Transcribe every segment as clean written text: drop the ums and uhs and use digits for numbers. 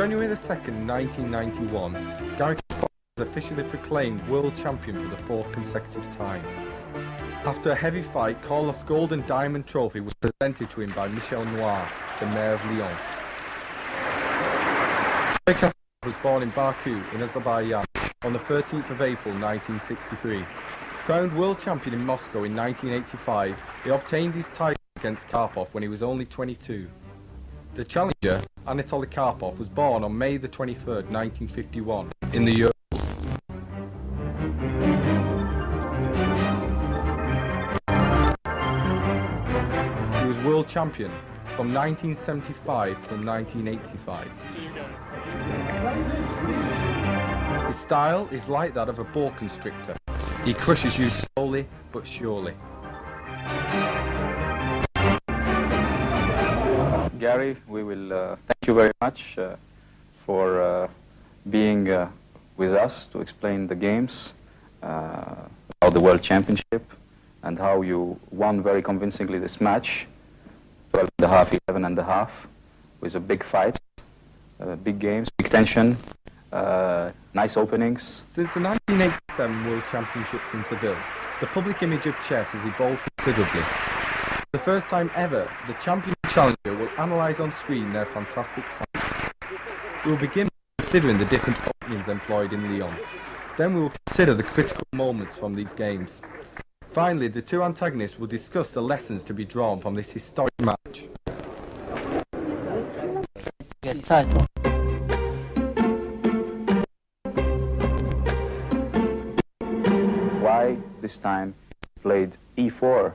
January the 2nd, 1991, Kasparov was officially proclaimed world champion for the fourth consecutive time. After a heavy fight, Karlov's gold and diamond trophy was presented to him by Michel Noir, the mayor of Lyon. Kasparov was born in Baku in Azerbaijan on the 13th of April 1963. Crowned world champion in Moscow in 1985, he obtained his title against Karpov when he was only 22. The challenger, Anatoly Karpov, was born on May the 23rd, 1951, in the Urals. He was world champion from 1975 till 1985. His style is like that of a boa constrictor. He crushes you slowly but surely. Gary, we will thank you very much for being with us to explain the games, about the World Championship, and how you won very convincingly this match, 12.5, 11.5, with a big fight, big games, big tension, nice openings. Since the 1987 World Championships in Seville, the public image of chess has evolved considerably. For the first time ever, the champion and challenger will analyse on screen their fantastic fights. We will begin by considering the different openings employed in Lyon. Then we will consider the critical moments from these games. Finally, the two antagonists will discuss the lessons to be drawn from this historic match. Why this time played e4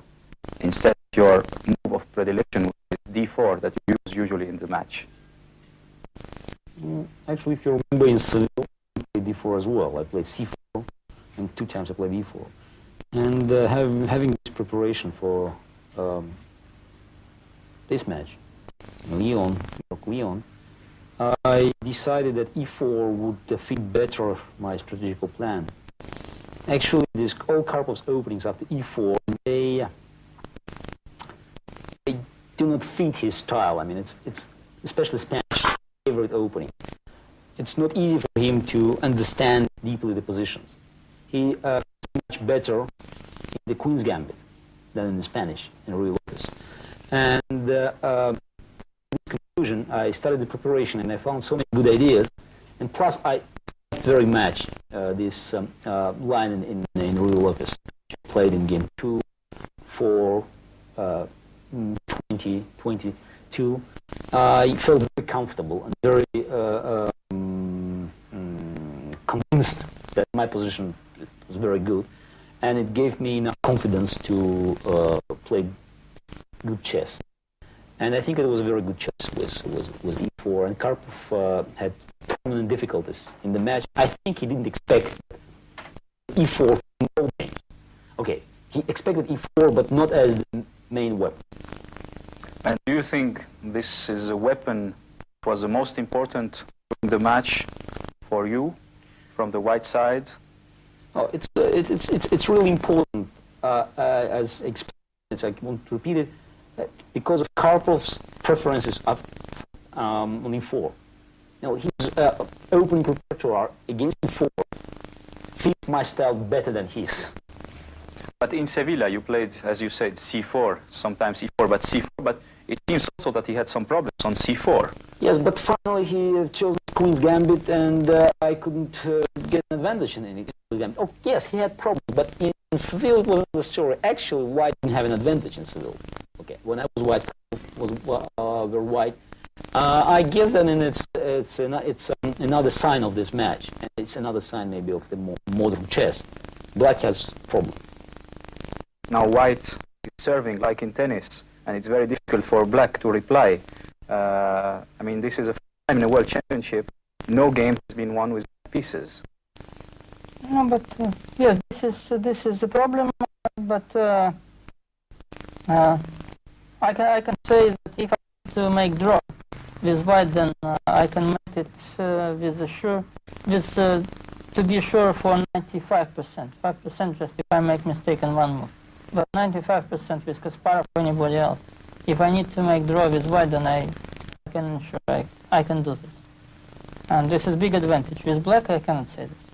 instead of your move of predilection, which is d4 that you use usually in the match? Actually, if you remember in Seville, I played d4 as well. I played c4, and 2 times I played e4. And having this preparation for this match, Lyon, Lyon, I decided that e4 would fit better my strategical plan. Actually, all Karpov's openings after e4, they do not fit his style. I mean, it's especially Spanish favorite opening. It's not easy for him to understand deeply the positions. He is much better in the Queen's Gambit than in the Spanish, in Ruy Lopez. And in conclusion, I started the preparation and I found so many good ideas. And plus, I very much this line in Ruy Lopez. I played in game 2, 4, 20, 22. I felt very comfortable and very convinced that my position was very good, and it gave me enough confidence to play good chess. And I think it was a very good chess with e4, and Karpov had permanent difficulties in the match. I think he didn't expect e4 in all games. Okay, he expected e4, but not as the main weapon. And do you think this is a weapon that was the most important in the match for you from the white side? Oh, it's really important. As explained, I want to repeat it, because of Karpov's preferences on e4. Now, his open repertoire against e4 fits my style better than his. But in Sevilla, you played, as you said, c4, sometimes e4, but c4. But it seems also that he had some problems on c4. Yes, but finally he chose Queen's Gambit, and I couldn't get an advantage in Queen's Gambit. Oh, yes, he had problems, but in Seville it was another story. Actually, White didn't have an advantage in Seville. Okay, when I was White, were White. I guess that it's another sign of this match. And it's another sign maybe of the modern chess. Black has problem. Now White is serving like in tennis, and it's very difficult for Black to reply. I mean, this is a first time in a World Championship. No game has been won with pieces. No, but yes, this is the problem. But I can say that if I want to make draw with White, then I can make it to be sure for 95%. 5% just if I make mistake in one move. But 95% with Kasparov or anybody else. If I need to make draw with White, then I can ensure I can do this. And this is big advantage. With black, I cannot say this.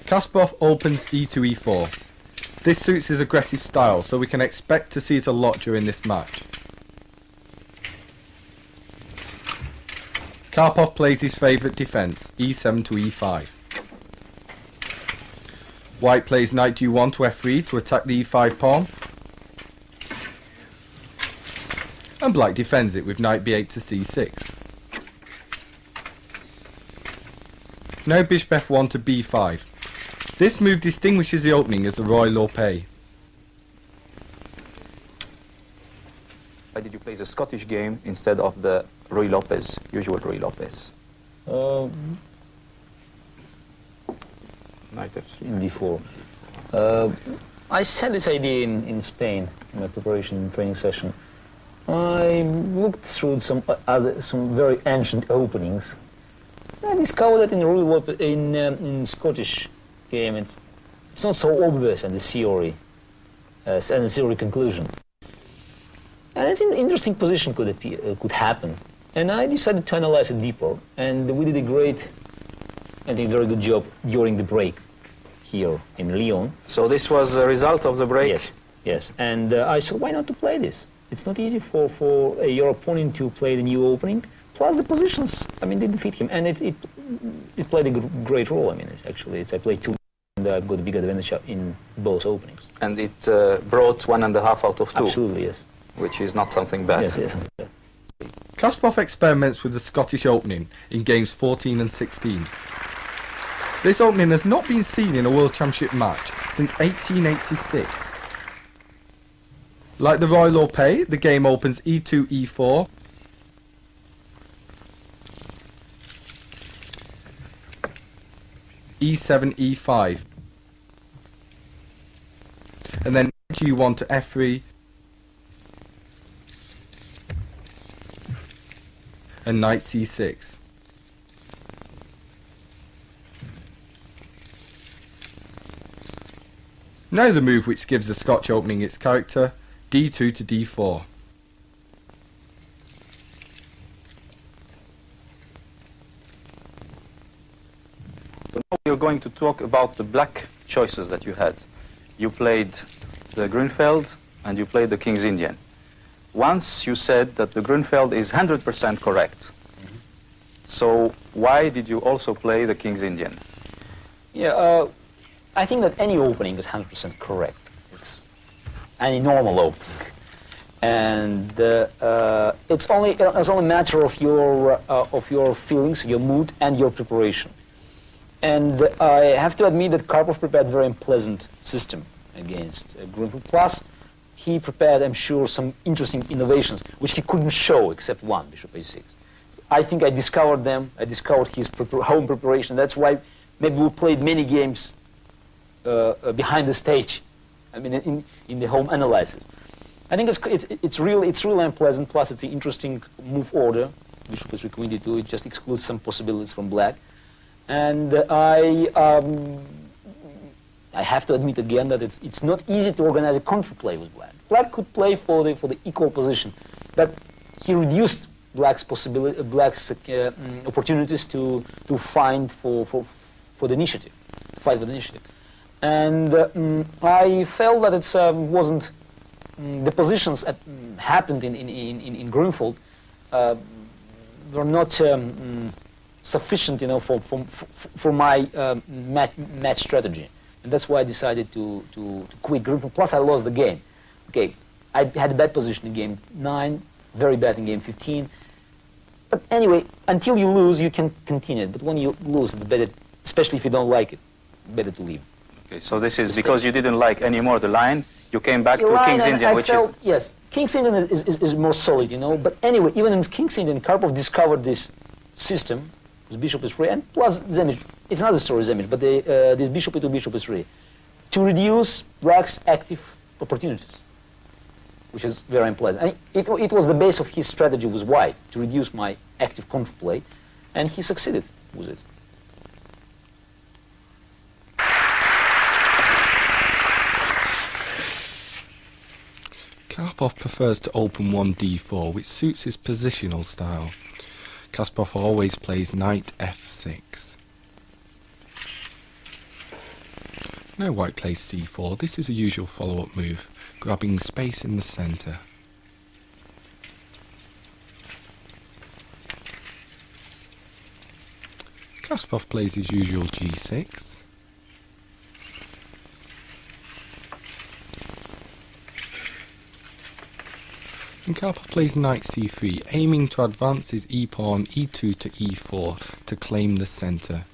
Kasparov opens e2, e4. This suits his aggressive style, so we can expect to see it a lot during this match. Karpov plays his favourite defence, e7 to e5. White plays knight d1 to f3 to attack the e5 pawn. And black defends it with knight b8 to c6. Now bishop f1 to b5. This move distinguishes the opening as the Roy Lopez. Why did you play the Scottish game instead of the Ruy Lopez, usual Ruy Lopez? Knight f3. D4. I had this idea in Spain in my preparation training session. I looked through some very ancient openings. I discovered that in Ruy Lopez, in Scottish game, it's not so obvious in the theory, and the theory conclusion. And I think an interesting position could happen. And I decided to analyze it deeper. And we did a great, I think, very good job during the break here in Lyon. So this was a result of the break? Yes, yes. And I thought, why not to play this? It's not easy for your opponent to play the new opening. Plus the positions, I mean, they defeat him. And it played a great role. I mean, I played two, and I've got a big advantage in both openings. And it brought 1.5 out of 2? Absolutely, yes. Which is not something bad. Yes, yes. Kasparov experiments with the Scottish opening in games 14 and 16. This opening has not been seen in a World Championship match since 1886. Like the Roy Lopez, the game opens e2, e4. e7, e5. And then g1 to f3. And knight c6. Now the move which gives the Scotch opening its character, d2 to d4. So now we are going to talk about the black choices that you had. You played the Grunfeld and you played the King's Indian. Once you said that the Grunfeld is 100% correct. Mm-hmm. So why did you also play the King's Indian? Yeah, I think that any opening is 100% correct. It's any normal opening. And it's only a matter of your feelings, your mood, and your preparation. And I have to admit that Karpov prepared a very unpleasant system against Grunfeld. Plus, he prepared, I'm sure, some interesting innovations, which he couldn't show except one, bishop a6. I think I discovered them. I discovered his home preparation. That's why maybe we played many games behind the stage. I mean, in the home analysis. I think it's really unpleasant. Plus, it's an interesting move order. Bishop is queen d2. It just excludes some possibilities from black. And I have to admit again that it's not easy to organize a counterplay with black. Black could play for the equal position, but he reduced black's opportunities to find for the initiative, to fight for the initiative. And I felt that it wasn't the positions that happened in Grunfeld were not sufficient, you know, for my match strategy. And that's why I decided to quit Grunfeld. Plus, I lost the game. Okay, I had a bad position in game 9, very bad in game 15. But anyway, until you lose, you can continue. But when you lose, it's better, especially if you don't like it, better to leave. Okay, so this is because you didn't like anymore the line. You came back to King's Indian, which is... Yes, King's Indian is more solid, you know. But anyway, even in King's Indian, Karpov discovered this system. This bishop is free, and plus Zemich. It's another story, Zemich, but this bishop e2, bishop is free, to reduce black's active opportunities, which is very unpleasant. And it was the base of his strategy with white, to reduce my active counterplay, and he succeeded with it. Karpov Karpov prefers to open 1d4, which suits his positional style. Kasparov always plays knight f6. Now white plays c4. This is a usual follow-up move, grabbing space in the centre. Kasparov plays his usual g6. And Karpov plays knight c3, aiming to advance his e-pawn e2 to e4 to claim the centre.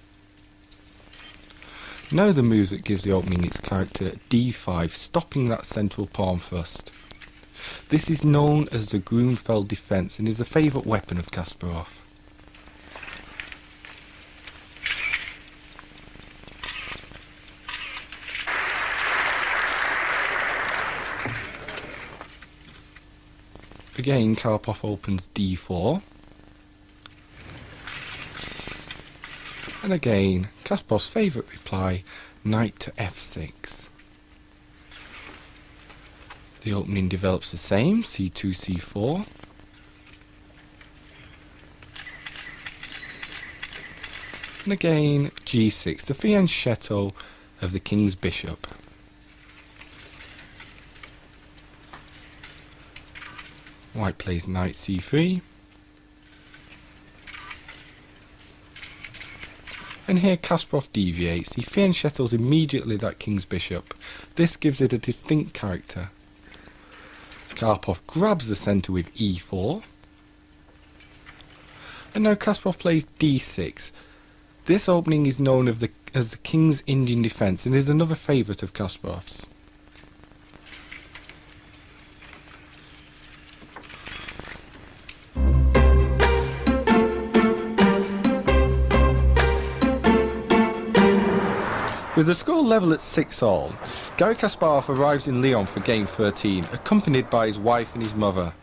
Now the move that gives the opening its character d5, stopping that central pawn thrust. This is known as the Grunfeld defence and is a favourite weapon of Kasparov. Again, Karpov opens d4. And again, Kasparov's favourite reply, knight to f6. The opening develops the same, c2, c4. And again, g6, the fianchetto of the king's bishop. White plays knight c3. And here Kasparov deviates. He fianchettos immediately that king's bishop. This gives it a distinct character. Karpov grabs the centre with e4. And now Kasparov plays d6. This opening is known as the king's Indian defence and is another favourite of Kasparov's. With the score level at 6-all, Garry Kasparov arrives in Lyon for game 13, accompanied by his wife and his mother.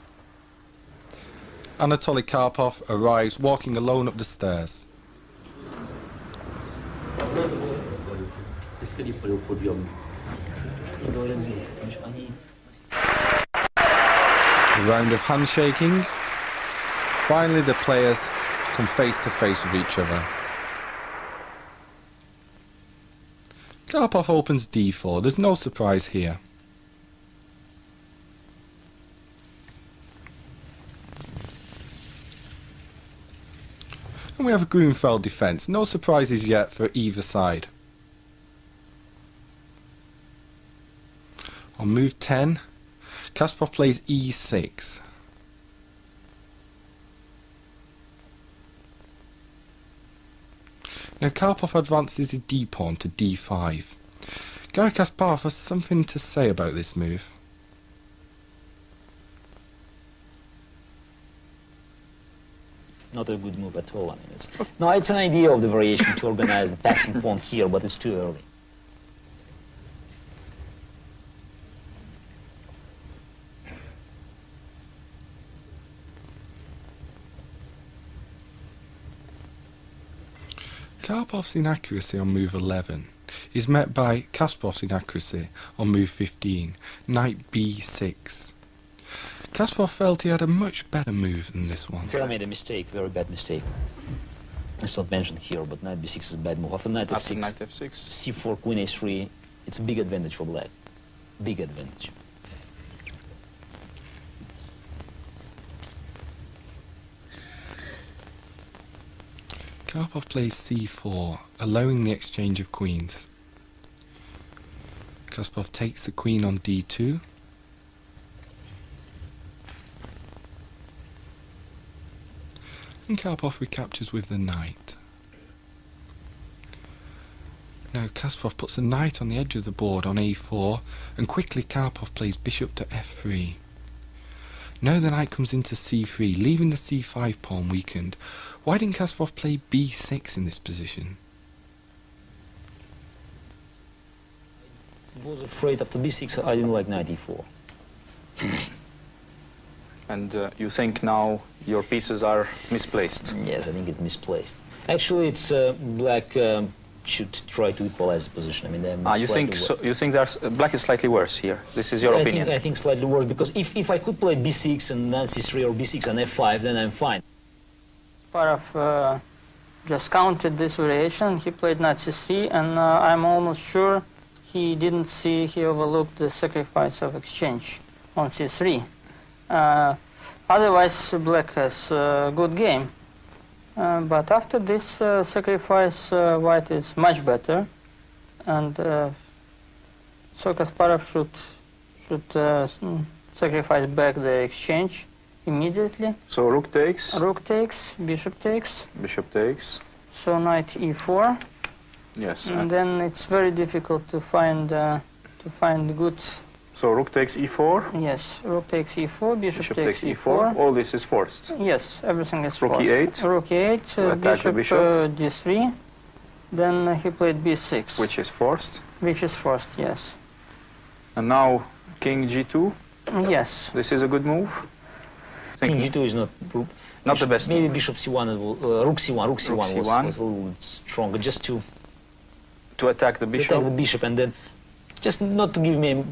Anatoly Karpov arrives walking alone up the stairs. A round of handshaking. Finally the players come face to face with each other. Karpov opens d4, there's no surprise here. And we have a Grunfeld defence, no surprises yet for either side. On move 10, Kasparov plays e6. Now Karpov advances his d-pawn to d5. Garry Kasparov has something to say about this move. Not a good move at all. I mean, it's an idea of the variation to organize the passing pawn here, but it's too early. Karpov's inaccuracy on move 11 is met by Kasparov's inaccuracy on move 15, knight b6. Kasparov felt he had a much better move than this one. Here I made a mistake, very bad mistake. It's not mentioned here, but knight b6 is a bad move. After knight f6, c4, queen a3, it's a big advantage for black. Big advantage. Karpov plays c4, allowing the exchange of queens. Kasparov takes the queen on d2. And Karpov recaptures with the knight. Now Kasparov puts the knight on the edge of the board on a4, and quickly Karpov plays bishop to f3. Now the knight comes into c3, leaving the c5 pawn weakened. Why didn't Kasparov play b6 in this position? I was afraid after b6 I didn't like knight e4. And you think now your pieces are misplaced? Yes, I think it's misplaced. Actually, it's black should try to equalize the position. I mean, they're You think slightly so, you think black is slightly worse here? This is your opinion? I think slightly worse, because if I could play b6 and knight c3 or b6 and f5, then I'm fine. Kasparov just counted this variation. He played knight c3, and I'm almost sure he didn't see, he overlooked the sacrifice of exchange on c3. Otherwise, black has a good game. But after this sacrifice, white is much better. And so Kasparov should sacrifice back the exchange immediately. So rook takes. Rook takes, bishop takes. Bishop takes. So knight e4. Yes. And then it's very difficult to find good. So rook takes e4. Yes, rook takes e4, bishop takes e4. All this is forced. Yes, everything is Rook forced. e8. Rook e8, bishop d3. Then he played b6. Which is forced. Which is forced, yes. And now king g2. Yes. This is a good move. King g2 is not the best. Maybe move. bishop c1, rook c1. Rook c1 was a little bit stronger, just to attack the bishop. Attack the bishop, and then just not to give me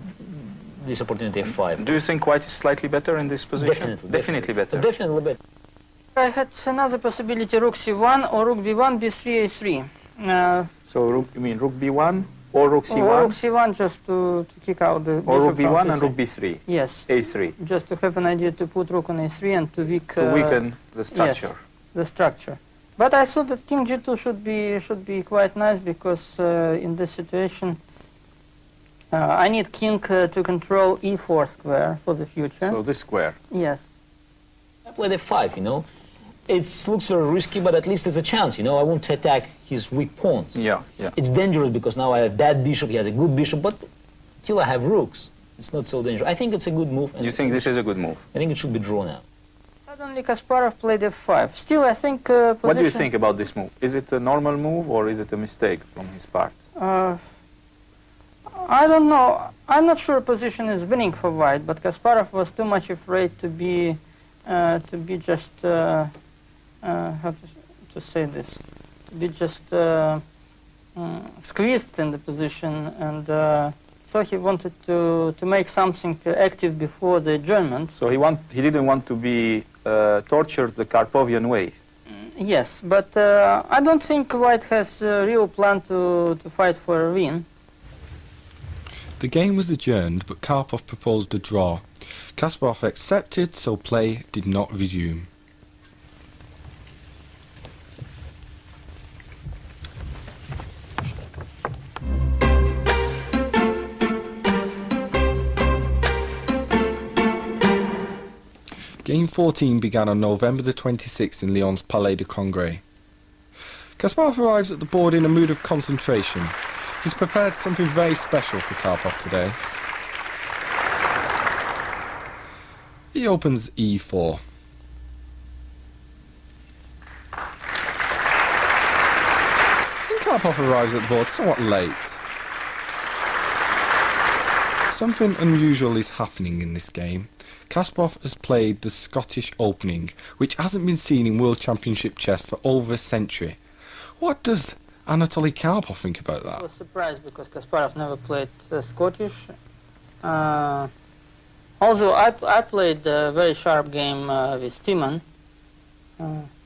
this opportunity f5. Do you think white is slightly better in this position? Definitely better. Definitely better. I had another possibility: rook c1 or rook b1, b3, a3. So you mean rook b1 or rook c1? Or rook c1 just to kick out the bishop. Or rook b1 from and rook b3. Yes. a3. Just to have an idea to put rook on a3 and to weaken the structure. Yes, the structure. But I thought that king g2 should be quite nice, because in this situation I need king to control e4 square for the future. So this square. Yes. I played f5, you know. It looks very risky, but at least there's a chance, you know. I won't attack his weak pawns. Yeah. It's dangerous because now I have bad bishop, he has a good bishop, but till I have rooks, it's not so dangerous. I think it's a good move. And you think this is a good move? I think it should be drawn now. Suddenly Kasparov played f5. Still, I think position... What do you think about this move? Is it a normal move or is it a mistake from his part? I don't know. I'm not sure position is winning for white, but Kasparov was too much afraid to be just how to say this, to be just squeezed in the position, and so he wanted to make something active before the adjournment. So he didn't want to be tortured the Karpovian way. Yes, but I don't think white has a real plan to fight for a win. The game was adjourned, but Karpov proposed a draw. Kasparov accepted, so play did not resume. Game 14 began on November the 26th in Lyon's Palais de Congrès. Kasparov arrives at the board in a mood of concentration. He's prepared something very special for Karpov today. He opens e4. And Karpov arrives at the board somewhat late. Something unusual is happening in this game. Kasparov has played the Scottish opening, which hasn't been seen in World Championship chess for over a century. What does Anatoly Karpov think about that? I was surprised because Kasparov never played Scottish. Also, I played a very sharp game with Timon,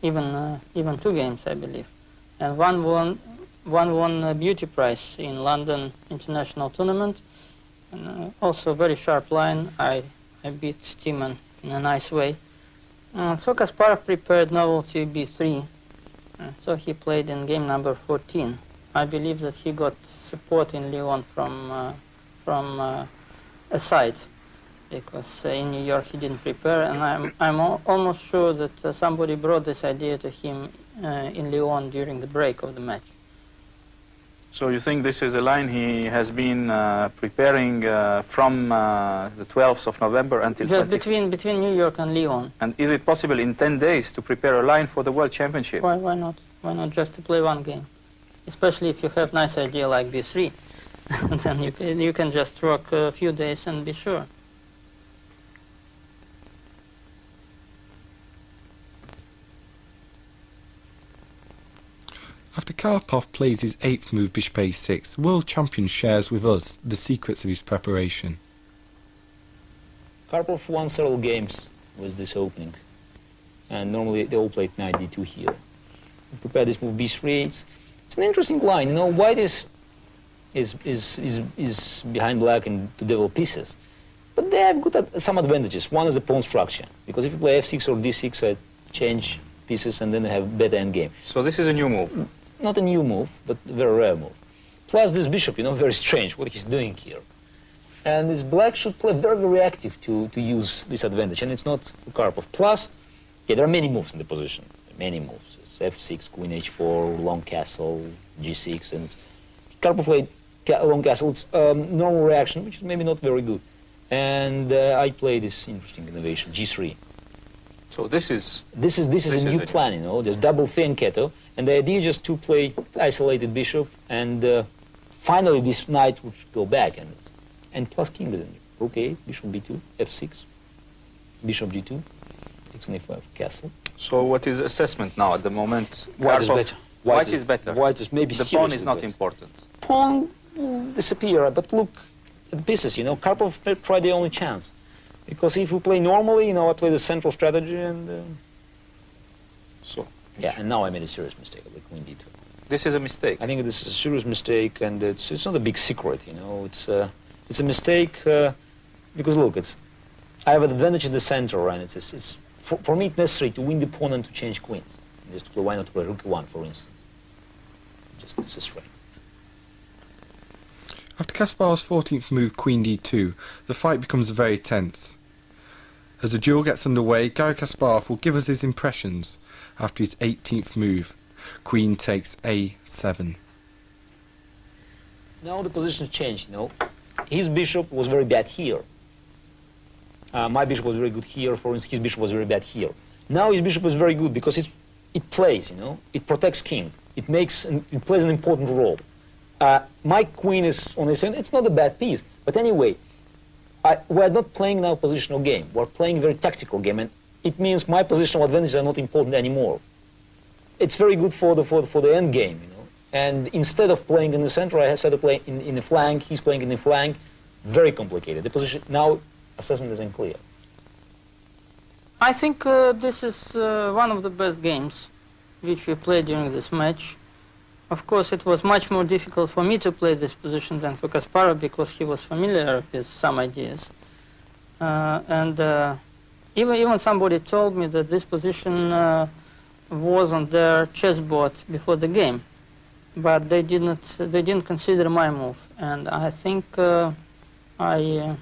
even 2 games, I believe, and one won a beauty prize in London International Tournament, and also a very sharp line. I beat Timon in a nice way. So Kasparov prepared novelty b3. So he played in game number 14. I believe that he got support in Lyon from a side, because in New York he didn't prepare, and I'm almost sure that somebody brought this idea to him in Lyon during the break of the match. So you think this is a line he has been preparing from the 12th of November until... Just between New York and Lyon. And is it possible in 10 days to prepare a line for the World Championship? Why not? Why not just to play one game? Especially if you have nice idea like b3. Then you can just work a few days and be sure. After Karpov plays his 8th move bishop a6, the world champion shares with us the secrets of his preparation. Karpov won several games with this opening, and normally they all played knight d2 here. Prepare this move b3. It's an interesting line. You know, white is behind black in to develop pieces, but they have some advantages. One is the pawn structure, because if you play f6 or d6, I change pieces and then they have better endgame. So this is a new move. Not a new move, but a very rare move. Plus this bishop, you know, very strange what he's doing here. And this black should play very, very active to use this advantage, and it's not Karpov. Plus, yeah, there are many moves in the position, many moves. It's f6, queen h4, long castle, g6, and Karpov played long castle. It's normal reaction, which is maybe not very good. And I play this interesting innovation, g3. So this is a new plan, you know. There's double fianchetto, and the idea is just to play isolated bishop, and finally this knight would go back, and plus king is in. Okay, bishop b2, f6, bishop g2, takes on f5, castle. So what is assessment now at the moment? White is better. White is better. White is maybe the pawn is not better. important. Pawn will disappear, but look at the pieces, you know. Karpov tried the only chance. Because if we play normally, you know, I play the central strategy, and so yeah, and now I made a serious mistake, like queen d2. This is a mistake. I think this is a serious mistake, and it's not a big secret, you know. It's a mistake because look, I have an advantage in the center, and it's for me it's necessary to win the pawn and to change queens. Just to play, why not play rook e1, for instance? Just it's a strength. After Kasparov's 14th move, queen d2, the fight becomes very tense. As the duel gets underway, Garry Kasparov will give us his impressions after his 18th move. Queen takes a7. Now the position changed, you know. His bishop was very bad here. My bishop was very good here, for instance, his bishop was very bad here. Now his bishop is very good because it plays, you know. It protects king. It plays an important role. My queen is on this end. It's not a bad piece, but anyway, we're not playing now a positional game. We're playing a very tactical game, and it means my positional advantages are not important anymore. It's very good for the end game, you know. And instead of playing in the center, I had to play in the flank. He's playing in the flank. Very complicated. The position now, assessment is unclear. I think this is one of the best games which we played during this match. Of course, it was much more difficult for me to play this position than for Kasparov because he was familiar with some ideas. Even somebody told me that this position was on their chessboard before the game, but they didn't consider my move. And I think I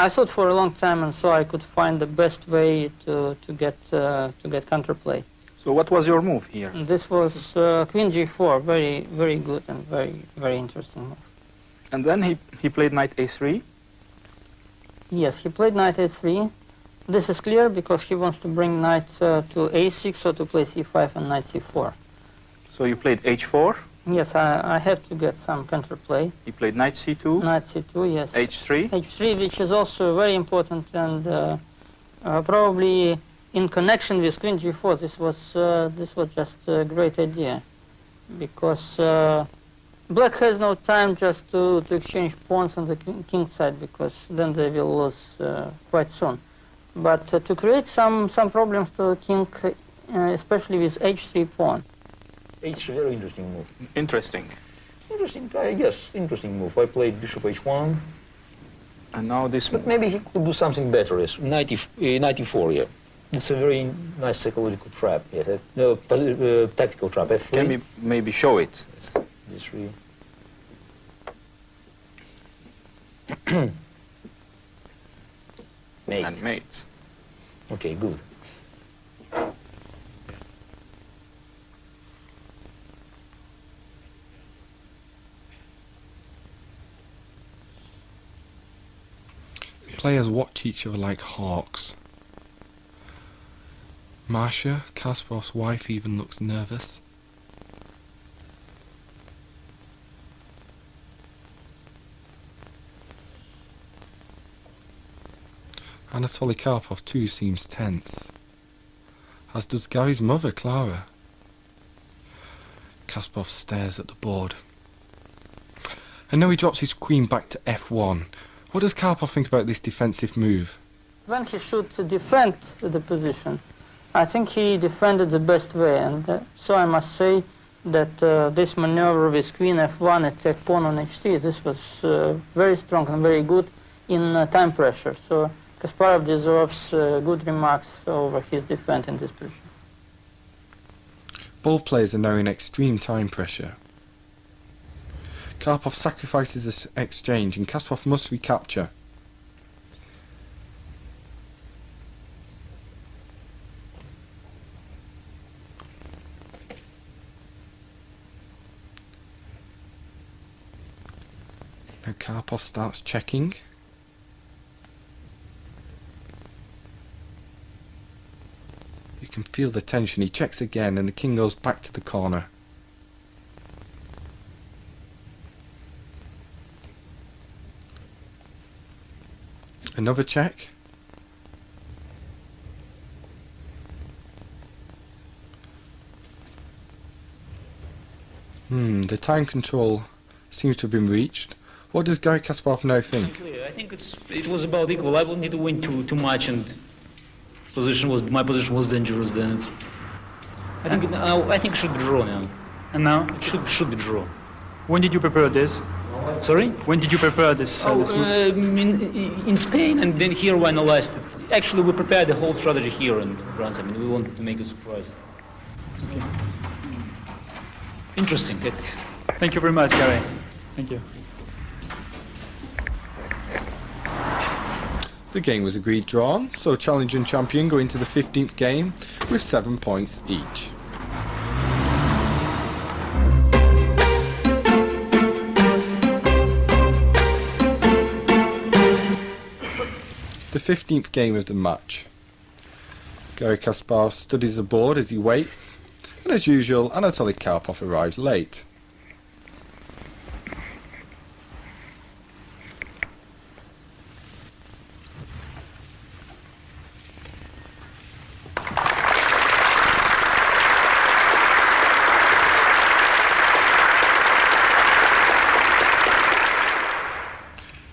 thought for a long time, and so I could find the best way to get counterplay. So what was your move here? This was queen g4, very, very good and very, very interesting move. And then he played knight a3? Yes, he played knight a3. This is clear because he wants to bring knight to a6 or to play c5 and knight c4. So you played h4? Yes, I have to get some counterplay. He played knight c2? Knight c2, yes. h3? h3, which is also very important, and probably in connection with queen g4, this was just a great idea, because black has no time just to exchange pawns on the king side, because then they will lose quite soon. But to create some problems to king, especially with h3 pawn. H3, very interesting move. Interesting. Interesting, I guess, interesting move. I played bishop h1. And now this But move. maybe he could do something better, yes. Knight e4 here. It's a very nice psychological trap, yes. No, tactical trap. F3. Can we maybe show it? Yes. G3. Mate. And mate. Okay, good. Players watch each other like hawks. Masha, Kasparov's wife, even looks nervous. Anatoly Karpov too seems tense, as does Gary's mother, Clara. Kasparov stares at the board. And now he drops his queen back to f1. What does Karpov think about this defensive move? When he should defend the position, I think he defended the best way, and so I must say that this maneuver with queen f1 attack pawn on h3, this was very strong and very good in time pressure. So Kasparov deserves good remarks over his defense in this position. Both players are now in extreme time pressure. Karpov sacrifices this exchange and Kasparov must recapture. Now Karpov starts checking. You can feel the tension. He checks again and the king goes back to the corner. Another check. The time control seems to have been reached. What does Garry Kasparov now think? Simply, I think it was about equal. I wouldn't need to win too much, and my position was dangerous then. I think it should be draw now. And now? It should be draw. When did you prepare this? Sorry? When did you prepare this? This move? In Spain, and then here we analyzed it. Actually, we prepared the whole strategy here in France. I mean, we wanted to make a surprise. Okay. Interesting. Thank you very much, Gary. Thank you. The game was agreed drawn, so challenger and champion go into the 15th game with 7 points each. The 15th game of the match. Garry Kasparov studies the board as he waits, and as usual, Anatoly Karpov arrives late.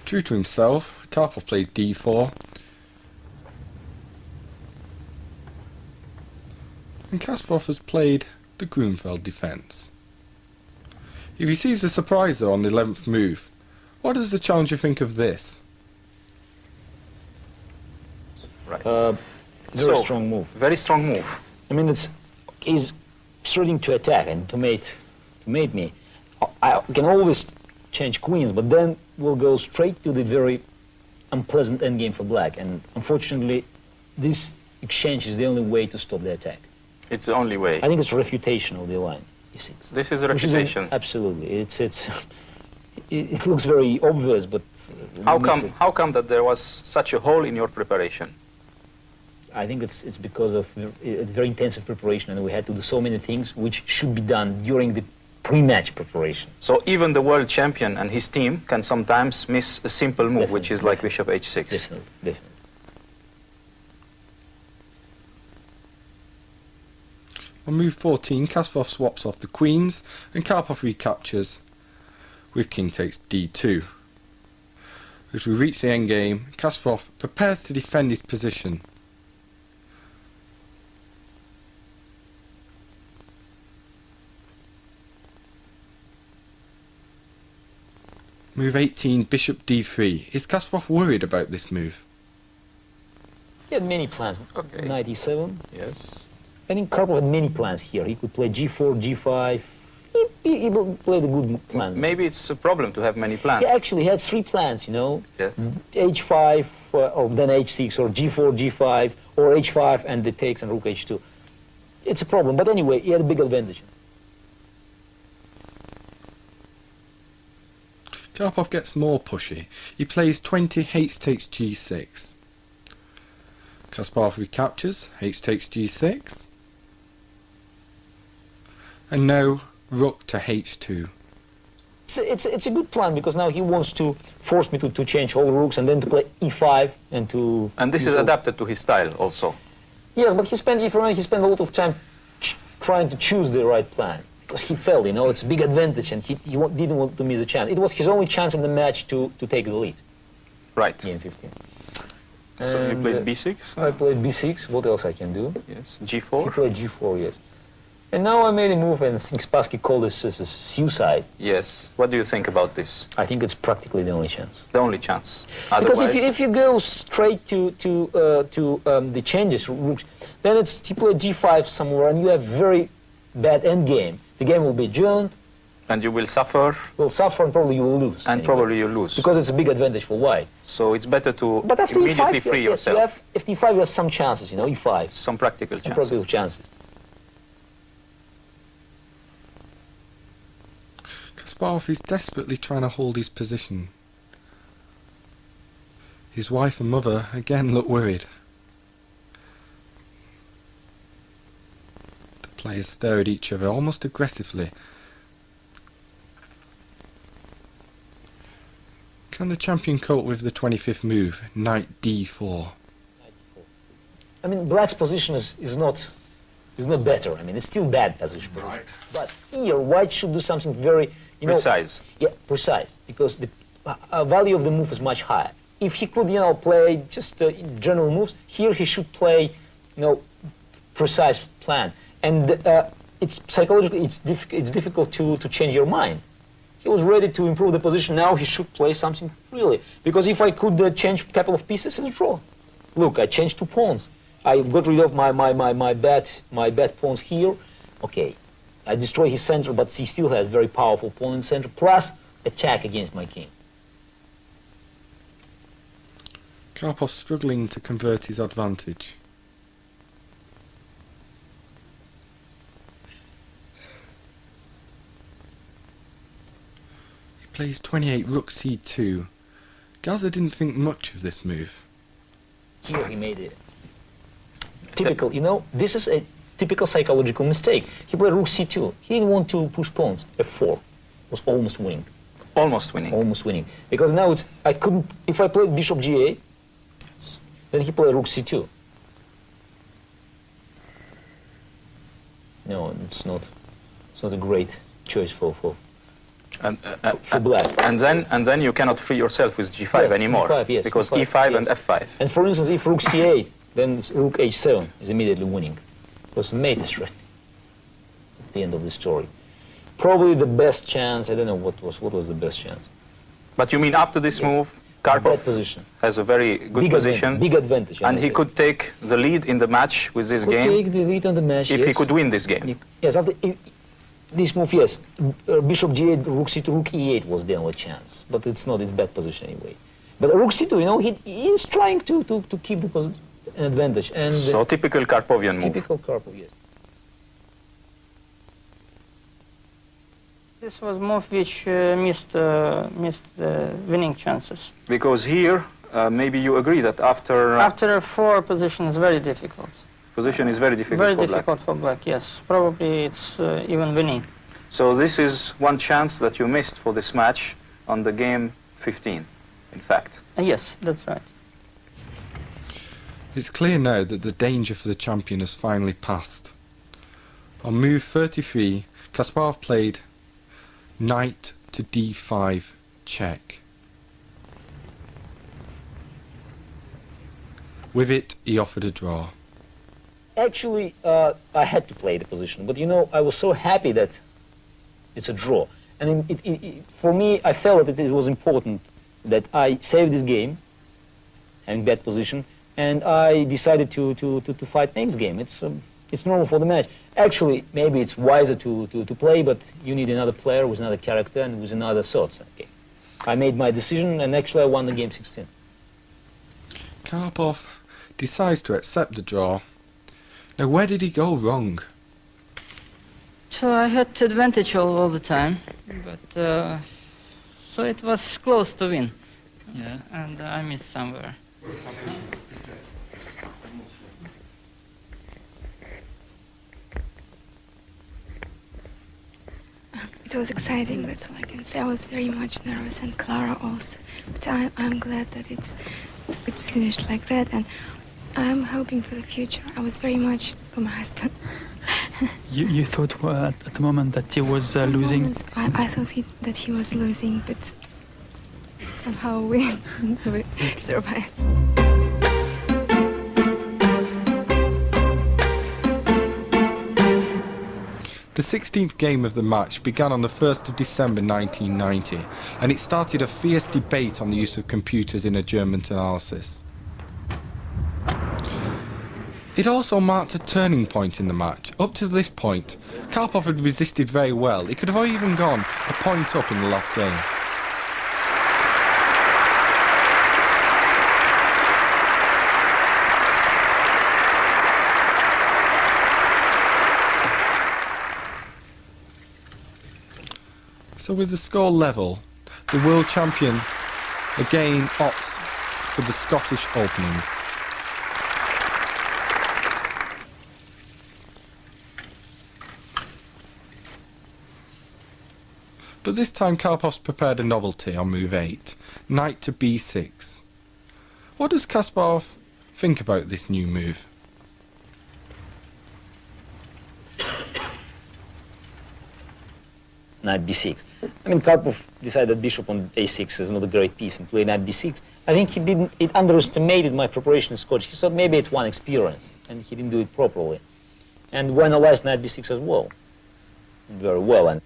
True to himself, Karpov plays d4, and Kasparov has played the Grunfeld defence. He receives a surprise though on the 11th move. What does the challenger think of this? Right. Very strong move. Very strong move. I mean, he's starting to attack and to mate me. I can always change queens, but then we'll go straight to the very unpleasant endgame for black. And unfortunately, this exchange is the only way to stop the attack. It's the only way. I think it's a refutation of the line, e6. This is a refutation. Absolutely. It looks very obvious, but How come that there was such a hole in your preparation? I think it's because of a very intensive preparation, and we had to do so many things which should be done during the pre-match preparation. So even the world champion and his team can sometimes miss a simple move, Definitely, which is like bishop h6. Definitely. On move 14, Kasparov swaps off the queens, and Karpov recaptures with king takes d2. As we reach the endgame, Kasparov prepares to defend his position. Move 18, bishop d3. Is Kasparov worried about this move? He had many plans. Okay. Knight e7. Yes. I think Karpov had many plans here. He could play g4, g5. He played a good plan. Maybe it's a problem to have many plans. He actually had 3 plans, you know. Yes. h5, or then h6, or g4, g5, or h5, and the takes and rook h2. It's a problem, but anyway, he had a big advantage. Karpov gets more pushy. He plays 20, h takes g6. Kasparov recaptures, h takes g6. And now rook to h2. It's a good plan, because now he wants to force me to change all rooks and then to play e5 and to... And this is adapted to his style also. Yes, but he spent a lot of time trying to choose the right plan. because he felt, you know, it's a big advantage, and he didn't want to miss a chance. It was his only chance in the match to take the lead. Right. Game 15. So you And, played b6? I played b6. What else I can do? Yes. He g4? played g4, yes. And now I made a move, and Kasparov called this suicide. Yes. What do you think about this? I think it's practically the only chance. The only chance. Because Otherwise, if you go straight to the changes, rooks, then it's you play g5 somewhere, and you have very bad endgame. The game will be adjourned, and you will suffer, will suffer, and probably you will lose. and anyway. probably you lose. Because it's a big advantage for white. So it's better to But after immediately e5, free yes, yourself. you have, after e5 you have some chances, you know, e5. Some practical Some chances. practical chances. Kasparov is desperately trying to hold his position. His wife and mother again look worried. The players stare at each other almost aggressively. Can the champion cope with the 25th move, knight d4? I mean, black's position is not better. I mean, it's still bad position. Right. But here, white should do something very, you know, Precise. Yeah, precise, because the value of the move is much higher. If he could, you know, play just general moves, here he should play, you know, precise plan. And it's psychologically, it's difficult to change your mind. He was ready to improve the position. Now he should play something really. Because if I could change a couple of pieces, it's a draw. Look, I changed 2 pawns. I got rid of my bad pawns here. Okay, I destroy his center, but he still has very powerful pawn in center, plus attack against my king. Karpov struggling to convert his advantage. He plays 28 rook c2. Gaza didn't think much of this move. Here he made it. Typical, you know, this is a typical psychological mistake. He played rook c2. He didn't want to push pawns. f4 was almost winning. Almost winning. Almost winning. Because now it's, I couldn't, if I played bishop g8, then he played rook c2. No, it's not a great choice for black. And then you cannot free yourself with g5 Yes, anymore. e5, yes, because e5, e5 and yes. f5. And for instance, if rook c8, then rook h7 is immediately winning. Because mate is ready at the end of the story. Probably the best chance, I don't know what was the best chance. But you mean after this move, Bad Karpov position. has a very good Big position, big advantage. and he could take the lead in the match with this could game take the lead on the match, if yes. he could win this game. Yes, after this move, yes. Bishop g8, rook c2, rook e8 was the only chance. But it's not, it's bad position anyway. But rook c2, you know, he is trying to keep an advantage. And So typical Karpovian move. typical Karpov, yes. This was move which missed winning chances. Because here, maybe you agree that after After f4 position is very difficult. position is very difficult Very for difficult for black, yes. Probably it's even winning. black. So this is one chance that you missed for this match on the game 15, in fact. Yes, that's right. It's clear now that the danger for the champion has finally passed. On move 33, Kasparov played knight to d5 check. With it, he offered a draw. Actually, I had to play the position, but you know, I was so happy that it's a draw. And for me, I felt that it was important that I saved this game, having bad position, and I decided to fight next game. It's normal for the match. Actually, maybe it's wiser to play, but you need another player with another character and with another thoughts. Okay. I made my decision, and actually I won the game 16. Karpov decides to accept the draw. Now, where did he go wrong? So I had advantage all the time, but so it was close to win. Yeah, and I missed somewhere. It was exciting, that's all I can say. I was very much nervous, and Clara also. But I'm glad that it's finished like that, and I'm hoping for the future. I was very much for my husband, You thought at the moment that he was Some losing? moments I thought that he was losing, but somehow we survived. The 16th game of the match began on the 1st of December 1990, and it started a fierce debate on the use of computers in adjournment analysis. It also marked a turning point in the match. Up to this point, Karpov had resisted very well. He could have even gone a point up in the last game. So with the score level, the world champion again opts for the Scottish opening. But this time Karpov's prepared a novelty on move 8, knight to b6. What does Kasparov think about this new move? Knight b6. I mean, Karpov decided bishop on a6 is not a great piece and played knight b6. I think he underestimated my preparation in Scottish. He thought maybe it's one experience, and he didn't do it properly. And we analyzed knight b6 as well, very well. And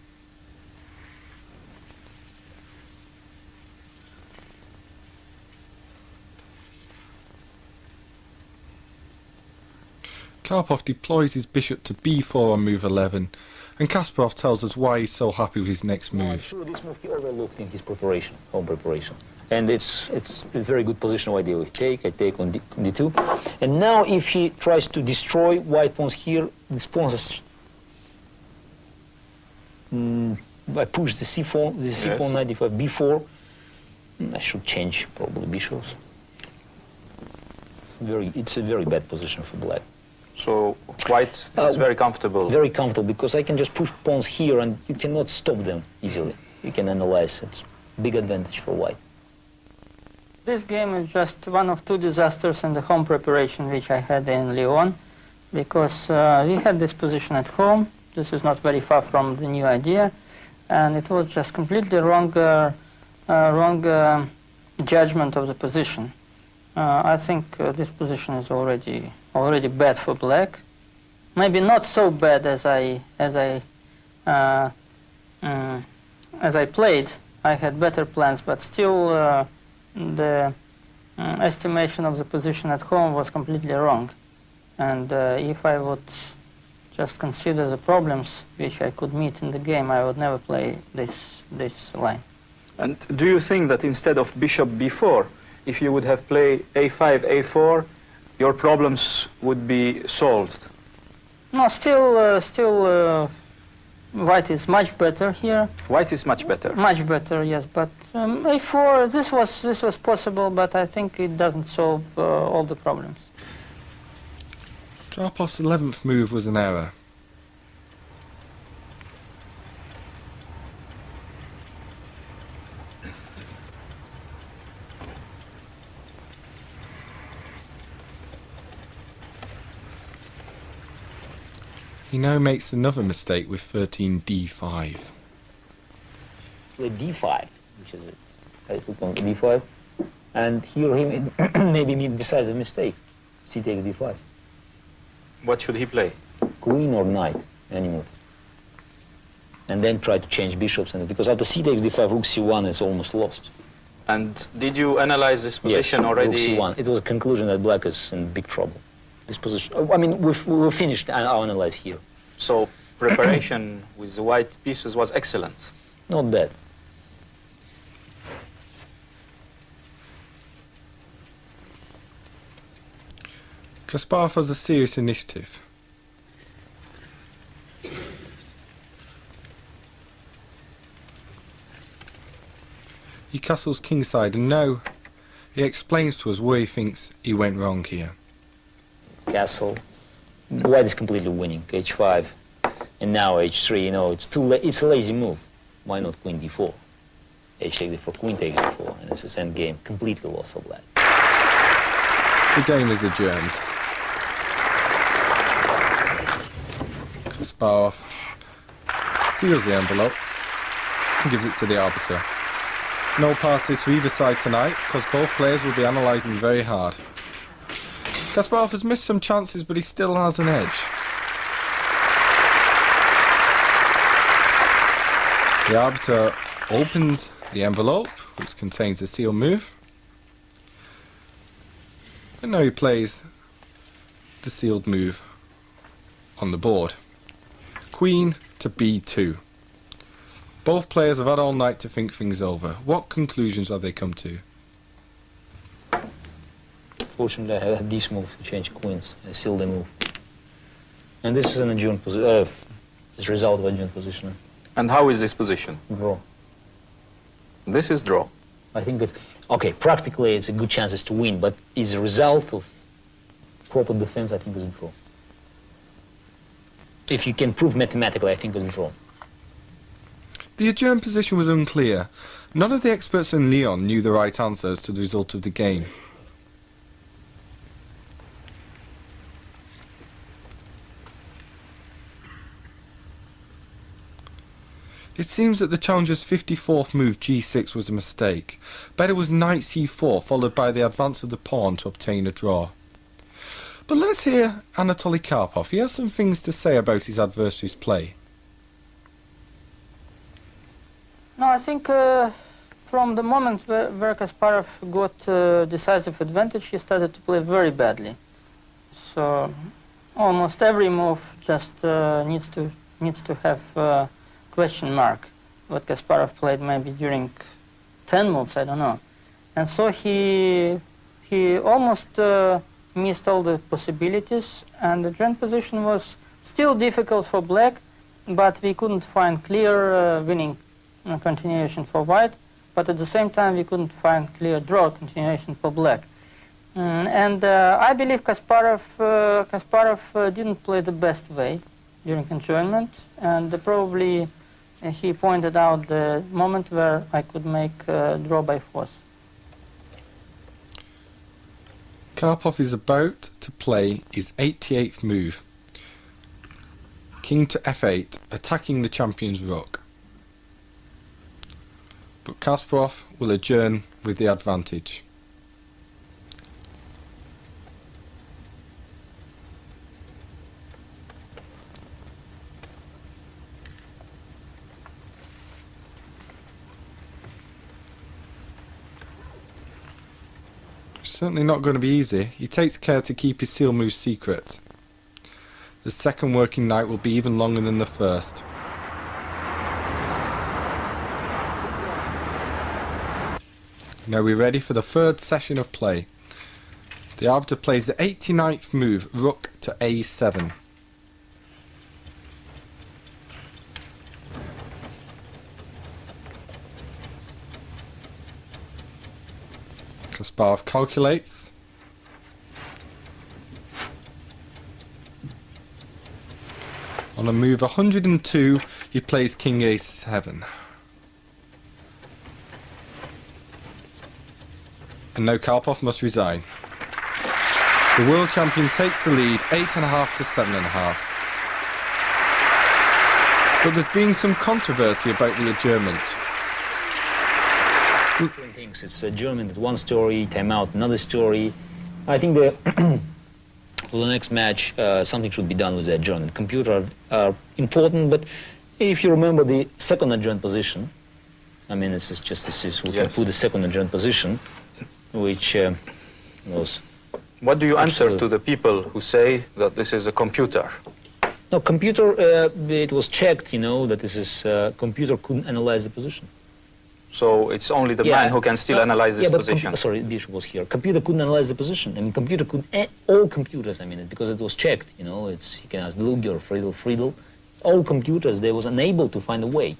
Karpov deploys his bishop to b4 on move 11, and Kasparov tells us why he's so happy with his next I'm move. sure this move he overlooked in his preparation, home preparation. And it's a very good position. Why do I take on d2. And now if he tries to destroy white pawns here, this pawn is... I push the c4, the c pawn, knight d5, b4. I should change probably bishops. It's a very bad position for black. So white is very comfortable. Very comfortable, because I can just push pawns here and you cannot stop them easily. You can analyze. It's a big advantage for white. This game is just one of two disasters in the home preparation which I had in Lyon, because we had this position at home. This is not very far from the new idea, and it was just completely wrong judgment of the position. I think this position is already bad for black. Maybe not so bad as I played. I had better plans, but still the estimation of the position at home was completely wrong. And if I would just consider the problems which I could meet in the game, I would never play this line. And do you think that instead of bishop b4, if you would have played a5, a4, your problems would be solved? No, still white is much better here. White is much better. Much better, yes. But a4, this was possible, but I think it doesn't solve all the problems. Karpov's 11th move was an error. He now makes another mistake with 13 d5. Play d5, which is I took on d5, and here he maybe made decisive mistake. C takes d5. What should he play? Queen or knight, any move. And then try to change bishops, and because after c takes d5, rook c1 is almost lost. And did you analyze this position already? Rook c1. It was a conclusion that black is in big trouble. This position. I mean, we finished our analysis here. So preparation with the white pieces was excellent. Not bad. Kasparov has a serious initiative. He castles kingside, and now he explains to us where he thinks he went wrong here. Castle. White is completely winning. h5, and now h3. You know, it's a lazy move. Why not queen d4? H takes d4, queen takes d4, and it's a end game. Completely lost for black. The game is adjourned. Kasparov seals the envelope and gives it to the arbiter. No parties for either side tonight, because both players will be analysing very hard. Kasparov has missed some chances, but he still has an edge. The arbiter opens the envelope, which contains a seal move. And now he plays the sealed move on the board. Queen to b2. Both players have had all night to think things over. What conclusions have they come to? Fortunately, I had these moves to change queens. I sealed the move. And this is an adjourned position. It's a result of adjourned position. And how is this position? Draw. This is draw. I think that, okay, practically it's a good chances to win, but as a result of proper defense, I think it's a draw. If you can prove mathematically, I think it's a draw. The adjourned position was unclear. None of the experts in Lyon knew the right answers to the result of the game. It seems that the challenger's 54th move, g6, was a mistake. Better was knight c4, followed by the advance of the pawn to obtain a draw. But let's hear Anatoly Karpov. He has some things to say about his adversary's play. No, I think from the moment where Kasparov got decisive advantage, he started to play very badly. So almost every move just needs to have question mark. What Kasparov played maybe during 10 moves, I don't know. And so he almost missed all the possibilities, and the adjourned position was still difficult for black, but we couldn't find clear winning continuation for white, but at the same time we couldn't find clear draw continuation for black. I believe Kasparov didn't play the best way during enjoyment, and probably he pointed out the moment where I could make draw by force. Karpov is about to play his 88th move. King to f8, attacking the champion's rook. But Kasparov will adjourn with the advantage. Certainly not going to be easy. He takes care to keep his seal move secret. The second working night will be even longer than the first. Now we're ready for the third session of play. The arbiter plays the 89th move, rook to a7. Kasparov calculates. On a move 102, he plays king a7. And now Karpov must resign. The world champion takes the lead, 8.5 to 7.5. But there's been some controversy about the adjournment. Different things. It's adjournment, one story, timeout, another story. I think that for the next match, something should be done with the adjournment. Computers are important, but if you remember the second adjourned position, I mean, this is we can put the second adjourned position, which was... What do you answer to the people who say that this is a computer? No, computer, it was checked, you know, that this is, computer couldn't analyze the position. So it's only the man who can still analyze this position. Sorry, Bishop was here. Computer couldn't analyze the position. I mean, computer could, all computers, I mean, because it was checked, you know, you can ask Luger, Friedel, all computers, they was unable to find a way.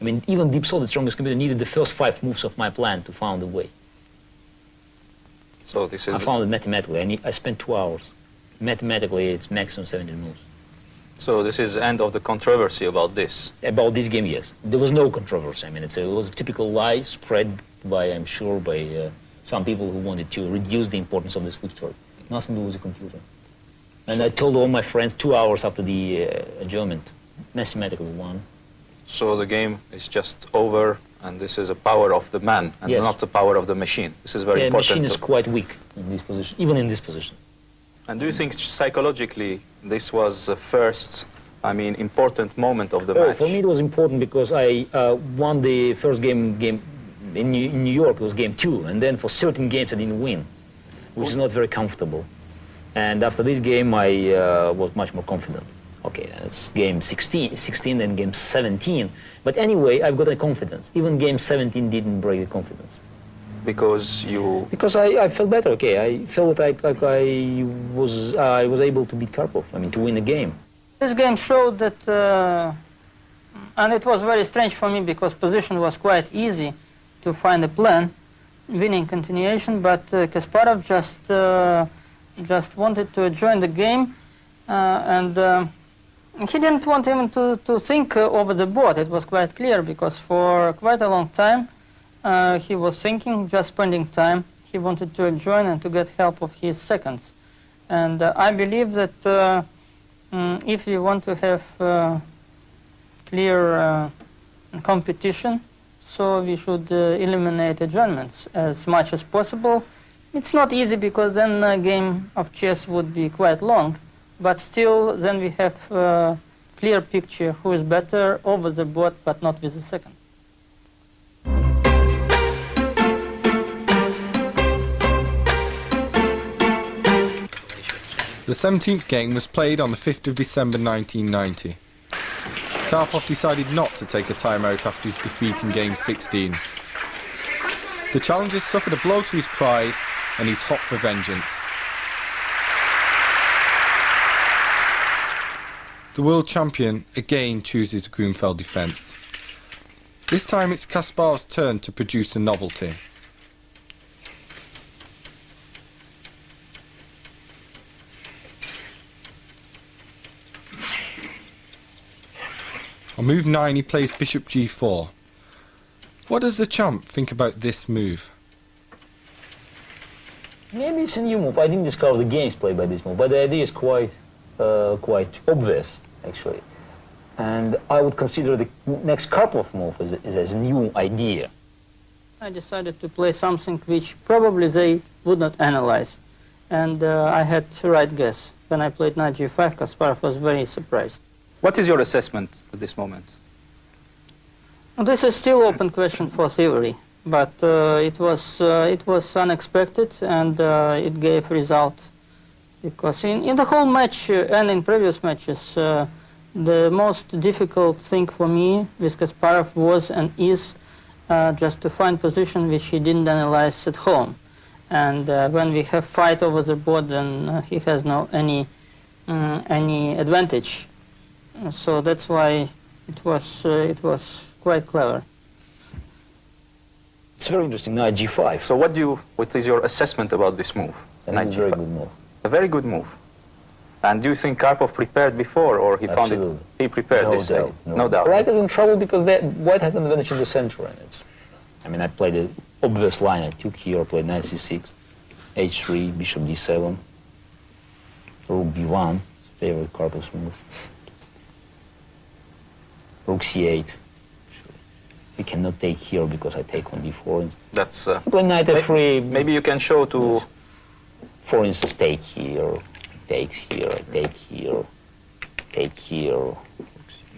I mean, even Deep Soul, the strongest computer, needed the first 5 moves of my plan to find a way. So this is... I found it mathematically. I spent 2 hours. Mathematically, it's maximum 17 moves. So this is the end of the controversy about this? About this game, yes. There was no controversy. I mean, it was a typical lie spread by, I'm sure, by some people who wanted to reduce the importance of this victory. Nothing to do with the computer. And I told all my friends 2 hours after the adjournment, mathematically won. So the game is just over, and this is a power of the man, and Yes. not the power of the machine. This is very The important. machine is quite weak in this position, even in this position. And do you think psychologically this was the first, important moment of the Oh, match? for me it was important because I won the first game in New York. It was game 2, and then for certain games I didn't win, which is not very comfortable. And after this game I was much more confident. Okay, that's game 16 and game 17. But anyway, I've got a confidence. Even game 17 didn't break the confidence. Because you... Because I felt better, okay. I felt like I was able to beat Karpov, to win the game. This game showed that, and it was very strange for me because position was quite easy to find a plan, winning continuation, but Kasparov just wanted to join the game, and he didn't want even to think over the board. It was quite clear because for quite a long time he was thinking, just spending time. He wanted to join and to get help of his seconds. And I believe that if you want to have clear competition, so we should eliminate adjournments as much as possible. It's not easy because then a game of chess would be quite long, but still then we have a clear picture who is better over the board but not with the second. The 17th game was played on the 5th of December 1990. Karpov decided not to take a timeout after his defeat in game 16. The challenger suffered a blow to his pride and he's hot for vengeance. The world champion again chooses a Grunfeld defence. This time it's Kasparov's turn to produce a novelty. On move 9 he plays bishop g4. What does the champ think about this move? Maybe it's a new move. I didn't discover the games played by this move, but the idea is quite obvious, actually. And I would consider the next Karpov move as a new idea. I decided to play something which probably they would not analyze. And I had the right guess. When I played knight g5, Kasparov was very surprised. What is your assessment at this moment? Well, this is still open question for theory, but it was unexpected and it gave result. Because in the whole match and in previous matches, the most difficult thing for me with Kasparov was and is just to find position which he didn't analyze at home. And when we have fight over the board, then he has no any advantage. So that's why it was quite clever. It's very interesting. Knight g5. So what is your assessment about this move? And it's a very good move. A very good move. And do you think Karpov prepared before, or he found it? He prepared No this doubt. way? No doubt. White is in trouble because White has an advantage in the center, and I played the obvious line. I took here, I played knight c6, h3, bishop d7, rook b1, favorite Karpov's move. Rook c8. He cannot take here because I take on d4. That's. I play knight f3. Maybe you can show to. For instance, take here, takes here, take here, take here.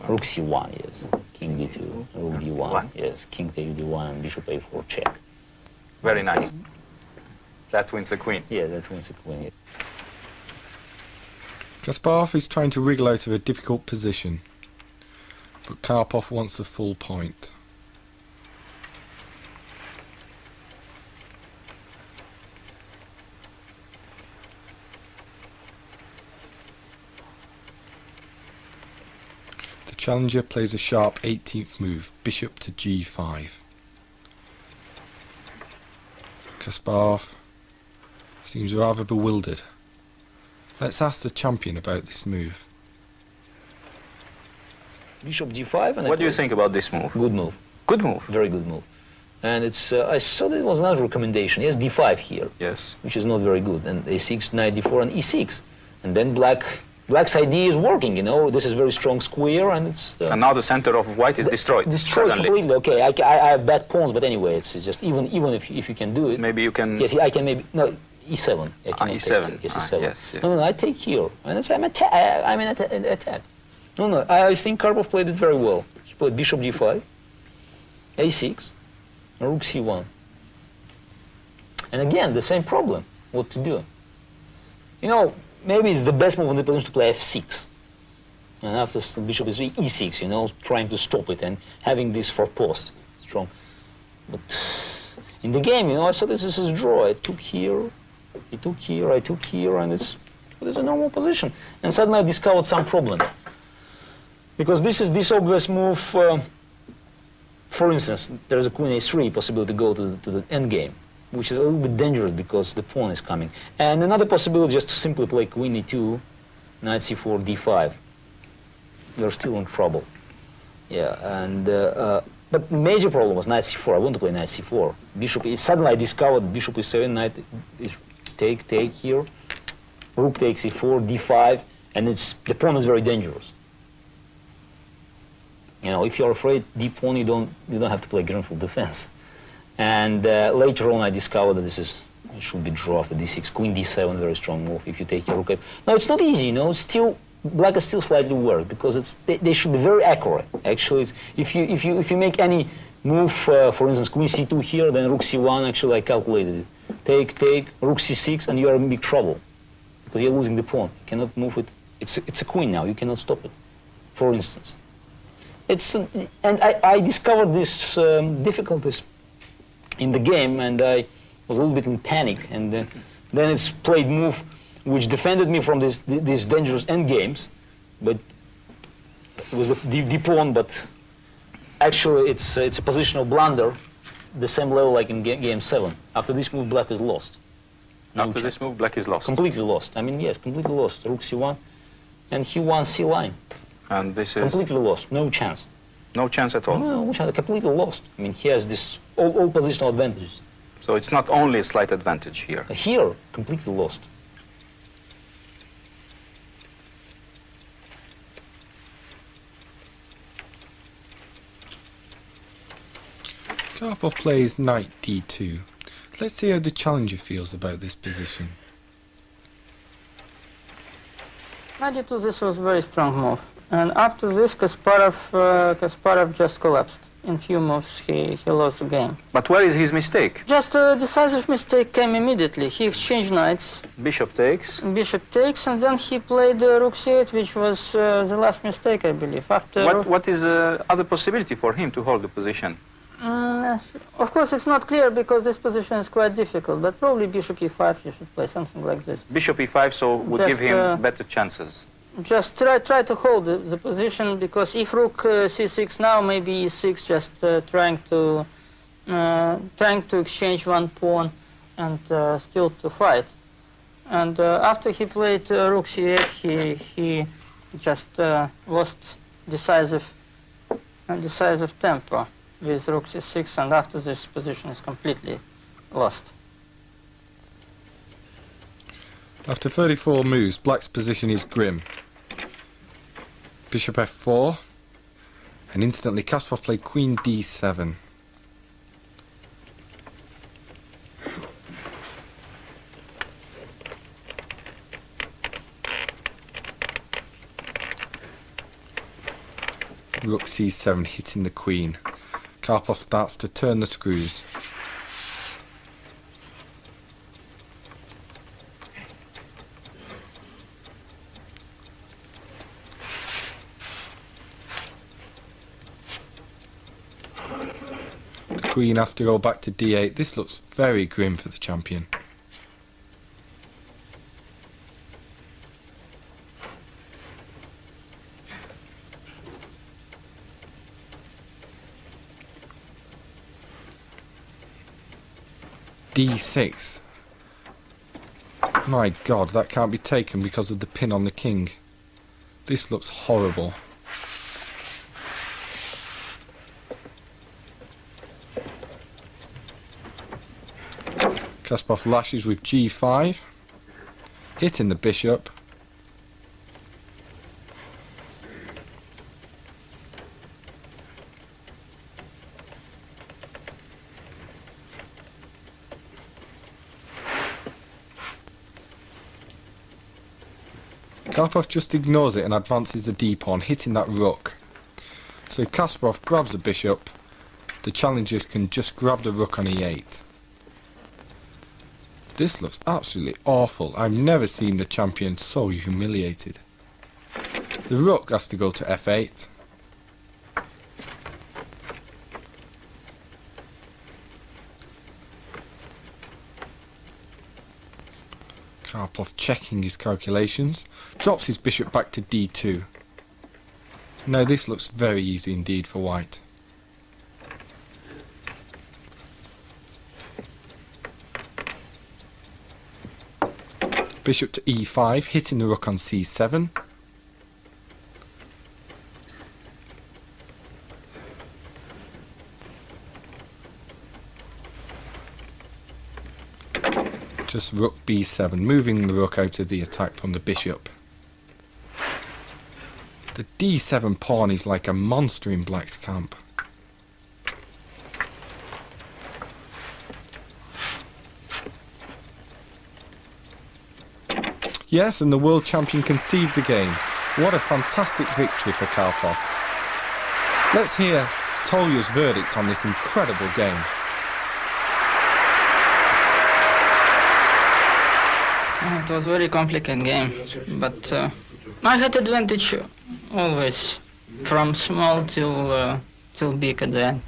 Rook c1, yes. King d2, rook d1, yes. King takes d1, bishop a4, check. Very nice. That wins the queen. Yeah, that wins the queen. Yeah. Kasparov is trying to wriggle out of a difficult position, but Karpov wants the full point. The challenger plays a sharp 18th move, bishop to g5. Kasparov seems rather bewildered. Let's ask the champion about this move. Bishop d5. And What do you think about this move? Good move. Good move. Very good move. And it's, I saw that it was another recommendation. Yes, d5 here. Yes. Which is not very good. And a6, knight d4, and e6. And then black's idea is working, you know. This is very strong square, and it's... and now the center of white is destroyed. Destroyed suddenly. completely. Okay, I have bad pawns, but anyway, it's just even if you can do it. Maybe you can... Yes, I can maybe... No, e7. I cannot e7. take, yes, e7. Yes, yes. No, I take here. And it's, I'm in attack. No, I think Karpov played it very well. He played bishop d5, a6, rook c1. And again, the same problem. What to do? You know, maybe it's the best move in the position to play f6. And after the bishop is e6, you know, trying to stop it and having this for post strong. But in the game, you know, I thought this is a draw. I took here, he took here, I took here, and it's a normal position. And suddenly I discovered some problems. Because this obvious move, for instance, there's a queen a3 possibility to go to the endgame, which is a little bit dangerous because the pawn is coming. And another possibility just to simply play queen e2, knight c4, d5. You're still in trouble. Yeah, and but the major problem was knight c4. I want to play knight c4. Bishop is, suddenly I discovered bishop e7, knight is take here, rook takes e4, d5, and the pawn is very dangerous. You know, if you're afraid d pawn, you don't have to play greenfield defense. And later on, I discovered that it should be draw after d6, queen d7, very strong move. If you take your rook, no, it's not easy. You know, still black is still slightly worse because they should be very accurate. Actually, if you make any move, for instance, queen c2 here, then rook c1. Actually, I calculated it. Take rook c6, and you are in big trouble because you're losing the pawn. You cannot move it. It's a queen now. You cannot stop it. For instance. And I discovered these difficulties in the game, and I was a little bit in panic. And then it's played move which defended me from these dangerous endgames, but it was the pawn. But actually, it's a positional blunder, the same level like in game 7. After this move, black is lost. After this move, black is lost. Completely lost. I mean, yes, completely lost. Rook c1, and he won c line. And this is... Completely lost, no chance. No chance at all? No chance, completely lost. I mean, he has this all positional advantages. So it's not only a slight advantage here. Here, completely lost. Karpov plays knight d2. Let's see how the challenger feels about this position. Knight d2, this was a very strong move. And after this, Kasparov just collapsed. In few moves, he lost the game. But where is his mistake? Just a decisive mistake came immediately. He exchanged knights. Bishop takes. Bishop takes, and then he played rook c8, which was the last mistake, I believe. After What is other possibility for him to hold the position? Of course, it's not clear because this position is quite difficult, but probably bishop e5 he should play, something like this. Bishop e5, so would Just, give him better chances. Just try to hold the position, because if rook c6 now, maybe e6, just trying to exchange one pawn and still to fight. And after he played rook c8, he just lost decisive tempo with rook c6, and after this position is completely lost. After 34 moves, black's position is grim. Bishop f4, and instantly Kasparov played queen d7. Rook c7 hitting the queen. Karpov starts to turn the screws. The queen has to go back to d8. This looks very grim for the champion. d6. My God, that can't be taken because of the pin on the king. This looks horrible. Kasparov lashes with g5, hitting the bishop, Karpov just ignores it and advances the d-pawn, hitting that rook. So if Kasparov grabs the bishop, the challenger can just grab the rook on e8. This looks absolutely awful. I've never seen the champion so humiliated. The rook has to go to f8. Karpov checking his calculations, drops his bishop back to d2. Now this looks very easy indeed for white. Bishop to e5, hitting the rook on c7. Just rook b7, moving the rook out of the attack from the bishop. The d7 pawn is like a monster in black's camp. Yes, and the world champion concedes again. What a fantastic victory for Karpov. Let's hear Tolya's verdict on this incredible game. It was a very complicated game, but I had advantage always, from small till big at the end.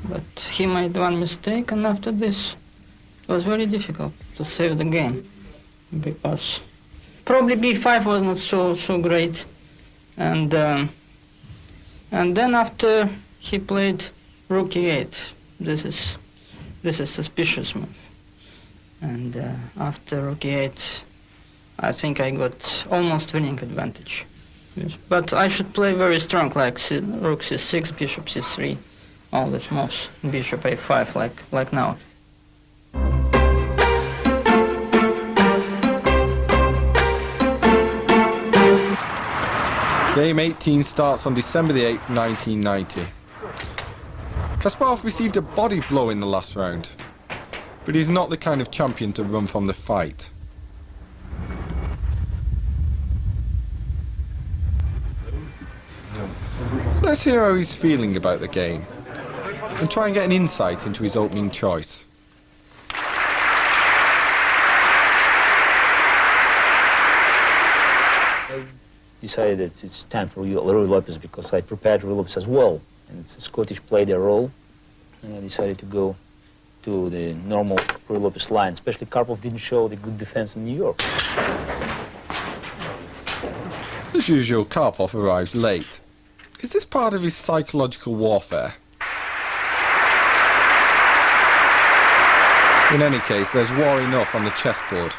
But he made one mistake, and after this, it was very difficult to save the game, because probably b5 was not so great, and then after he played rook e8. This is suspicious move. And after rook e8, I think I got almost winning advantage. Yes. But I should play very strong, like rook c6, bishop c3, all these moves, bishop a5, like now. Game 18 starts on December the 8th, 1990. Kasparov received a body blow in the last round, but he's not the kind of champion to run from the fight. Let's hear how he's feeling about the game, and try and get an insight into his opening choice. I decided that it's time for Ruy Lopez because I prepared Ruy Lopez as well, and it's a Scottish played their role, and I decided to go to the normal Ruy Lopez line, especially Karpov didn't show the good defense in New York. As usual, Karpov arrives late. Is this part of his psychological warfare? In any case, there's war enough on the chessboard.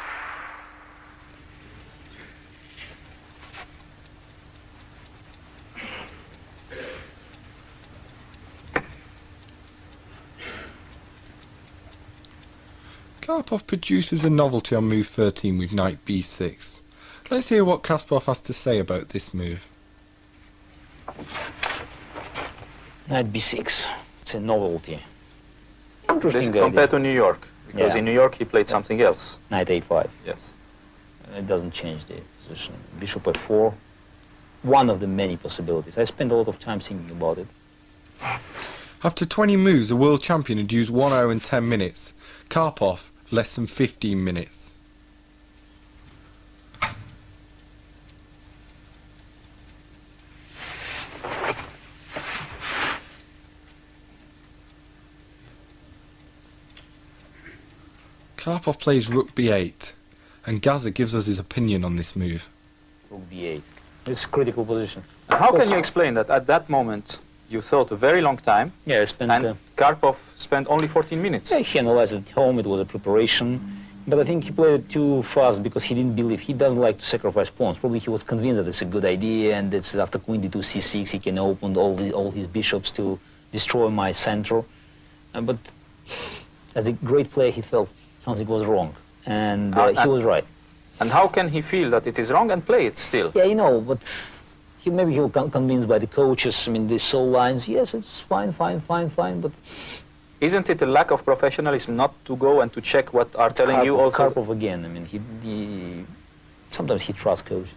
Karpov produces a novelty on move 13 with knight b6. Let's hear what Kasparov has to say about this move. Knight b6, it's a novelty. Interesting compared to New York, because in New York he played something else. Knight a5. Yes. It doesn't change the position. Bishop f4, one of the many possibilities. I spent a lot of time thinking about it. After 20 moves, the world champion had used 1 hour and 10 minutes. Karpov, less than 15 minutes. Karpov plays rook b8, and Gaza gives us his opinion on this move. Rook b8. It's a critical position. How can you explain that at that moment you thought a very long time, Yeah, I spent... and Karpov spent only 14 minutes? Yeah, he analyzed it at home, it was a preparation, but I think he played it too fast because he didn't believe, he doesn't like to sacrifice pawns. Probably he was convinced that it's a good idea, and it's after queen d2 c6 he can open all his bishops to destroy my center. But as a great player he felt something was wrong, and he was right. And how can he feel that it is wrong and play it still? Yeah, you know, but maybe he was convinced by the coaches. I mean, they saw lines, yes, it's fine, but... Isn't it a lack of professionalism not to go and to check what are telling you also? Karpov again, I mean, sometimes he trusts coaches.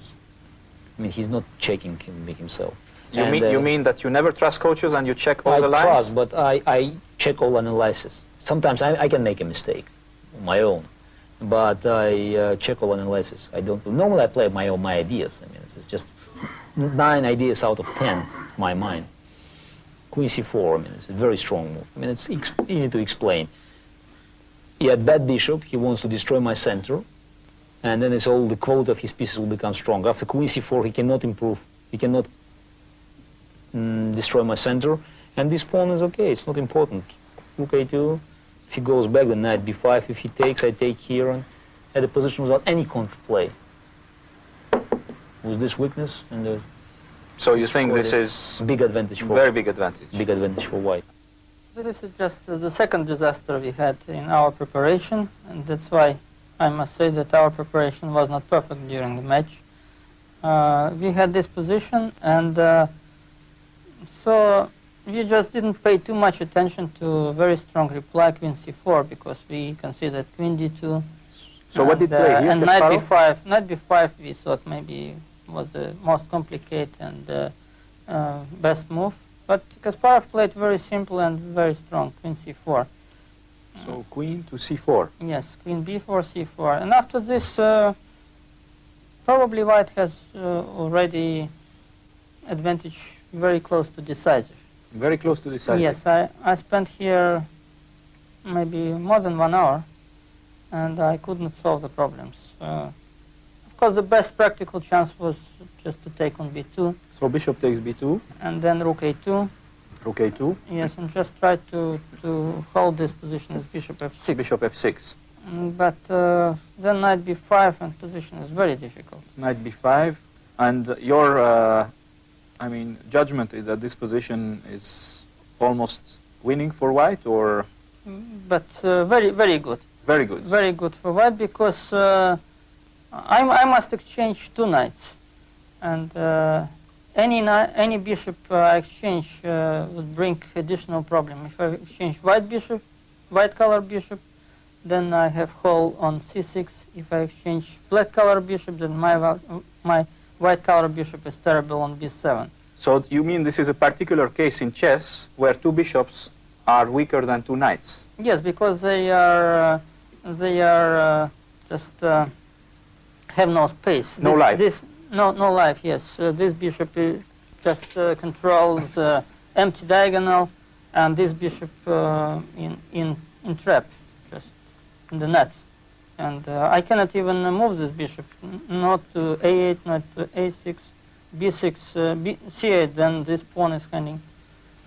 I mean, he's not checking himself. You mean that you never trust coaches and you check all I the lines? trust, but I check all analysis. Sometimes I can make a mistake on my own, but I check all analysis. I don't. Normally I play my ideas. I mean, it's just 9 ideas out of 10 my mind. Queen c4. I mean, it's a very strong move. I mean, it's easy to explain. He had bad bishop. He wants to destroy my center, and then it's all the quality of his pieces will become strong. After queen c4, he cannot improve. He cannot destroy my center, and this pawn is okay. It's not important. Rook a2. If he goes back, then knight b5. If he takes, I take here, and at a position without any counterplay. With this weakness, and so you think this is big advantage for very big advantage? Big advantage for white. This is just the second disaster we had in our preparation, and that's why I must say that our preparation was not perfect during the match. We had this position, and so we just didn't pay too much attention to a very strong reply queen c4, because we considered queen d2. So what did play here? And knight b5. Knight b5 we thought maybe was the most complicated and best move. But Kasparov played very simple and very strong, queen c4. So queen to c4. Yes, queen b4, c4. And after this, probably white has already advantage very close to decisive. Very close to decisive. Yes, I spent here maybe more than 1 hour, and I couldn't solve the problems. Of course, the best practical chance was just to take on b2. So bishop takes b2. And then rook a2. Rook a2. Yes, and just try to hold this position as bishop f6. Bishop f6. But then knight b5, and position is very difficult. Knight b5, and your, I mean, judgment is that this position is almost winning for white, or? But very, very good. Very good. Very good for white, because I must exchange 2 knights, and any bishop I exchange would bring additional problem. If I exchange white color bishop, then I have hole on c6. If I exchange black color bishop, then my white color bishop is terrible on b7. So you mean this is a particular case in chess where 2 bishops are weaker than 2 knights? Yes, because they are just have no space. No life. No life. Yes, this bishop just controls empty diagonal, and this bishop in trap, just in the net, and I cannot even move this bishop. Not to a8, not to a6, b6, c8. Then this pawn is hanging,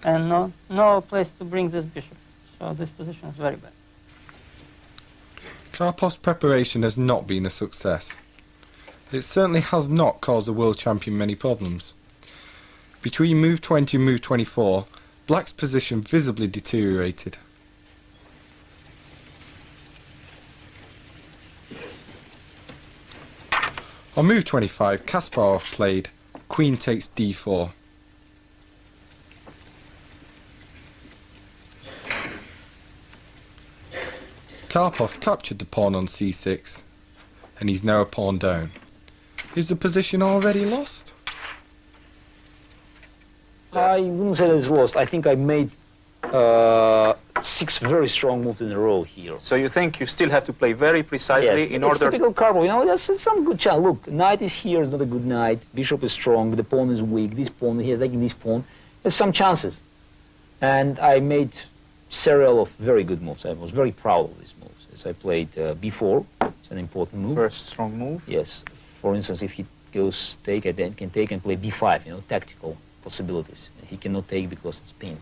and no place to bring this bishop. So this position is very bad. Karpov's preparation has not been a success. It certainly has not caused the world champion many problems. Between move 20 and move 24, black's position visibly deteriorated. On move 25, Kasparov played queen takes d4. Karpov captured the pawn on c6, and he's now a pawn down. Is the position already lost? I wouldn't say that it's lost. I think I made 6 very strong moves in a row here. So you think you still have to play very precisely in It's order... typical Karpov, you know, that's some good chance. Look, knight is here, it's not a good knight. Bishop is strong, the pawn is weak. This pawn here, taking this pawn. There's some chances. And I made several of very good moves. I was very proud of these moves. As I played b4, it's an important move. First strong move. Yes. For instance, if he goes take, I then can take and play b5, you know, tactical possibilities. He cannot take because it's pinned.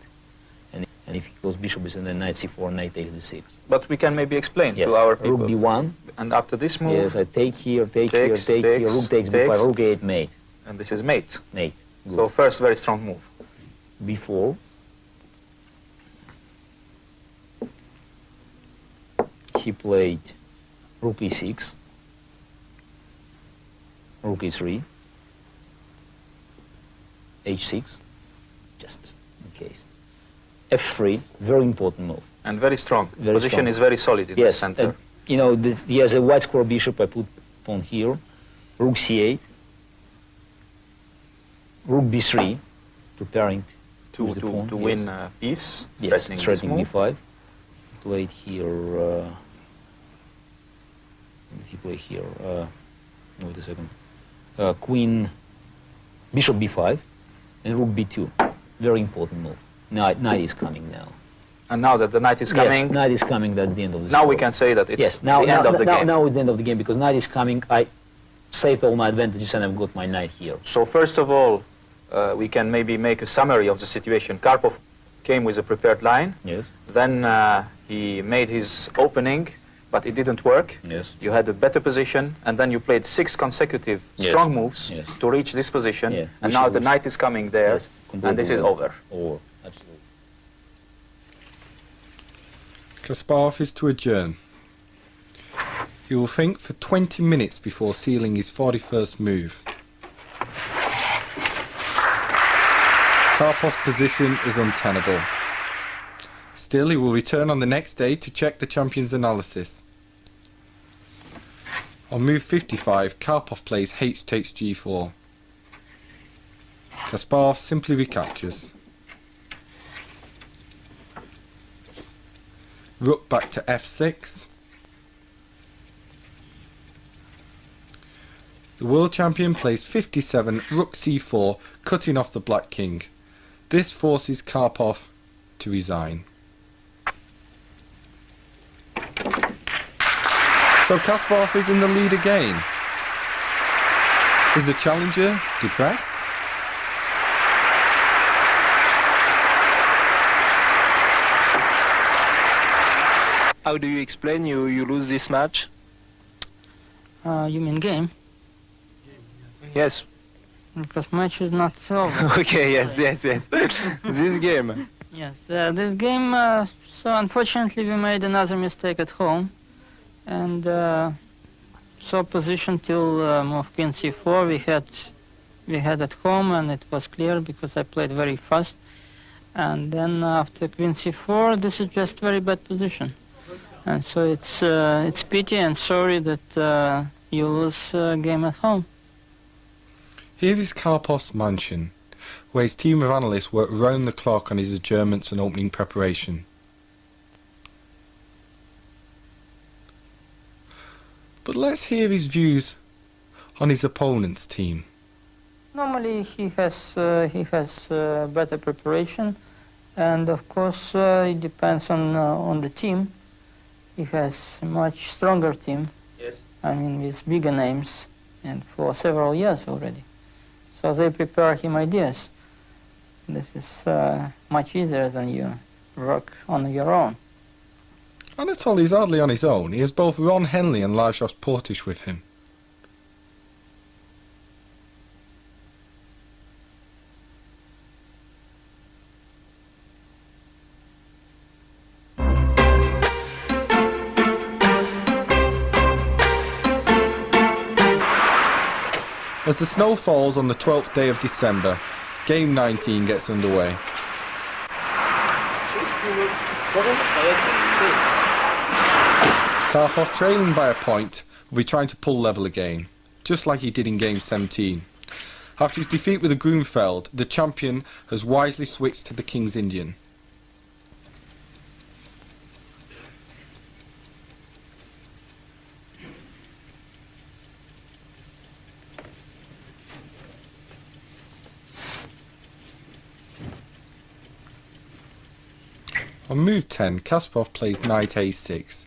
And if he goes bishop is and then knight c4, knight takes d6. But we can maybe explain Yes. to our people. Rook b1. And after this move... Yes, I take here, take takes, here, take here, rook takes b5, rook a8, mate. And this is mate. Mate. Good. So first very strong move. b4. He played rook e6, rook e3, h6, just in case. f3, very important move. And very strong. Very Position strong. is very solid in the Yes, center. you know, he has a white square bishop, I put pawn here, rook c8, rook b3, preparing to win piece, yes, threatening threatening this move. b5. Played here. He played here. Wait a second. Queen, bishop b5, and rook b2. Very important move. Knight is coming now. And now that the knight is coming, yes, knight is coming. That's the end of the now story. we can say that it's yes, now, the end of the game. Now it's the end of the game because knight is coming. I saved all my advantages and I've got my knight here. So first of all, we can maybe make a summary of the situation. Karpov came with a prepared line. Yes. Then he made his opening, but it didn't work. Yes. You had a better position, and then you played 6 consecutive Yes. strong moves Yes. to reach this position. Yeah. And now the knight is coming there, Yes. and this is over. Over. Absolutely. Kasparov is to adjourn. He will think for 20 minutes before sealing his 41st move. Karpov's position is untenable. Still, he will return on the next day to check the champion's analysis. On move 55, Karpov plays h takes g4. Kasparov simply recaptures. Rook back to f6. The world champion plays 57, rook c4, cutting off the black king. This forces Karpov to resign. So Kasparov is in the lead again. Is the challenger depressed? How do you explain you lose this match? You mean game? Yes. Because match is not over. Okay, yes. This game. Yes, this game, so unfortunately we made another mistake at home. And so position till move queen c4 we had at home, and it was clear because I played very fast. And then after queen c4, this is just very bad position. And so it's pity and sorry that you lose game at home. Here is Karpov's mansion, where his team of analysts work round the clock on his adjournments and opening preparation. But let's hear his views on his opponent's team. Normally he has better preparation, and of course it depends on the team. He has a much stronger team. Yes. I mean, with bigger names, and for several years already. So they prepare him ideas. This is much easier than you work on your own. Anatoly is hardly on his own. He has both Ron Henley and Lajos Portish with him. As the snow falls on the 12th day of December, Game 19 gets underway. Karpov, trailing by a point, will be trying to pull level again, just like he did in Game 17. After his defeat with the Grunfeld, the champion has wisely switched to the King's Indian. On move 10, Kasparov plays knight a6,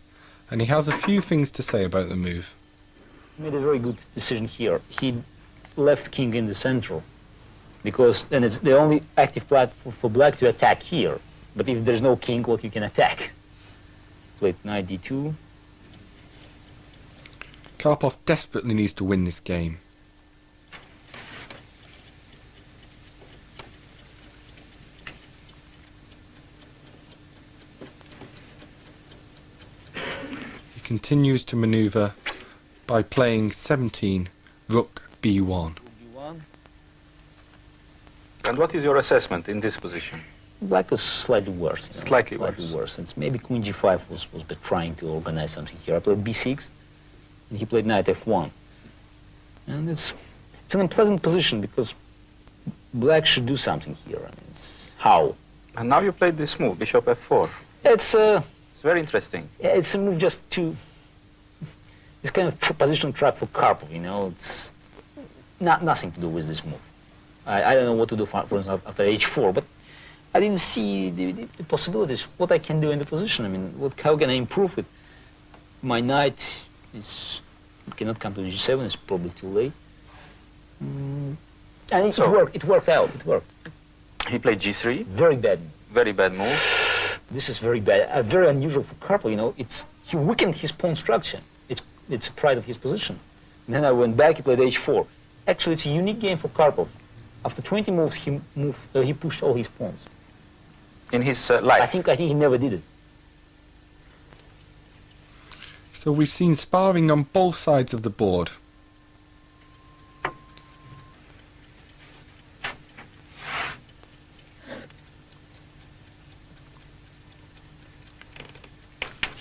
and he has a few things to say about the move. He made a very good decision here. He left king in the center, because then it's the only active platform for black to attack here. But if there's no king, what you can attack? Played knight d2. Karpov desperately needs to win this game. Continues to maneuver by playing 17, rook b1. And what is your assessment in this position? Black was slightly worse. You know, Slightly worse. It's maybe queen g5 was trying to organize something here. I played b6, and he played knight f1. And it's an unpleasant position because Black should do something here. I mean, how? And now you played this move, bishop f4. It's very interesting. it's a move just to, it's kind of positional trap for Karpov, you know. It's nothing to do with this move. I don't know what to do, for instance, after h4, but I didn't see the possibilities, what I can do in the position. I mean, how can I improve it? My knight cannot come to g7, it's probably too late. And it worked out, it worked. He played g3. Very bad. Very bad move. This is very bad, very unusual for Karpov, you know. He weakened his pawn structure. It's a pride of his position. And then I went back, he played h4. Actually, it's a unique game for Karpov. After 20 moves, he pushed all his pawns. In his life? I think he never did it. So we've seen sparring on both sides of the board.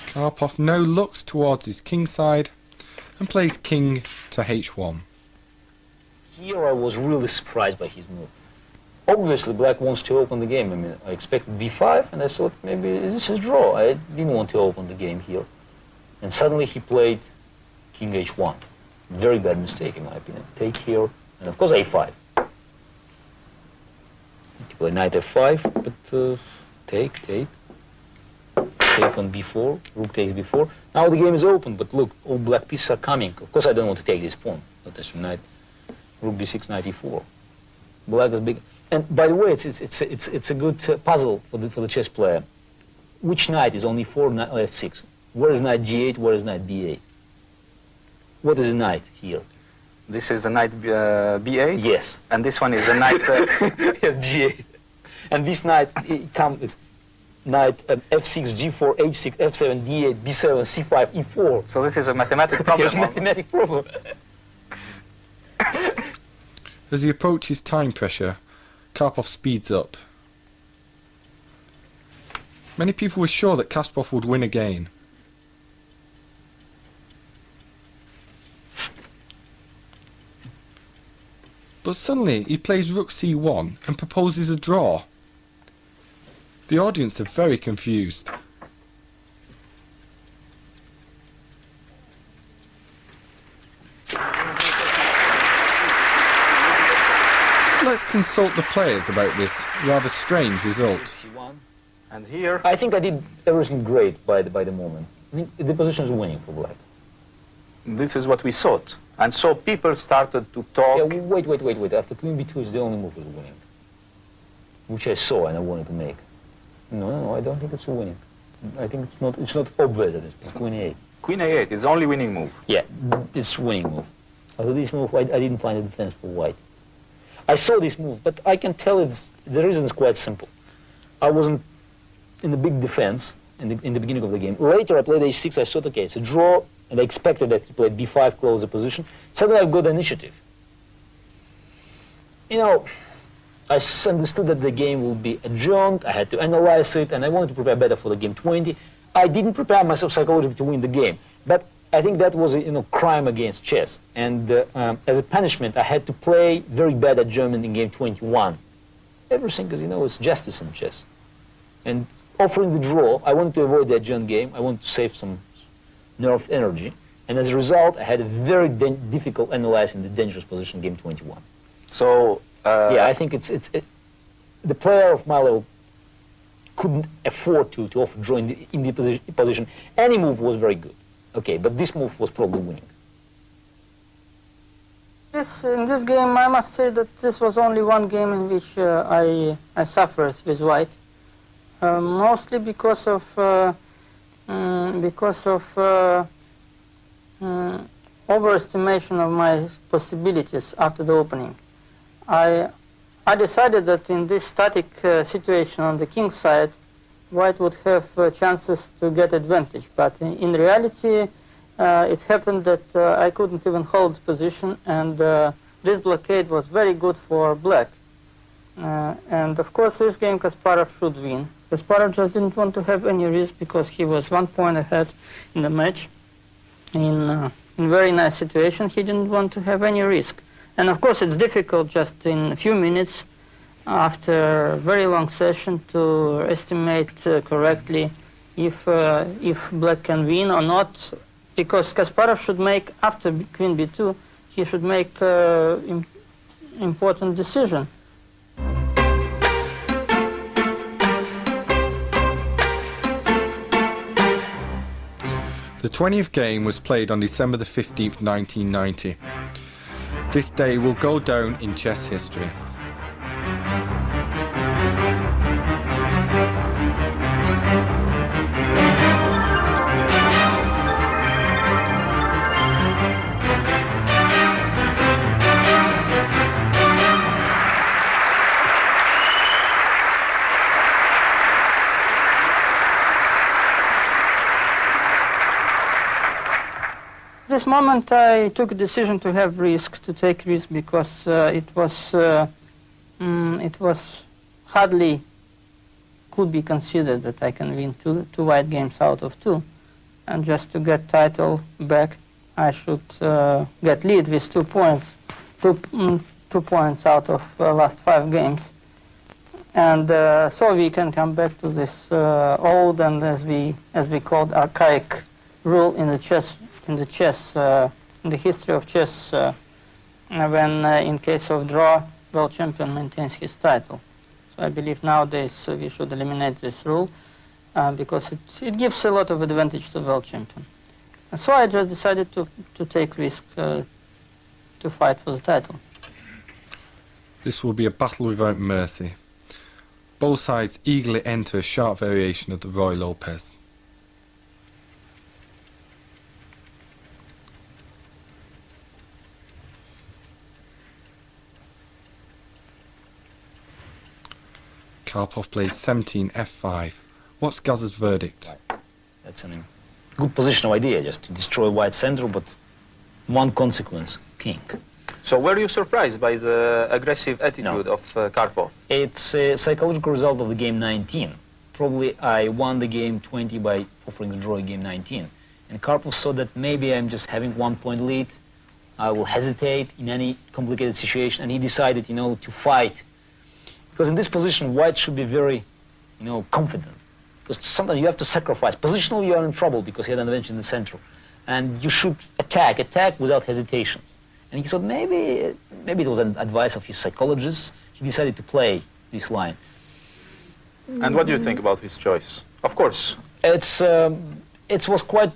Karpov now looks towards his king side and plays king to h1. Here I was really surprised by his move. Obviously, Black wants to open the game. I mean, I expected b5, and I thought maybe this is draw. I didn't want to open the game here. And suddenly he played king h1. Very bad mistake, in my opinion. Take here, and of course a5. He played knight f5, but take. Take on b4, rook takes b4. Now the game is open, but look, all black pieces are coming. Of course I don't want to take this pawn. Not this knight, rook b6, knight e4. Black is big. And by the way, it's a good puzzle for the chess player. Which knight is on e4, knight f6? Where is knight g8, where is knight b8? What is a knight here? This is a knight b8? Yes. And this one is a knight... Yes, g8. And this knight comes... Knight f6, g4, h6, f7, d8, b7, c5, e4. So this is a mathematical problem. Yes, mathematical problem. As he approaches time pressure, Karpov speeds up. Many people were sure that Kasparov would win again. But suddenly he plays rook c1 and proposes a draw. The audience are very confused. Let's consult the players about this rather strange result. And here... I think I did everything great by the moment. I mean, the position is winning for Black. This is what we thought. And so people started to talk... Yeah, wait. After queen b2 is the only move is winning. Which I saw and I wanted to make. No, I don't think it's a winning. I think it's not obvious that it's queen a8. Queen a8 is the only winning move. Yeah, it's winning move. Although this move, I didn't find a defense for white. I saw this move, but I can tell the reason is quite simple. I wasn't in the big defense in the beginning of the game. Later I played h6, I thought, okay, it's a draw, and I expected that he played b5, close the position. Suddenly I've got initiative. You know, I understood that the game will be adjourned, I had to analyze it, and I wanted to prepare better for the game 20. I didn't prepare myself psychologically to win the game, but I think that was a crime against chess. And as a punishment, I had to play very bad adjournment in game 21. Everything, because, it's justice in chess. And offering the draw, I wanted to avoid the adjourned game. I wanted to save some nerve energy. And as a result, I had a very difficult analyzing the dangerous position in game 21. So... yeah, I think the player of my level couldn't afford to offer draw in the position. Any move was very good. Okay, but this move was probably winning. In this game, I must say that this was only one game in which I suffered with white, mostly because of overestimation of my possibilities after the opening. I decided that in this static situation on the king side, white would have chances to get advantage. But in reality, it happened that I couldn't even hold the position, and this blockade was very good for black. And of course, this game Kasparov should win. Kasparov just didn't want to have any risk because he was 1 point ahead in the match. In very nice situation, he didn't want to have any risk. And of course, it's difficult just in a few minutes after a very long session to estimate correctly if black can win or not, because Kasparov should make, after queen b2, he should make important decision. The 20th game was played on December the 15th, 1990. This day will go down in chess history. At this moment I took a decision to have risk, to take risk, because it was hardly could be considered that I can win two white games out of 2, and just to get title back I should get lead with 2 points, 2 points out of last 5 games, and so we can come back to this old and as we called archaic rule in the chess. In the history of chess, when in case of draw, world champion maintains his title. So I believe nowadays we should eliminate this rule because it gives a lot of advantage to world champion. And so I just decided to take risk to fight for the title. This will be a battle without mercy. Both sides eagerly enter a sharp variation of the Roy Lopez. Karpov plays 17 f5. What's Gaz's verdict? That's a good positional idea, just to destroy white center, but one consequence, king. So were you surprised by the aggressive attitude of Karpov? It's a psychological result of the game 19. Probably I won the game 20 by offering the draw in game 19. And Karpov saw that maybe I'm just having 1 point lead, I will hesitate in any complicated situation, and he decided, to fight. Because in this position, white should be very, confident. Because sometimes you have to sacrifice. Positionally, you are in trouble because he had an advantage in the center. And you should attack without hesitations. And he thought maybe it was an advice of his psychologist. He decided to play this line. And what do you think about his choice? Of course. It was quite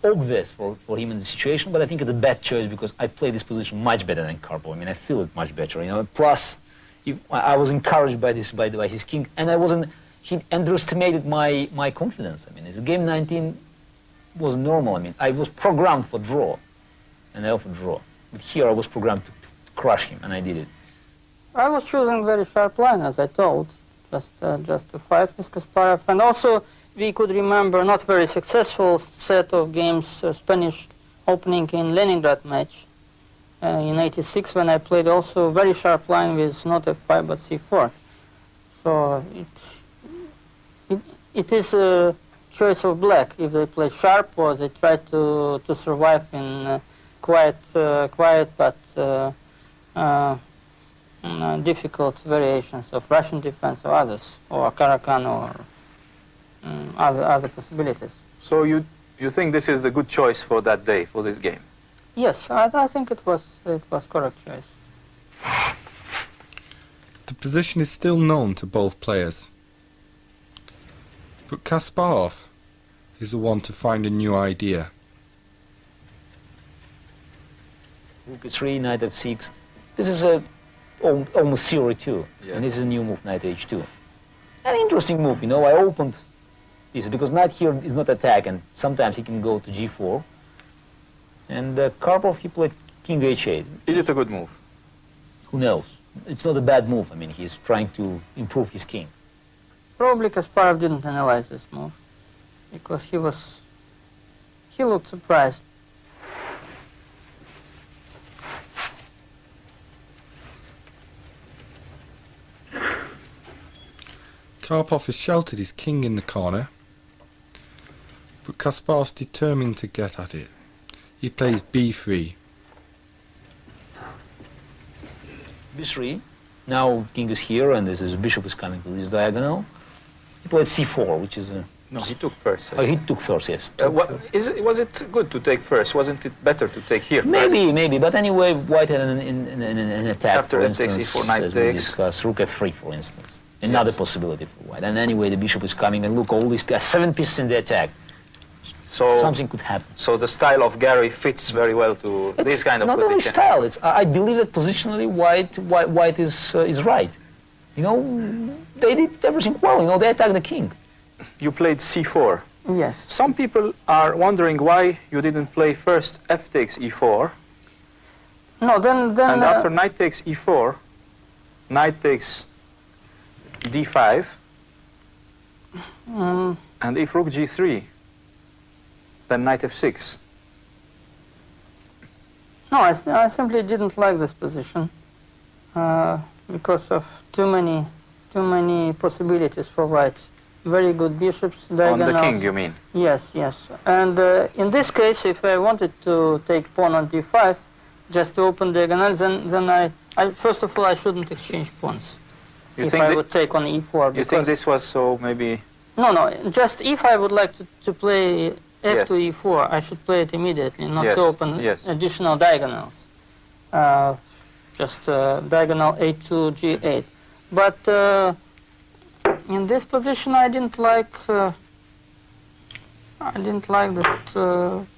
obvious for him in the situation, but I think it's a bad choice because I play this position much better than Karpov. I mean, I feel it much better, Plus, I was encouraged by his king, and he underestimated my confidence. I mean, the game 19 was normal. I mean, I was programmed for draw, and I offered draw. But here I was programmed to crush him, and I did it. I was choosing very sharp line, as I told, just to fight with Kasparov. And also, we could remember not very successful set of games, Spanish opening in Leningrad match. In '86, when I played also very sharp line with not f5 but c4. So it is a choice of black if they play sharp or they try to survive in quiet but difficult variations of Russian defense or others, or Karakan or other possibilities. So you think this is the good choice for that day, for this game? Yes, I think it was correct choice. The position is still known to both players. But Kasparov is the one to find a new idea. Rook e3, knight f6. This is almost 0-2, yes. And this is a new move, knight h2. An interesting move, I opened this because knight here is not attack, and sometimes he can go to g4. And Karpov, he played king h8. Is it a good move? Who knows? It's not a bad move. I mean, he's trying to improve his king. Probably Kasparov didn't analyze this move because he looked surprised. Karpov has sheltered his king in the corner, but Kasparov's determined to get at it. He plays b3. b3. Now king is here, and this is bishop is coming to this diagonal. He played c4, which is a... No, he took first. Oh, he took first, yes. Was it good to take first? Wasn't it better to take here Maybe, first? maybe. But anyway, White had an attack, After for f takes instance, e4, knight as we takes. discussed, rook f3, for instance. Another possibility for White. And anyway, the bishop is coming, and look, all these 7 pieces in the attack. So something could happen. So the style of Gary fits very well to this kind of not position. only style. I believe that positionally, White is right. You know, they did everything well. You know, they attacked the king. You played c4. Yes. Some people are wondering why you didn't play first f takes e4, No, then and after knight takes e4, knight takes d5, and if rook g3, then knight f6. no, I simply didn't like this position because of too many possibilities for White. Very good bishops, diagonals. On the king, you mean? Yes, yes. And in this case, if I wanted to take pawn on d5, just to open diagonals, then I first of all, I shouldn't exchange pawns. You if think I would take on e4. You think this was so maybe... No, just if I would like to play f Yes. to e4, I should play it immediately, not Yes, to open yes. additional diagonals. Just diagonal a2, g8. But in this position, I didn't like that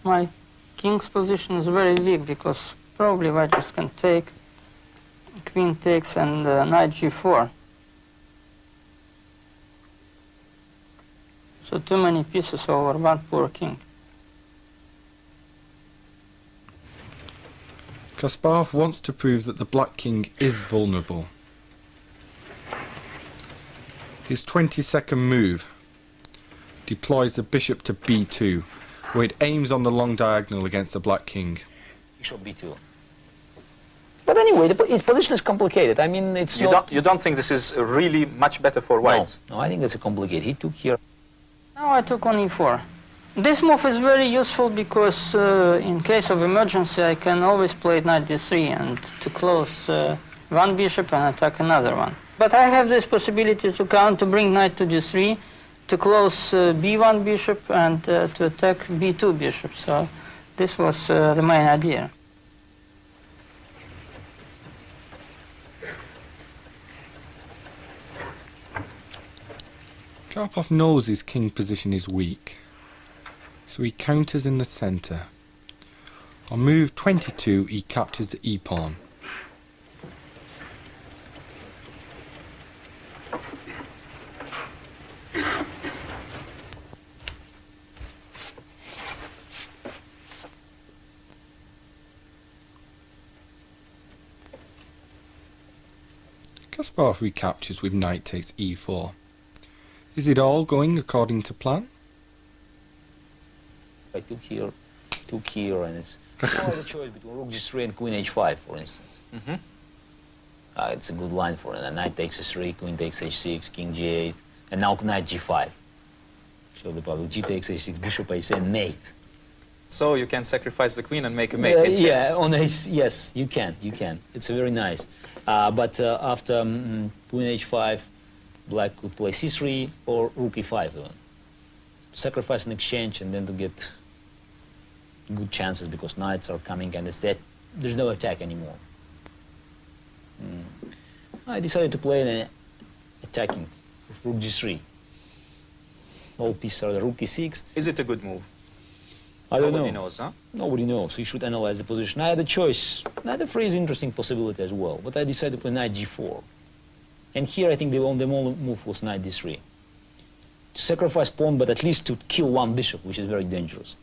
my king's position is very weak, because probably White just can take, queen takes, and knight g4. So too many pieces over one poor king. Kasparov wants to prove that the black king is vulnerable. His 22nd move deploys the bishop to b2, where it aims on the long diagonal against the black king. Bishop b2. But anyway, its position is complicated. I mean, it's not... You don't think this is really much better for White? No, I think that's complicated. He took here. Now I took on e4. This move is very useful because in case of emergency I can always play knight d3 and to close one bishop and attack another one. But I have this possibility to bring knight to d3, to close b1 bishop and to attack b2 bishop. So this was the main idea. Karpov knows his king position is weak, so he counters in the centre. On move 22, he captures the e-pawn. Kasparov recaptures with knight takes e4. Is it all going according to plan? I took here, and it's no other choice between rook g3 and queen h5, for instance. It's a good line for it. And knight takes h3, queen takes h6, king g8, and now knight g5. Show the public, g takes h6, bishop h7, mate. So you can sacrifice the queen and make a mate in chess. Yeah, on h, yes, you can. It's very nice. But after queen h5, black could play c3 or rook e5 even. Sacrifice an exchange and then to get good chances because knights are coming and there's no attack anymore. I decided to play an attacking with rook g3. All pieces are the rook e6. Is it a good move? I don't Nobody know. knows, huh? Nobody knows. You should analyze the position. I had a choice. Knight f3 is an interesting possibility as well, but I decided to play knight g4. And here I think the only move was knight d3. To sacrifice pawn, but at least to kill one bishop, which is very dangerous.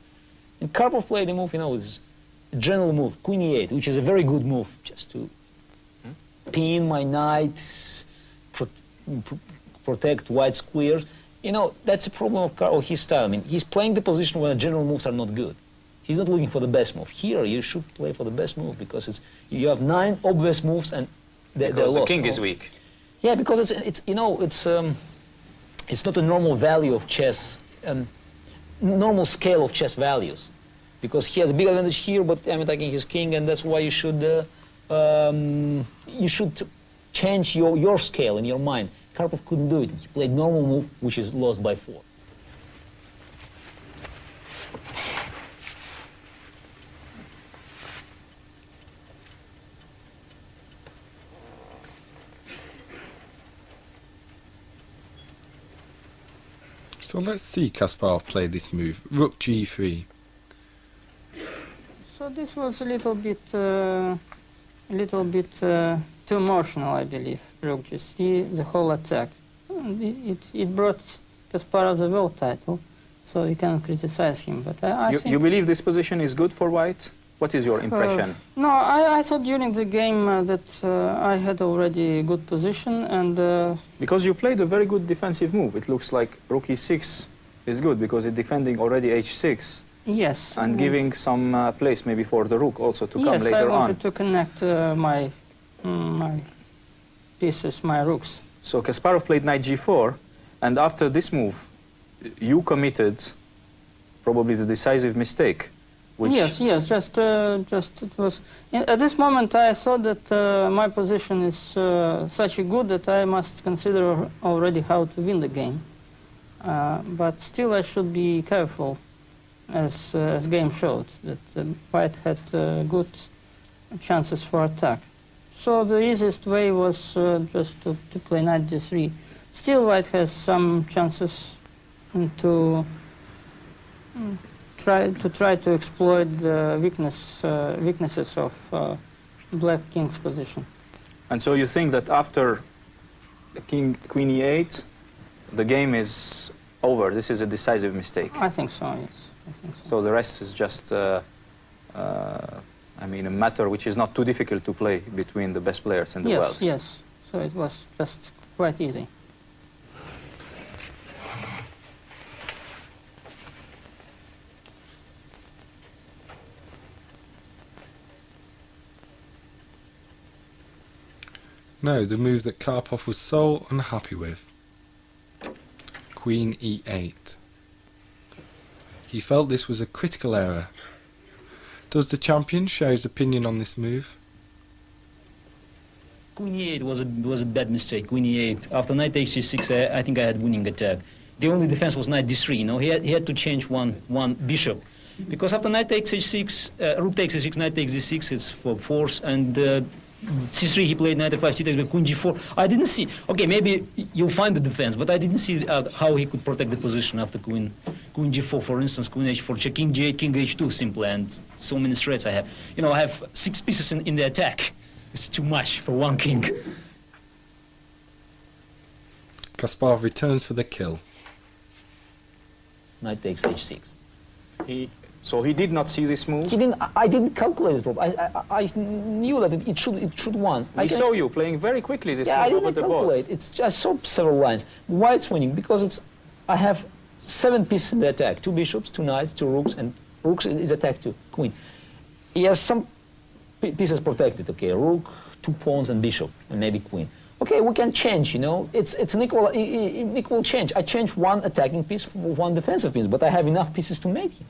And Karpov played the move, is a general move, queen e8, which is a very good move, just to pin my knights, protect white squares. That's a problem of his style. I mean, he's playing the position where the general moves are not good. He's not looking for the best move. Here, you should play for the best move because you have 9 obvious moves and they're lost. The king is weak. Yeah, because it's not a normal value of chess, normal scale of chess values, because he has a big advantage here, but I'm attacking his king, and that's why you should change your scale in your mind. Karpov couldn't do it. He played normal move, which is lost by 4. So let's see Kasparov play this move, rook g3. So this was a little bit too emotional, I believe. Rook g3, the whole attack. It brought Kasparov the world title, so you cannot criticize him. But I think you believe this position is good for white? What is your impression? No, I thought during the game that I had already a good position, and Because you played a very good defensive move. It looks like rook e6 is good because it's defending already h6 yes, and giving some place maybe for the rook also to come yes, I later wanted on. to connect my pieces, my rooks. So Kasparov played knight g4, and after this move, you committed probably the decisive mistake. Which Yes, just it was. At this moment, I thought that my position is such a good that I must consider already how to win the game. But still, I should be careful, as game showed that white had good chances for attack. So the easiest way was just to play knight d3. Still, white has some chances to try to exploit the weaknesses of black king's position. And so you think that after queen e8, the game is over. This is a decisive mistake. I think so, yes. I think so. So the rest is just, I mean, a matter which is not too difficult to play between the best players in the world. Yes. So it was just quite easy. No, the move that Karpov was so unhappy with. Queen e8. He felt this was a critical error. Does the champion share his opinion on this move? Queen e8 was a bad mistake. Queen e8. After knight takes c6, I think I had winning attack. The only defense was knight d3. You know, he had to change one bishop, because after knight takes h6, rook takes h6, knight takes d6. It's for force, and c3 he played knight f5, c takes queen g4. I didn't see. Okay, maybe you'll find the defense, but I didn't see how he could protect the position after queen g4, for instance, queen h4, check king g8, king h2 simply, and so many threats I have. You know, I have 6 pieces in the attack. It's too much for one king. Kasparov returns for the kill. Knight takes h6. So he did not see this move? He didn't. I didn't calculate it properly. I knew that it should win. I saw you playing very quickly this I move over didn't the board. calculate. It's just, I saw several lines. White's winning because I have 7 pieces in the attack. 2 bishops, 2 knights, 2 rooks, and rooks is attacked to queen. He has some pieces protected. Okay, rook, 2 pawns, and bishop, and maybe queen. Okay, we can change. You know, it's an equal change. I change 1 attacking piece for 1 defensive piece, but I have enough pieces to make him.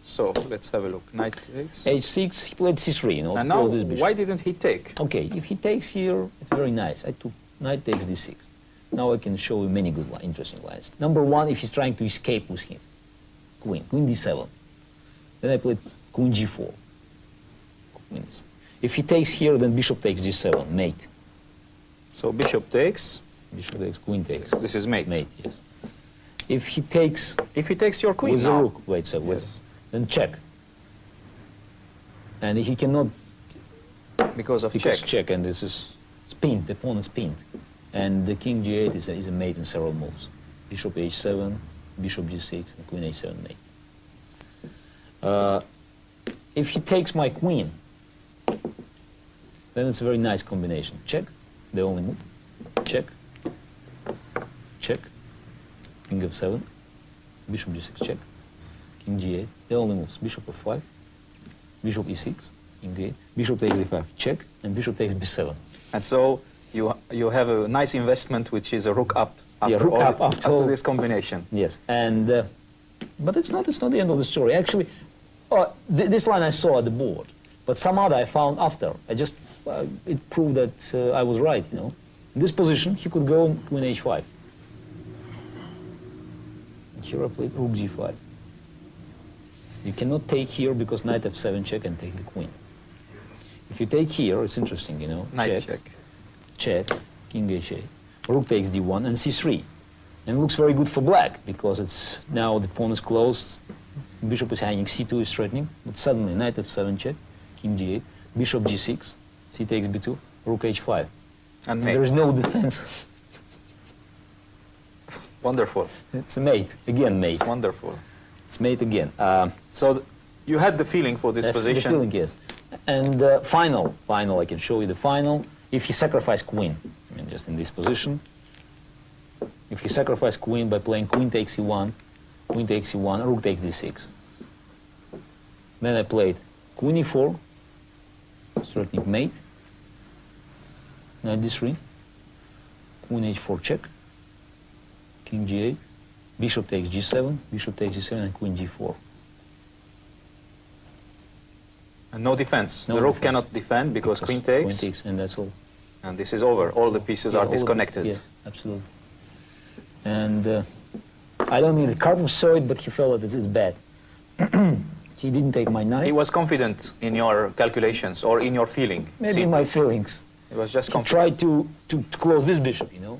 So let's have a look. Knight takes. h6. He played c3. You know. And now, why didn't he take? Okay, if he takes here, it's very nice. I took knight takes d6. Now I can show you many good, interesting lines. Number 1, if he's trying to escape with his queen d7. Then I played queen g4. Queens. If he takes here, then bishop takes d7, mate. So bishop takes. Bishop takes, queen takes. This is mate. Mate, yes. If he takes your queen with now. the rook, wait, so Yes. then check. And he cannot Because of because check. and this is pinned. The pawn is pinned, and the king g8 is a mate in several moves. Bishop h7, bishop g6, and queen h7 mate. If he takes my queen, then it's a very nice combination. Check, the only move. Check, check, king f7, bishop g6 check, king g8, the only moves. Bishop f5, bishop e6, king g8, bishop takes e5 check, and bishop takes b7. And so you have a nice investment, which is a rook up after, rook up after this combination. Yes, and but it's not the end of the story. Actually, this line I saw at the board, but some other I found after. I just it proved that I was right, you know. In this position, he could go queen h5. And here I played rook g5. You cannot take here because knight f7 check and take the queen. If you take here, it's interesting, you know. Knight check. Check, king h8. Rook takes d1 and c3. And it looks very good for black because it's now the pawn is closed. Bishop is hanging, c2 is threatening. But suddenly knight f7 check, king g8, bishop g6, c takes b2, rook h5. And There is no defense. Wonderful. It's a mate, again mate. It's wonderful. It's mate again. So you had the feeling for this position. The feeling, yes. And final, I can show you the final. If he sacrificed queen, I mean just in this position, if he sacrificed queen by playing queen takes e1, rook takes d6. Then I played queen e4, threatening mate, knight d3, queen h4 check, king g8, bishop takes g7, and queen g4. And no defense. No the rook defense. cannot defend because queen takes. Queen takes, and that's all. And this is over. All the pieces Yeah, are all the- disconnected. Yes, absolutely. And I don't think Karpov saw it, but he felt that it's bad. He didn't take my knight. He was confident in your calculations or in your feeling. Maybe See, my feelings. he was just He confident. tried to close this bishop, you know.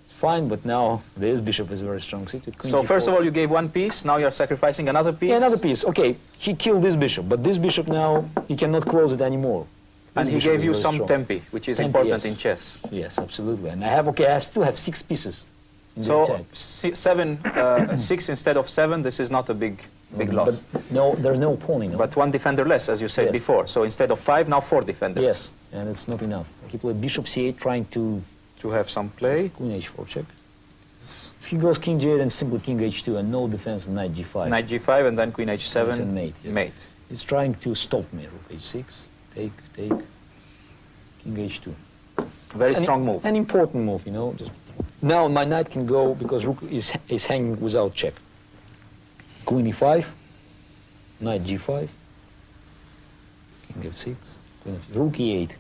It's fine, but now this bishop is very strong. See, So first of all, you gave one piece. Now you're sacrificing another piece. yeah, another piece. Okay, he killed this bishop, but this bishop now, he cannot close it anymore. And This he bishop gave is you very some strong. tempi, which is Tempi, important yes. in chess. Yes, absolutely. And I still have 6 pieces. In the So attack. 6 instead of 7. This is not a big loss. But no, there's no pawn, you know. But one defender less, as you said Yes. before. So instead of 5, now 4 defenders. Yes, and it's not enough. He played bishop c8, trying to To have some play. queen h4 check. If he goes king g8, then simply king h2 and no defense, knight g5. Knight g5 and then queen It's h7. a mate, yes. Mate. It's trying to stop me. Rook h6, take, king h2. Very An- strong move. An important move, you know. Just now my knight can go because rook is hanging without check. Queen e5, knight g5, king f6, queen f6, rook e8.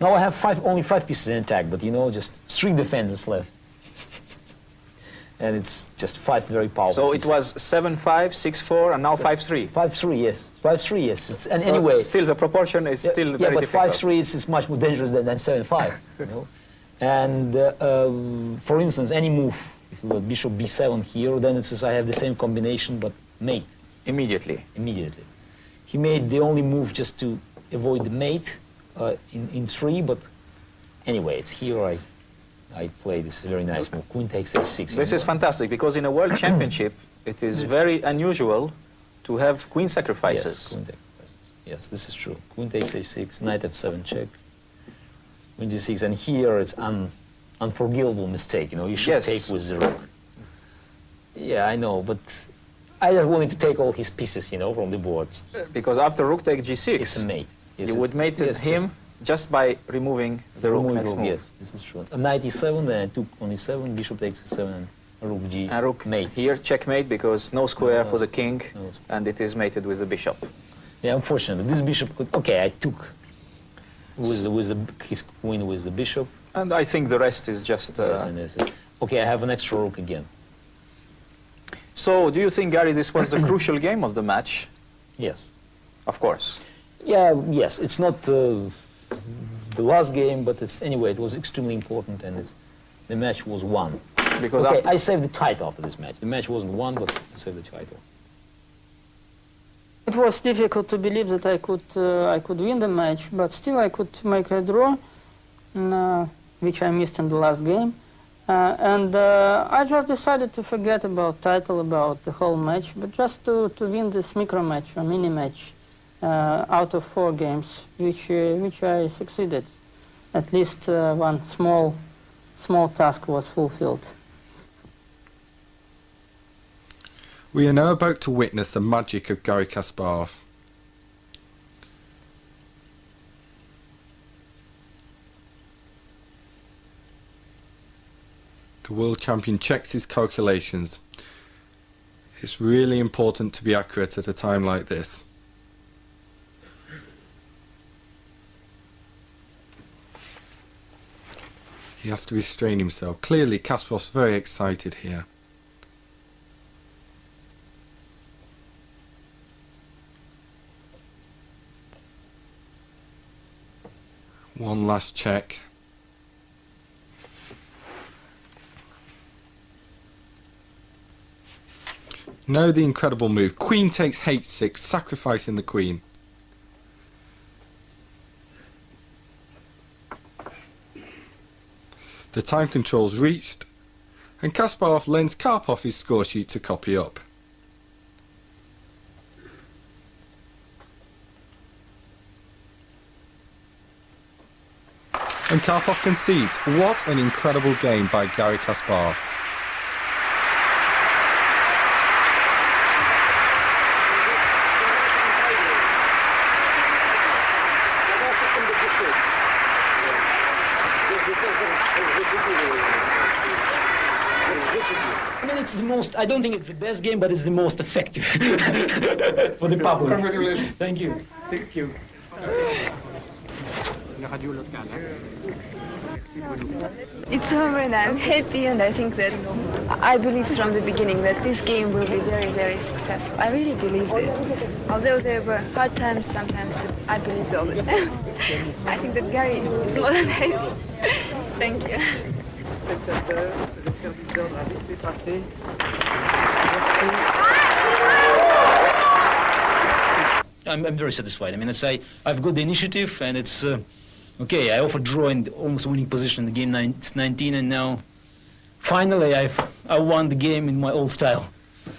Now I have only 5 pieces in attack, but you know, just 3 defenders left. And it's just 5 very powerful So it pieces. was 7-5, 6-4, and now 5-3. 5-3, yes. 5-3, yes. And So anyway, still the proportion is still yeah, very but difficult. 5-3 is much more dangerous than 7-5, you know. And for instance, any move, if you have bishop b7 here, then it says I have the same combination, but mate Immediately. immediately. He made the only move just to avoid the mate in 3, but anyway, it's here I play this very nice move. Queen takes h6. This is fantastic because in a world championship, it is very unusual to have queen Yes, sacrifices. queen sacrifices. Yes, this is true. Queen takes h6, knight f7 check, queen g6, and here it's unforgivable mistake. You know, you should Yes. take with the rook. Yeah, I know, but I just wanted to take all his pieces, you know, from the board. Because after rook take It's g6, a mate. Yes, you would mate yes, him just by removing the rook remove next rook, move. yes, this is true. Knight e7, then I took on e7, bishop takes e7, and rook g. And rook mate. here, checkmate, because no square for the king, No. and it is mated with the bishop. Yeah, unfortunately, this bishop could. Okay, I took his queen with the bishop. And I think the rest is just... Yes, and this is- okay, I have an extra rook again. So, do you think, Gary, this was the crucial game of the match? Yes. Of course. Yeah, yes, it's not the last game, but it's anyway, it was extremely important, and the match was won. Because Okay, after- I saved the title after this match. The match wasn't won, but I saved the title. It was difficult to believe that I could win the match, but still I could make a draw, which I missed in the last game. And I just decided to forget about title, about the whole match, but just to win this micro match or mini match out of 4 games, which I succeeded. At least one small task was fulfilled. We are now about to witness the magic of Garry Kasparov. The world champion checks his calculations. It's really important to be accurate at a time like this. He has to restrain himself. Clearly, Kasparov's very excited here. One last check. Now the incredible move. Queen takes h6, sacrificing the queen. The time control's reached, and Kasparov lends Karpov his score sheet to copy up. And Karpov concedes. What an incredible game by Garry Kasparov. I mean, it's the most, I don't think it's the best game, but it's the most effective for the public. Congratulations. Thank you. Thank you. It's over and I'm happy, and I think that I believed from the beginning that this game will be very, very successful. I really believed it. Although there were hard times sometimes, but I believed all the time. I think that Garry is more than happy. Thank you. I'm very satisfied. I mean, I've got the initiative, and it's okay. I offered draw in the almost winning position in the game. It's 19, and now finally I won the game in my old style.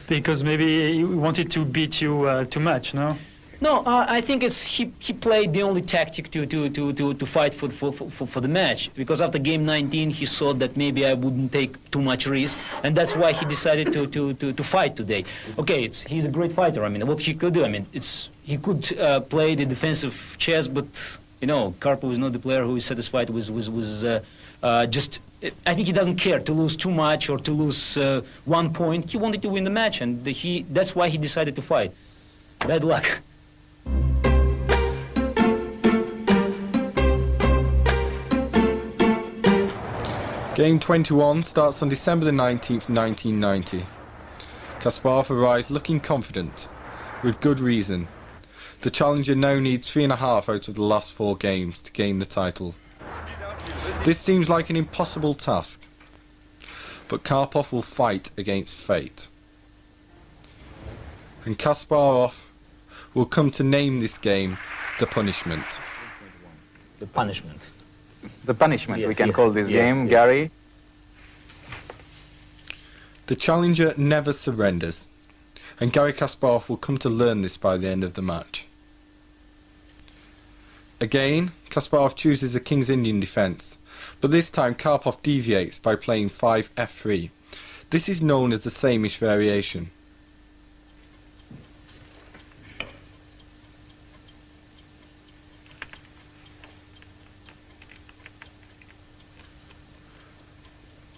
Because maybe he wanted to beat you too much, no? No, I think it's he played the only tactic to fight for the match, because after game 19 he saw that maybe I wouldn't take too much risk, and that's why he decided to fight today. Okay, he's a great fighter. I mean, what he could do, I mean, he could play the defensive chess, but you know, Karpov is not the player who is satisfied with just. I think he doesn't care to lose too much or to lose 1 point. He wanted to win the match, and that's why he decided to fight. Bad luck. Game 21 starts on December the 19th, 1990. Kasparov arrives looking confident, with good reason. The challenger now needs 3.5 out of the last 4 games to gain the title. This seems like an impossible task, but Karpov will fight against fate. And Kasparov will come to name this game the punishment. The punishment. The punishment, Yes, we can yes, call this yes, game, yes. Garry. The challenger never surrenders, and Garry Kasparov will come to learn this by the end of the match. Again, Kasparov chooses a King's Indian defence, but this time Karpov deviates by playing 5 f3. This is known as the Samish variation.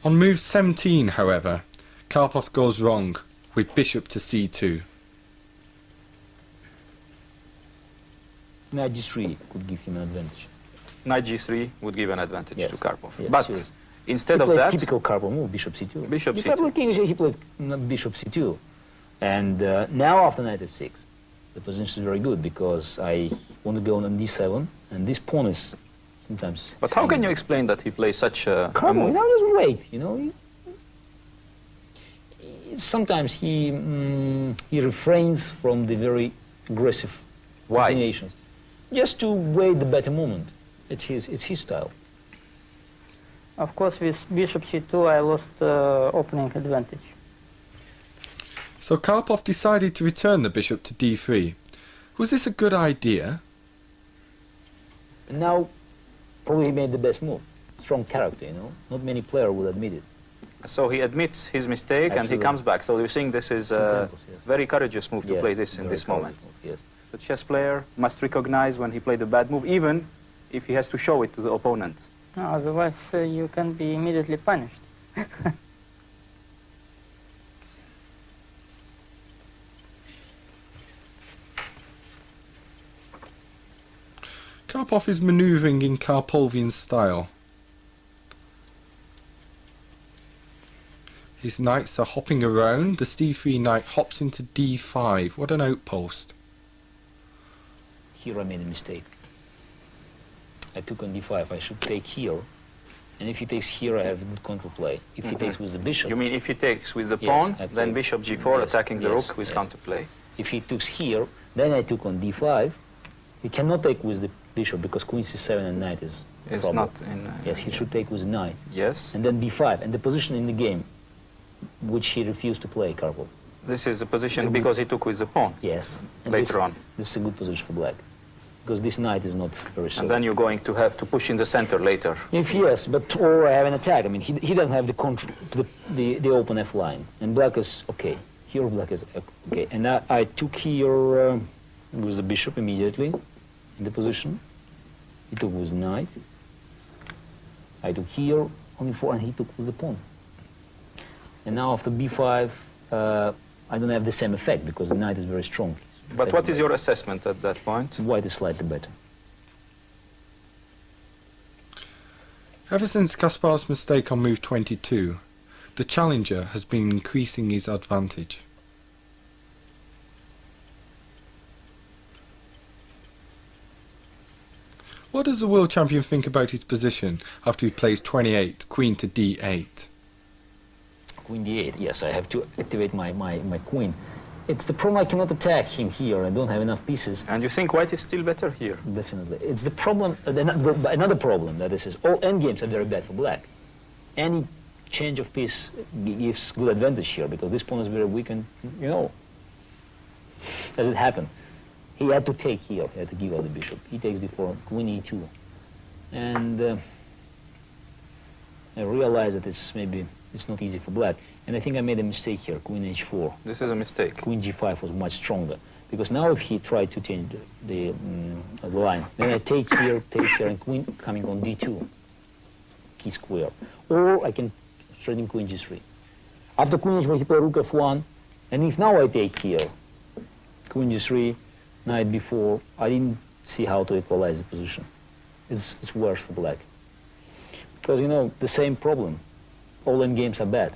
On move 17, however, Karpov goes wrong with bishop to c2. Knight g3 could give him an advantage. Knight g3 would give an advantage Yes. to Karpov. Yes, But yes. instead He of played that, typical Karpov move, bishop c2. Bishop Before c2. King, he played bishop c2. And now after knight f6, the position is very good because I want to go on d7, and this pawn is sometimes... but how can you explain that he plays such a Karpov, move? that was great, you know. Sometimes he refrains from the very aggressive Why? combinations, just to wait the better moment. It's his style. Of course, with bishop c2, I lost opening advantage. So Karpov decided to return the bishop to d3. Was this a good idea? And now, probably he made the best move. Strong character, you know. Not many players would admit it. So he admits his mistake and he Absolutely. comes back. So you think this is a Tempos, yes. very courageous move to Yes, play this in very this moment. powerful, yes. The chess player must recognize when he played a bad move, even if he has to show it to the opponent. No, otherwise, you can be immediately punished. Karpov is manoeuvring in Karpovian style. His knights are hopping around. The c3 knight hops into d5. What an outpost. Here I made a mistake. I took on d5. I should take here. And if he takes here, I have a good counterplay. If he takes with the bishop... You mean if he takes with the Yes, pawn, I then play- bishop g4 yes, attacking the yes, rook with yes. counterplay? If he takes here, then I took on d5. He cannot take with the bishop because queen c7 and knight is a It's problem. not in... Yes, he should take with the knight. Yes. And then b5. And the position in the game, which he refused to play, Karpov. This is the position It's a because he took with the pawn Yes. And later on. This is a good position for black. Because this knight is not very solid. And then you're going to have to push in the center later. If yes, but or I have an attack. I mean, he doesn't have the control, the open F line, and black is okay. Here black is okay, and I took here with the bishop immediately in the position. He took with knight. I took here on e4, and he took with the pawn. And now after b5, I don't have the same effect because the knight is very strong. But what is your assessment at that point? White is slightly better. Ever since Kasparov's mistake on move 22, the challenger has been increasing his advantage. What does the world champion think about his position after he plays 28, queen to d8? Queen d8, yes, I have to activate my queen. It's the problem I cannot attack him here. I don't have enough pieces. And you think white is still better here? Definitely. It's the problem, another problem that this is, all endgames are very bad for black. Any change of piece gives good advantage here because this pawn is very weak and, you know, as it happened. He had to take here, he had to give out the bishop. He takes d4, queen e2. And I realized that it's not easy for black. And I think I made a mistake here, queen h4. This is a mistake. Queen g5 was much stronger. Because now if he tried to change the line, then I take here, and queen coming on d2, key square. Or I can threaten queen g3. After queen h4, he played rook f1, and if now I take here, queen g3, knight b4, I didn't see how to equalize the position. It's worse for black. Because, you know, the same problem. All endgames are bad.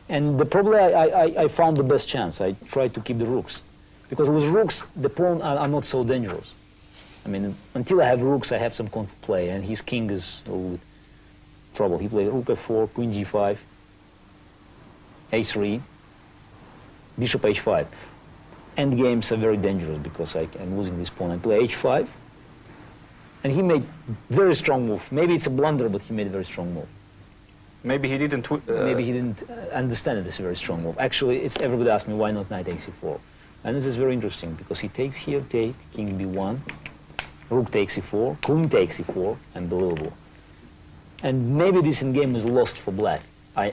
And the problem, I found the best chance. I tried to keep the rooks. Because with rooks, the pawn are not so dangerous. I mean, until I have rooks, I have some counterplay, and his king is with trouble. He played rook f4, queen g5, a3, bishop h5. Endgames are very dangerous because I'm losing this pawn. I play h5, and he made very strong move. Maybe it's a blunder, but he made a very strong move. Maybe he didn't... Maybe he didn't understand that it's a very strong move. Actually, everybody asked me why not knight takes e4. And this is very interesting because he takes here, king b1, rook takes e4, queen takes e4, unbelievable. And maybe this endgame was lost for black. I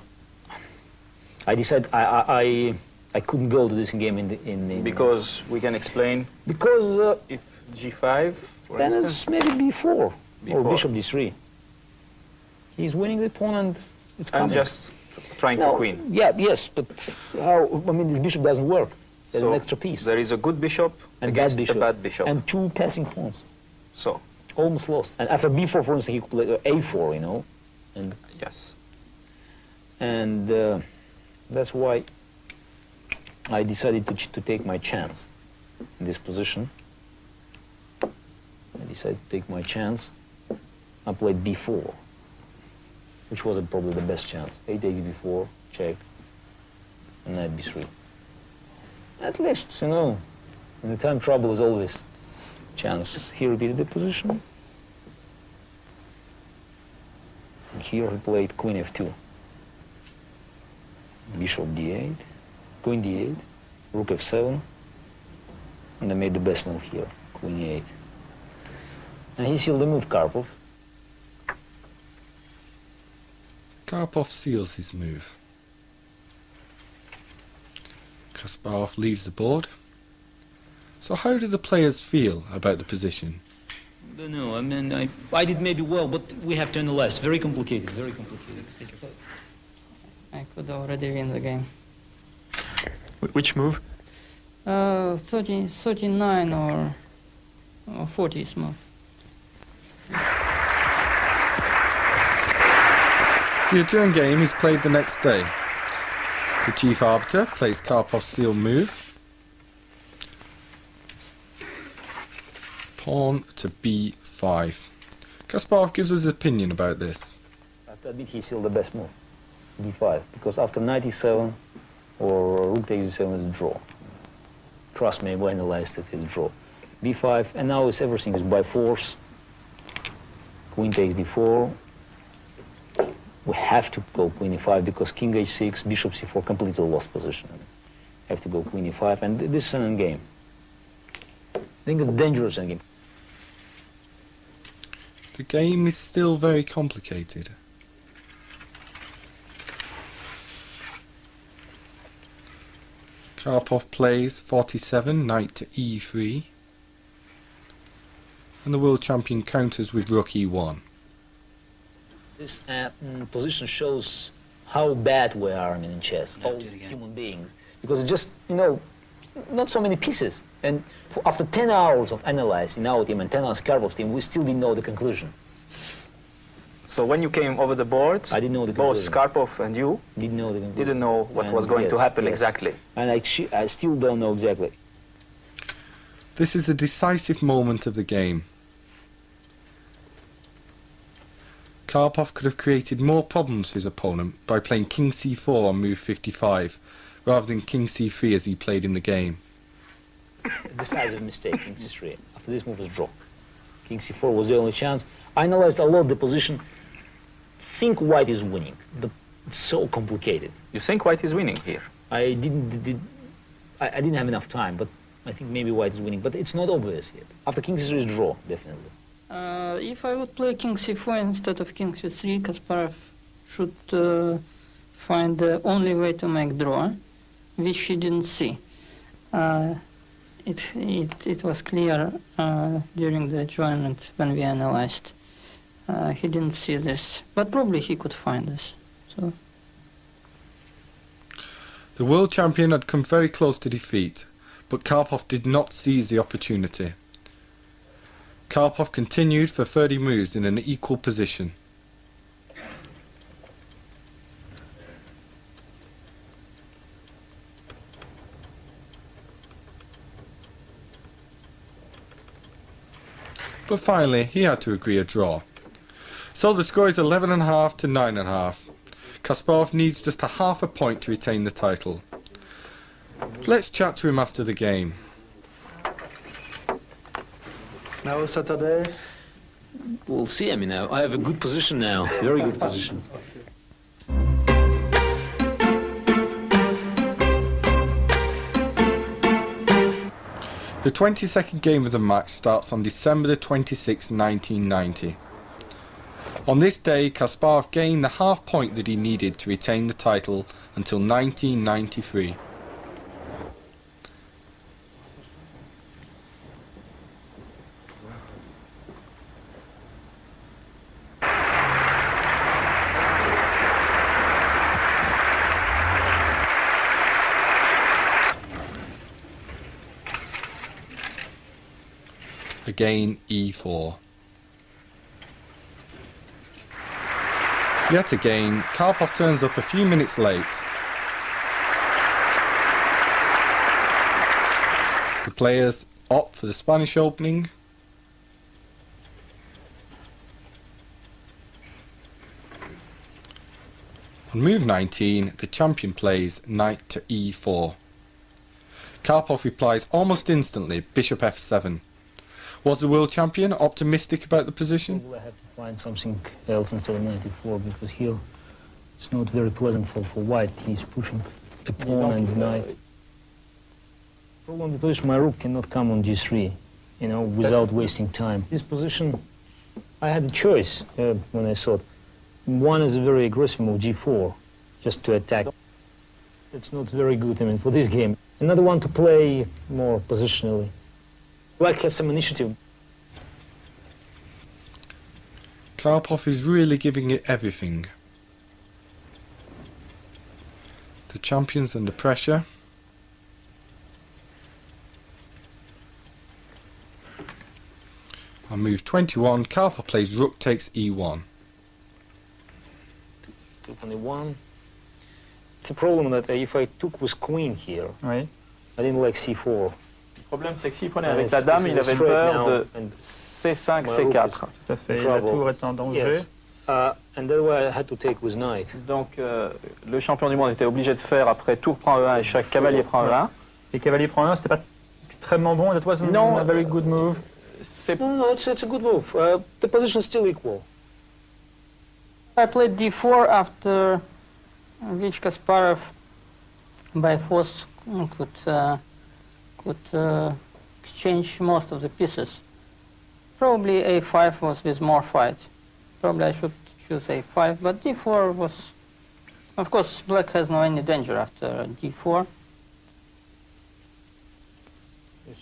decided I couldn't go to this game in Because we can explain because if g5, for then instance. it's maybe b4 or B4. bishop d3. He's winning the pawn and it's coming. And just trying to queen. Yeah, yes, but how? I mean, this bishop doesn't work. There's an extra piece. There is a good bishop And against bad bishop. the bad bishop. And two passing pawns. So, Almost lost. And after b4, for instance, he could play a4, you know. And yes. That's why I decided to take my chance in this position. I decided to take my chance. I played b4, which wasn't probably the best chance. A takes b4, check, and knight b3. At least, you know, in the time trouble is always chance. He repeated the position. And here he played queen f2. Bishop d8, queen d8, rook f7, and I made the best move here, queen e8. And he sealed the move, Karpov. Karpov seals his move. Kasparov leaves the board. So how do the players feel about the position? I don't know, I mean, I did maybe well, but we have to analyze. Very complicated, very complicated. I could already win the game. Which move? 39 or 40 move. The adjourned game is played the next day. The chief arbiter plays Karpov's seal move. Pawn to b5. Kasparov gives us his opinion about this. I have to admit he's still the best move, b5, because after knight e7 or rook takes e7 is a draw. Trust me, we analyzed it, it's a draw. b5, and now it's everything is by force. Queen takes d4. We have to go queen e5 because king h6, bishop c4, completely lost position. Have to go queen e5, and this is an endgame. I think it's a dangerous endgame. The game is still very complicated. Karpov plays 47, knight to e3. And the world champion counters with rook e1. This position shows how bad we are, I mean, in chess, all human beings. Because it's just, you know, not so many pieces. And after 10 hours of analyzing our team and 10 hours Karpov's team, we still didn't know the conclusion. So when you came over the board, I didn't know the both conclusion. Karpov and you Didn't know the conclusion. didn't know what was going to happen exactly. And I still don't know exactly. This is a decisive moment of the game. Karpov could have created more problems for his opponent by playing king c4 on move 55, rather than king c3 as he played in the game. Decisive mistake, king c3. After this move was draw. King c4 was the only chance. I analyzed a lot the position. Think white is winning, but it's so complicated. You think white is winning here? I didn't have enough time, but I think maybe white is winning. But it's not obvious yet. After king c3 is draw, definitely. If I would play king c4 instead of king c3, Kasparov should find the only way to make draw, which he didn't see. It was clear during the adjournment when we analyzed. He didn't see this, but probably he could find this. So The world champion had come very close to defeat, but Karpov did not seize the opportunity. Karpov continued for 30 moves in an equal position. But finally, he had to agree a draw. So the score is 11.5 to 9.5. Kasparov needs just a half a point to retain the title. Let's chat to him after the game. Now Saturday. We'll see. I mean, I have a good position now. Very good position. The 22nd game of the match starts on December the 26th, 1990. On this day, Kasparov gained the half point that he needed to retain the title until 1993. Again, e4. Yet again, Karpov turns up a few minutes late. The players opt for the Spanish opening. On move 19, the champion plays knight to e4. Karpov replies almost instantly, bishop f7. Was the world champion optimistic about the position? I have to find something else instead of 94 because here it's not very pleasant for white. He's pushing a pawn and knight. Problem with the position, my rook cannot come on g3, you know, without wasting time. This position, I had a choice when I thought. One is a very aggressive move, g4, just to attack. It's not very good, I mean, for this game. Another one to play more positionally. Black has some initiative. Karpov is really giving it everything. The champion's under pressure. On move 21, Karpov plays rook takes e1. Only one. It's a problem that if I took with queen here, Oui. I didn't like c4. Le problème, c'est que s'il prenait And avec it's- la dame, this il is a avait straight peur now, de and C5, my rook C4. is- Tout à fait. La Trouble. tour est en danger. Yes. And that's why I had to take with knight. Donc, le champion du monde était obligé de faire après tour prend E1 et chaque cavalier prend E1. Et cavalier prend 1, c'était pas extrêmement bon. That wasn't Non. a very good move. C'est No, it's a good move. The position is still equal. I played d4 after which Kasparov by force could exchange most of the pieces. Probably a5 was with more fight. Probably I should choose a5, but d4 was... Of course, black has no any danger after d4.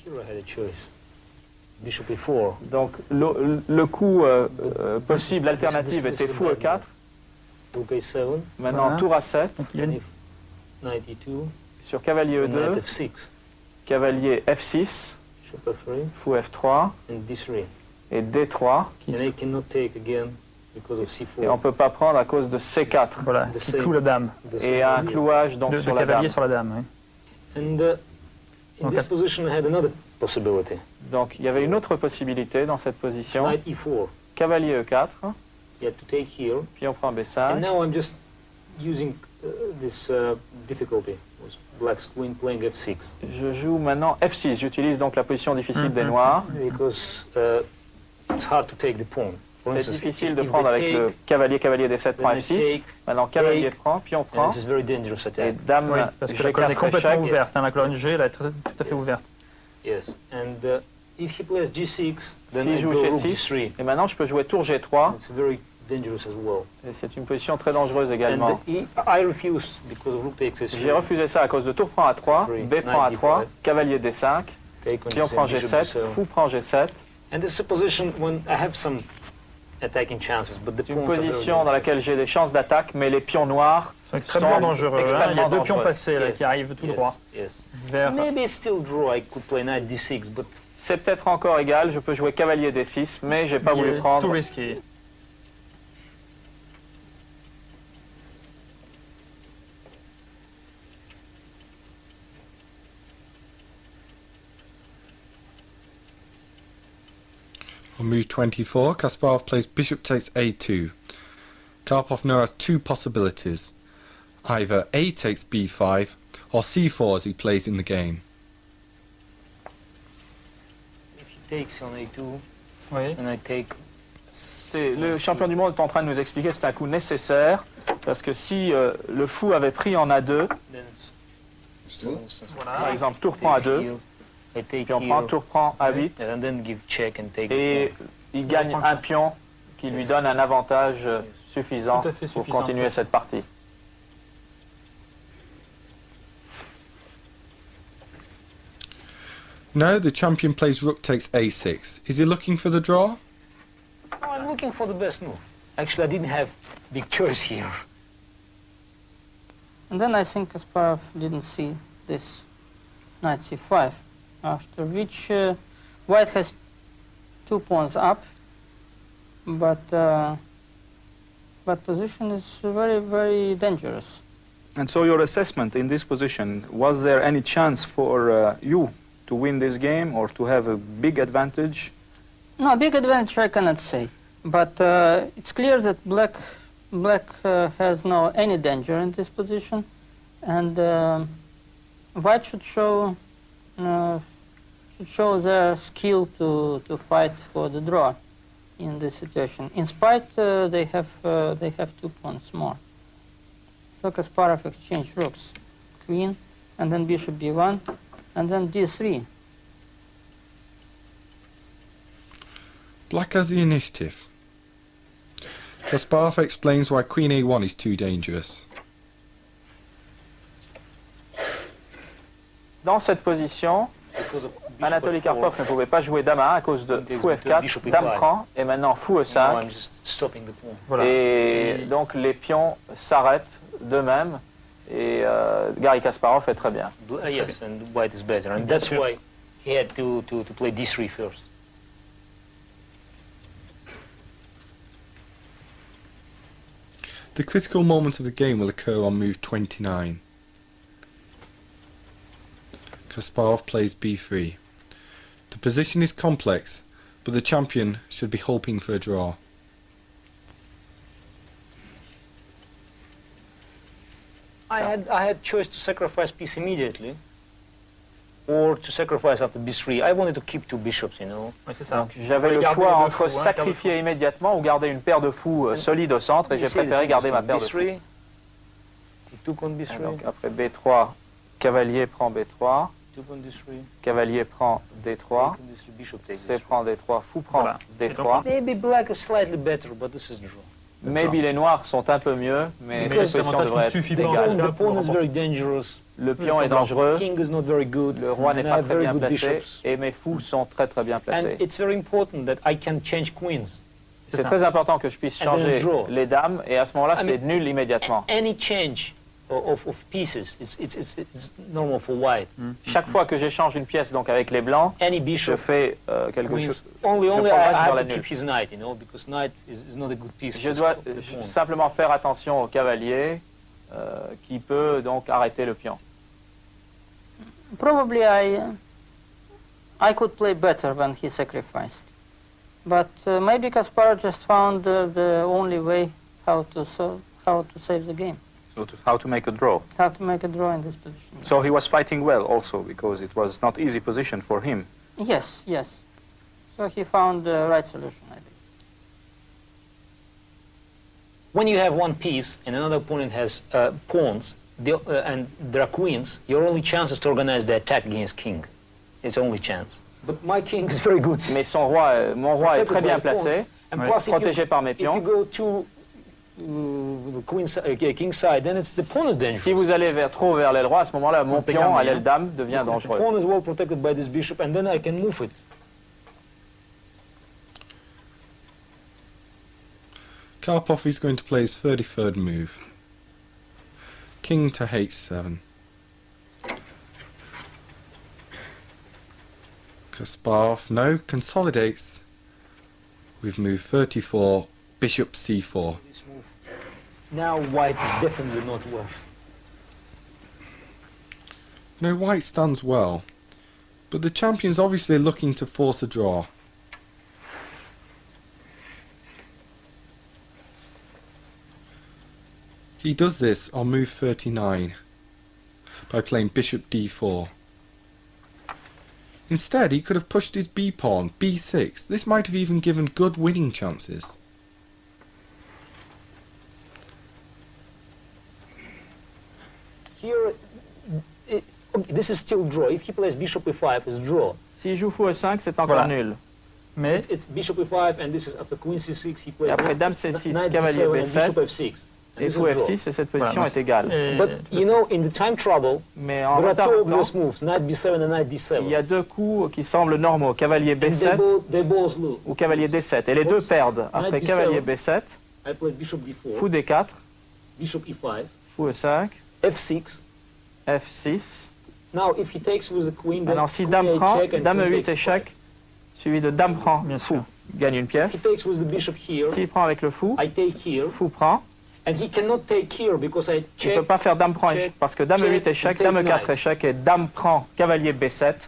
Here I had a choice. Bishop e4. Donc, le coup possible, alternative, This était is fou E4. Rook a7. Maintenant, Voilà. tour A7, Donc il y a une- Knight e2. sur cavalier And knight E2, f6. cavalier F6, Bishop f3. fou F3 And d3. et D3. And I cannot take again because of c4. Et on ne peut pas prendre à cause de C4. Voilà, The qui same. cloue la dame. The Et same un idea. clouage donc De sur la cavalier dame. sur la dame. Oui. And in Okay. this position I had another possibility. Donc il y avait une autre possibilité dans cette position. Knight e4. Cavalier E4, You have to take here. puis on prend And B5. now I'm just using this difficulty. Was black's queen playing f6. Je joue maintenant F6. J'utilise donc la position difficile des Mhm. noirs. Because it's hard to take the pawn. For C'est instance, difficile if de they prendre avec take, le cavalier, cavalier D7 prend then I F6. take, Maintenant cavalier take, prend, puis on and prend. this is very dangerous Et attack. dame Oui, parce que la colonne est G4 complètement échec. ouverte. Hein, la colonne G, là, est tout à fait Yes. ouverte. Yes. And if he plays g6, then S'il I joue go rook G6, g3. et maintenant je peux jouer tour G3. It's very dangerous as well. Et c'est une position très dangereuse également. And I refuse because rook takes J'ai h3. refusé ça à cause de tour prend A3, B prend A3, cavalier D5, Take on puis on g7, prend bishop G7, g7. fou prend G7. And this is a position when I have some attacking chances, but the C'est une pawns are very position dans dangerous. laquelle j'ai des chances d'attaque, mais les pions noirs Ils sont extrêmement sont dangereux. Hein. Il y a extrêmement deux pions dangereux. passés là, Yes, qui arrivent tout yes, droit Yes. vers. Maybe still draw. I could play knight d6, but C'est peut-être encore égal, je peux jouer cavalier D6, mais j'ai pas voulu Too prendre. risky. On move 24, Kasparov plays bishop takes a2. Karpov now has two possibilities. Either a takes b5 or c4 as he plays in the game. if he takes on a2, Oui. and I take, Le champion du monde est en train de nous expliquer que c'est un coup nécessaire, parce que si le fou avait pris en A2, then it's, for instance, par exemple tour prend takes A2, here, I take puis on prend here, tour prend A8, and then give check and take. et il gagne un pion qui lui donne un avantage suffisant Tout à fait pour suffisant. continuer cette partie. Now the champion plays rook takes a6. Is he looking for the draw? Oh, I'm looking for the best move. Actually, I didn't have big choice here. And then I think Kasparov didn't see this knight c5, after which white has 2 pawns up, but position is very, very dangerous. And so your assessment in this position, was there any chance for you to win this game or to have a big advantage? No, big advantage I cannot say, but it's clear that black has no any danger in this position, and white should show their skill to fight for the draw in this situation. In spite, they have 2 pawns more. So Kasparov exchanged rooks, queen, and then bishop b1, and then d3. Black has the initiative. Kasparov explains why queen a1 is too dangerous. Dans cette position, Because of bishop Anatoly f4, Karpov ne pouvait pas jouer dame A1 à cause de Bishop fou F4, bishop dame e5. prend, et maintenant fou now E5. I'm just stopping the pawn. Voilà. Et donc les pions s'arrêtent d'eux-mêmes, et Garry Kasparov est très bien. Yes, and white is better, and that's why he had to play d3 first. The critical moment of the game will occur on move 29. Kasparov plays b3. The position is complex, but the champion should be hoping for a draw. I had choice to sacrifice piece immediately, or to sacrifice after b3. I wanted to keep two bishops, you know. Oui, c'est ça. J'avais le choix entre sacrifier immédiatement ou garder une paire de fous solide au centre, et j'ai préféré garder ma paire de fous. b3. He took on b3. Donc après b3, cavalier prend b3, Took on d3. cavalier prend d3, Bishop takes c d3. prend d3, fou prend Voilà. d3. Maybe black is slightly better, but this is draw. Maybe les noirs sont un peu mieux, mais Mais cette c'est position l'avantage devrait qu'il être suffit pas. égale. The pawn is very dangerous. Le pion est dangereux, King is not very good. le roi n'est and I pas have très very bien good placé, bishops. et mes fous sont très bien And placés. it's very important that I can change queens. C'est très important que je puisse And then changer draw. les dames, et à ce moment-là, I c'est mean, nul immédiatement. Any change of pieces, it's normal for white. Chaque fois que j'échange une pièce donc avec les blancs, Any je bishop fais quelque queens. chose. Only I progresse vers have la to nulle. keep his knight, you know, because knight is not a good piece. Je to dois stop the pawn. simplement faire attention au cavalier qui peut donc arrêter le pion. Probably I could play better when he sacrificed, but maybe Kasparov just found the only way how to save the game, So how to make a draw. how to make a draw in this position. So he was fighting well also because it was not easy position for him. Yes, yes. So he found the right solution, I think. When you have one piece and another opponent has pawns, and there are queens, your only chance is to organize the attack against king. It's only chance. But my king is very good. Mais mon roi est très bien placé, And plus, protégé par mes if you pions. go to the king side, then it's the pawn is dangerous. Si vous allez trop vers l'aile droite, à ce moment-là, mon pion à l'aile dame devient The dangereux. pawn is well protected by this bishop, and then I can move it. Karpov is going to play his 33rd move. King to h7. Kasparov now consolidates with move 34, bishop c4. This move. Now white is definitely not worse. Now white stands well, but the champion's obviously looking to force a draw. He does this on move 39 by playing bishop d4. Instead, he could have pushed his b-pawn, b6. This might have even given good winning chances. Here, okay, this is still draw. If he plays bishop e5, it's draw. S'il joue fou e5, c'est encore Voilà. nul. Mais It's bishop e5, and this is after queen c6. He plays Et après dame knight c6, cavalier d7 and b7, bishop f6. And et this fou is draw. f6, et cette position Voilà, est égale. But you know, in the time trouble, Mais en there are retard two de temps, obvious moves: knight b7 and knight d7. il y a deux coups qui semblent normaux, cavalier And they b7 both lose. ou cavalier d7. Et les deux perdent. Après b7. cavalier b7, I played bishop d4, fou d4, bishop e5, fou e5, f6. f6. Now, if he takes with the queen, then Maintenant si queen dame a prend, check and dame queen e8 takes échec, suivi de dame prend, Bien fou, sûr. gagne une He pièce. takes with the bishop here. S'il prend avec le fou, I take here, fou prend. and he cannot take here because I Il ne check. peut pas faire dame prend check, échec, parce que dame check, e8 échec, take dame e4 knight. échec et dame prend, cavalier b7,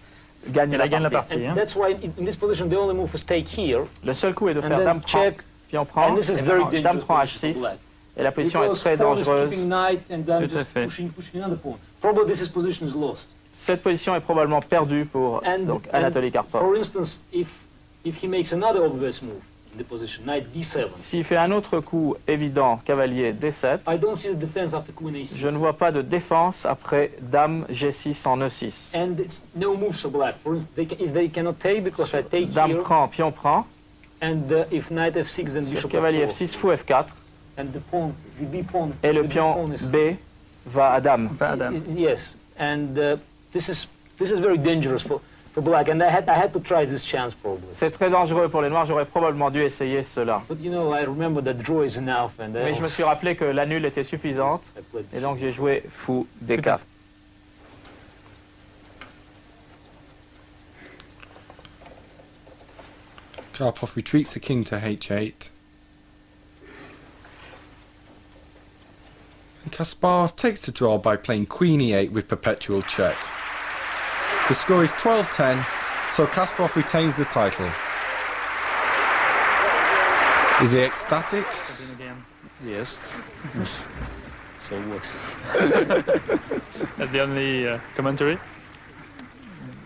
gagne il la gagne la partie. partie. And Hein. that's why in this position the only move is take here, Le seul coup est de and faire then dame prend, check. pion prend, And this is et very maintenant, dame dangerous prend position h6, for black. et la position est Because très pawn is dangereuse. keeping knight, and then Tout à just fait. pushing another pawn. Probably this position is lost. Cette position est probablement perdue pour donc, Anatoly Karpov. For instance, if he makes another obvious move in the position, knight d7, S'il fait un autre coup évident, cavalier d7, I don't see the defense after queen a6. je ne vois pas de défense après dame g6 en e6. And it's no moves for black. For instance, if they cannot take because I take Dame here, prend, pion prend, and if knight f6, then sur bishop cavalier f4. f6, fou f4, And the pawn, the b pawn, et le the b pion pawn is b va à dame. Pas dame. yes. And this is very dangerous for black. And I had to try this chance probably. C'est très dangereux pour les noirs, j'aurais probablement dû essayer cela. But you know, I remember that draw is enough, and Mais je me suis rappelé que la nulle était suffisante, I played et donc j'ai joué fou d4. Karpov retreats the king to h8. Kasparov takes the draw by playing Queen E8 with perpetual check. The score is 12-10, so Kasparov retains the title. Is he ecstatic? Yes. Yes. So what? That's the only commentary?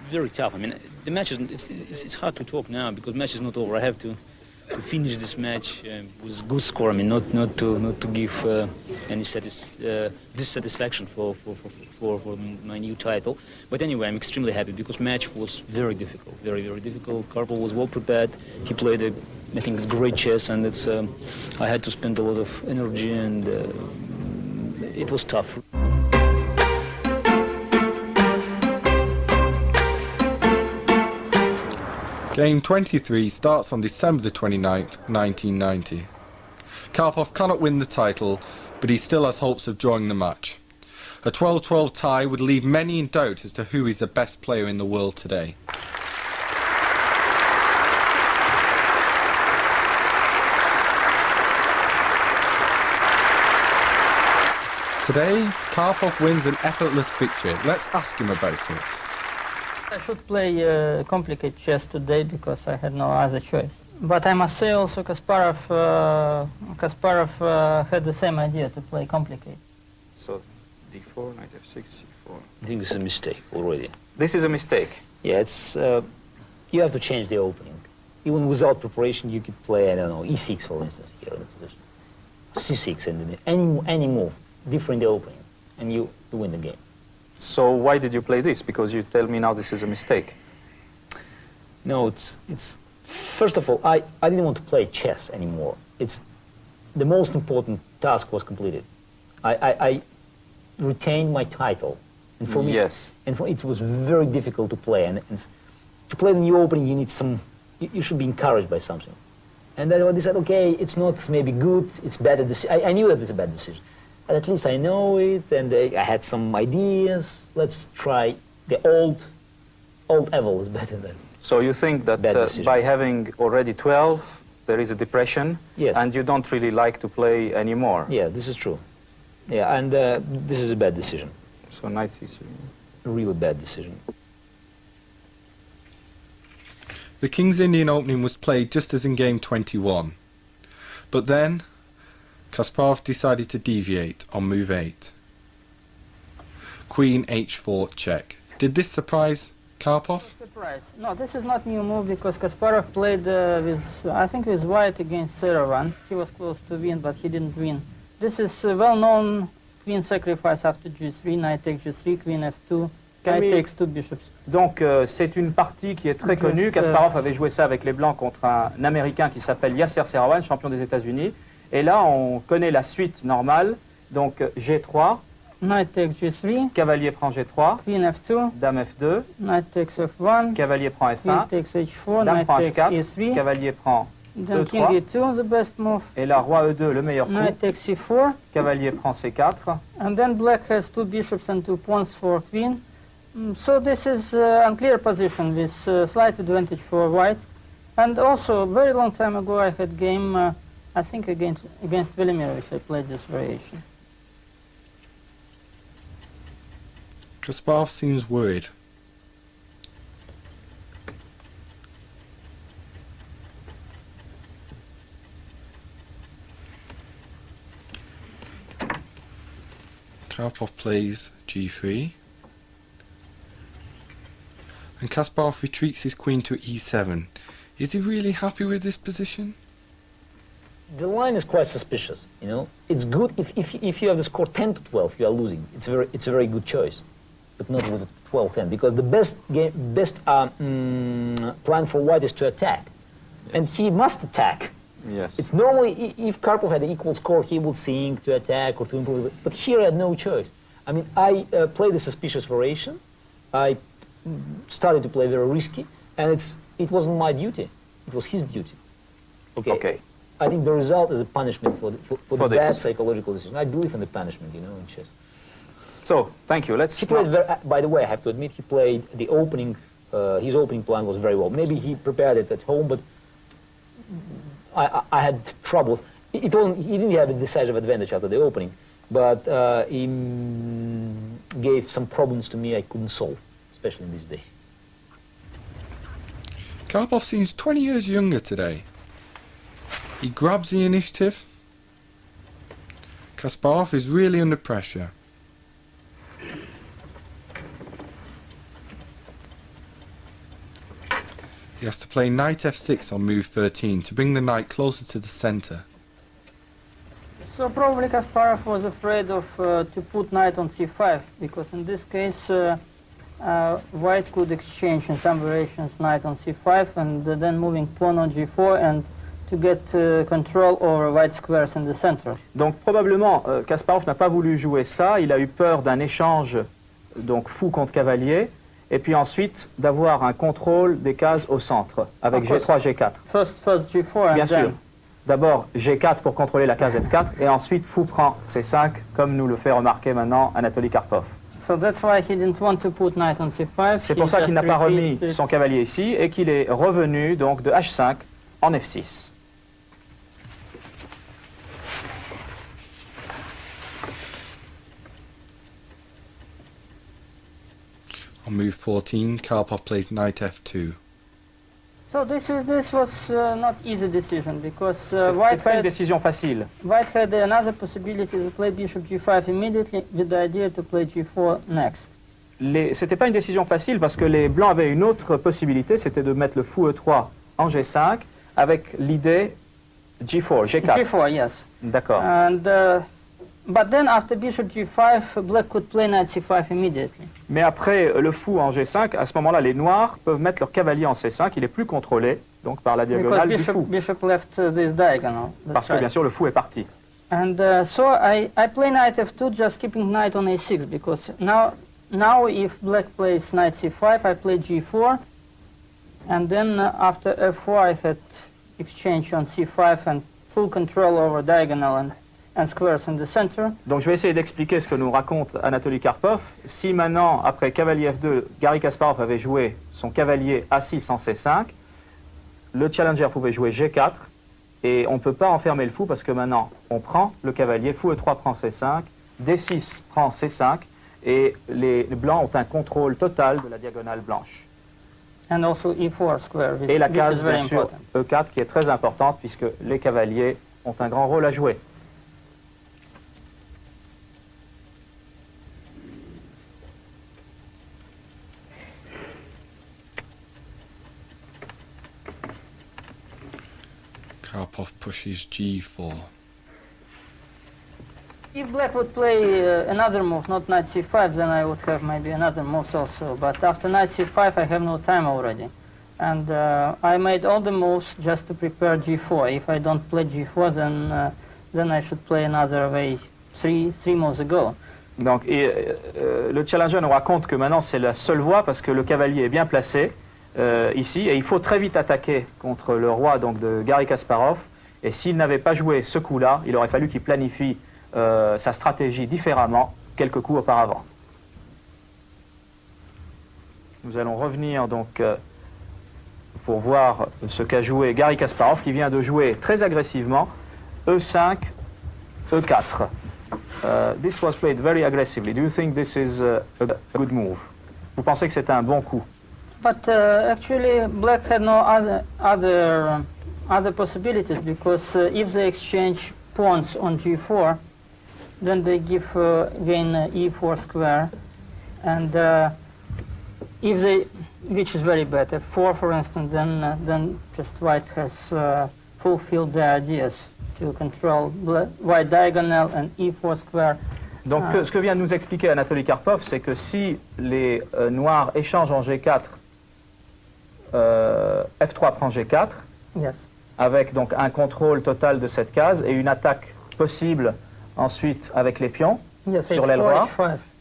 Very tough. I mean, the match is, it's hard to talk now because the match is not over. I have to finish this match with a good score. I mean, not to give any dissatisfaction for my new title. But anyway, I'm extremely happy because match was very difficult, very difficult. Karpov was well prepared. He played I think it's great chess, and it's I had to spend a lot of energy, and it was tough. Game 23 starts on December the 29th, 1990. Karpov cannot win the title, but he still has hopes of drawing the match. A 12-12 tie would leave many in doubt as to who is the best player in the world today. Today, Karpov wins an effortless victory. Let's ask him about it. I should play complicated chess today because I had no other choice. But I must say also Kasparov had the same idea to play complicated. So, d4, knight f6, c4. I think this is a mistake already. This is a mistake. Yeah, it's you have to change the opening. Even without preparation, you could play, I don't know, e6 for instance here in the position, c6, and any move, different the opening, and you win the game. So why did you play this? Because you tell me now this is a mistake. No, it's first of all, I didn't want to play chess anymore. It's the most important task was completed. I retained my title, and for me, yes, and it was very difficult to play. And to play the new opening, you need some. You should be encouraged by something. And then I decided, okay, it's not maybe good. It's bad. I knew it was a bad decision. But at least I know it, and I had some ideas. Let's try the old Evel is better than. So you think that by having already 12, there is a depression, yes, and you don't really like to play anymore? Yeah, this is true. Yeah, and this is a bad decision. So knight c3. A really bad decision. The King's Indian opening was played just as in game 21. But then, Kasparov decided to deviate on move 8. Queen h4 check. Did this surprise Karpov? Surprise. No, this is not new move because Kasparov played with white against Seravan. He was close to win, but he didn't win. This is well-known queen sacrifice after g3, knight takes g3, queen f2, knight takes two bishops. Donc c'est une partie qui est très connue. Kasparov avait joué ça avec les Blancs contre un Américain qui s'appelle Yasser Seravan, champion des États-Unis. Et là, on connaît la suite normale. Donc g3. Knight takes g3. Cavalier prend g3. Queen f2. Dame f2. Knight takes f1. Cavalier prend f1. Queen takes h4. Dame Knight prend takes h4. e3. Cavalier prend Then e3. king e2, the best move. Et là, roi e2, le meilleur coup. Knight takes c4. Cavalier prend c4. And then black has two bishops and two pawns for queen. So this is unclear position with slight advantage for white. And also, very long time ago, I had game, I think against Velimirovich, I played this variation. Kasparov seems worried. Karpov plays g3. And Kasparov retreats his queen to e7. Is he really happy with this position? The line is quite suspicious, you know. It's good if you have the score 10 to 12, you are losing. It's a very good choice, but not with 12-10, because the best plan for white is to attack, yes, and he must attack. Yes. It's normally if Karpov had an equal score, he would sink to attack or to improve it. But here I had no choice. I mean, I played a suspicious variation. I started to play very risky, and it wasn't my duty. It was his duty. Okay. I think the result is a punishment for the this bad psychological decision. I believe in the punishment, you know, in chess. So, thank you. Let's. He played by the way, I have to admit, he played the opening. His opening plan was very well. Maybe he prepared it at home, but I had troubles. He didn't have a decisive advantage after the opening. but he gave some problems to me I couldn't solve, especially in this day. Karpov seems 20 years younger today. He grabs the initiative. Kasparov is really under pressure. He has to play knight f6 on move 13 to bring the knight closer to the centre. So probably Kasparov was afraid of to put knight on c5, because in this case white could exchange in some variations knight on c5 and then moving pawn on g4 and to get control over white squares in the center. Donc probablement Kasparov n'a pas voulu jouer ça, il a eu peur d'un échange donc fou contre cavalier et puis ensuite d'avoir un contrôle des cases au centre avec g3, g4. First g4 Bien and sûr. then... D'abord G4 pour contrôler la case F4 et ensuite fou prend C5 comme nous le fait remarquer maintenant Anatoly Karpov. So that's why he didn't want to put knight on c5. C'est pour ça qu'il n'a pas remis son cavalier ici et qu'il est revenu donc de H5 en F6. On move 14, Karpov plays knight f2. So this was not easy decision because C'est pas une décision facile. White had another possibility to play bishop g5 immediately with the idea to play g4 next. C'était pas une décision facile parce que les blancs avaient une autre possibilité, c'était de mettre le fou E3 en G5 avec l'idée G4, G4. G4, yes. D'accord. And but then after bishop g5, black could play knight c5 immediately. Mais après le fou en G5, à ce moment-là, les noirs peuvent mettre leur cavalier en C5, il est plus contrôlé donc par la diagonale du fou. Bishop left this diagonal. Parce que bien sûr le fou est parti. And so I play knight f2, just keeping knight on a6 because now if black plays knight c5, I play g4, and then after f4 I had exchange on c5 and full control over diagonal and squares in the center. Donc je vais essayer d'expliquer ce que nous raconte Anatoly Karpov. Si maintenant, après cavalier f2, Garry Kasparov avait joué son cavalier a6 en c5, le challenger pouvait jouer g4, et on ne peut pas enfermer le fou parce que maintenant, on prend le cavalier, fou e3 prend c5, d6 prend c5, et les blancs ont un contrôle total de la diagonale blanche. And also e4 square, Et la case, is very bien sûr, important. e4 qui est très importante puisque les cavaliers ont un grand rôle à jouer. Karpov pushes g4. If black would play another move, not knight c5, then I would have maybe another move also. But after knight c5, I have no time already. And I made all the moves just to prepare g4. If I don't play g4, then I should play another way three moves ago. Donc, le challenger nous raconte que maintenant c'est la seule voie parce que le cavalier est bien placé ici et il faut très vite attaquer contre le roi donc, de Garry Kasparov. Et s'il n'avait pas joué ce coup-là, il aurait fallu qu'il planifie sa stratégie différemment quelques coups auparavant. Nous allons revenir donc pour voir ce qu'a joué Garry Kasparov qui vient de jouer très agressivement E5, E4. This was played very aggressively. Do you think this is a good move? Vous pensez que c'est un bon coup? But actually, black had no other possibilities because if they exchange pawns on g4, then they give again e4 square, and if they, which is very bad, f4 for instance, then just white has fulfilled their ideas to control white diagonal and e4 square. Donc ce que vient de nous expliquer Anatoly Karpov, c'est que si les noirs échangent en g4, f3 prend g4, yes, avec donc un contrôle total de cette case et une attaque possible ensuite avec les pions yes, sur l'aile droite,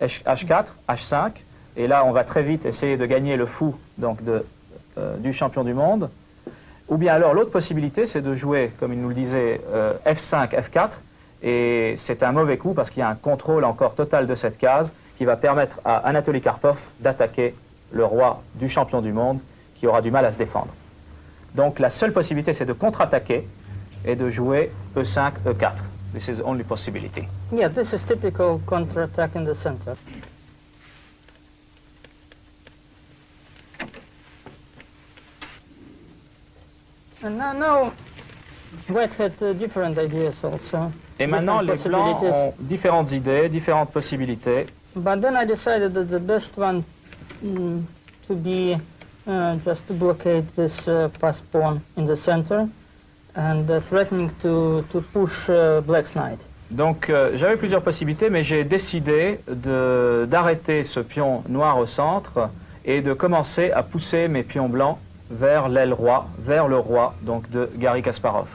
h5. h4, h5, et là on va très vite essayer de gagner le fou donc du champion du monde. Ou bien alors l'autre possibilité c'est de jouer, comme il nous le disait, f5, f4, et c'est un mauvais coup parce qu'il y a un contrôle encore total de cette case qui va permettre à Anatoly Karpov d'attaquer le roi du champion du monde qui aura du mal à se défendre. Donc la seule possibilité c'est de contre-attaquer et de jouer e5, e4. This is the only possibility. Yeah, this is typical counter-attack in the center. And now White had different ideas also. Et maintenant, les Blancs ont différentes idées, différentes possibilités. But then I decided that the best one to be just to blockade this pass pawn in the center and threatening to push Black's knight. Donc j'avais plusieurs possibilités, mais j'ai décidé d'arrêter ce pion noir au centre et de commencer à pousser mes pions blancs vers l'aile roi, vers le roi donc de Garry Kasparov.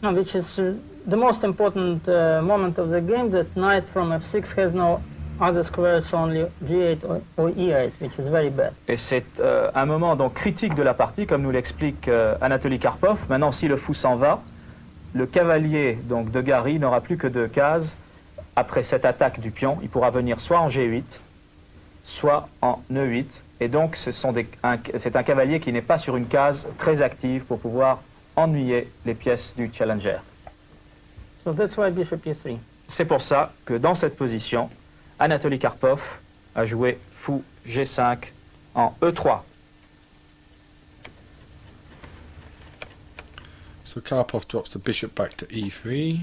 No, which is the most important moment of the game, that knight from f6 has no other squares, only g8 or e8, which is very bad. Et c'est un moment donc critique de la partie, comme nous l'explique Anatoly Karpov. Maintenant, si le fou s'en va, le cavalier donc de Garry n'aura plus que 2 cases après cette attaque du pion. Il pourra venir soit en g8, soit en e8. Et donc, c'est un cavalier qui n'est pas sur une case très active pour pouvoir ennuyer les pièces du challenger. So that's why bishop e3. C'est pour ça que dans cette position, Anatoly Karpov a joué fou g5 en e3. So Karpov drops the bishop back to e3.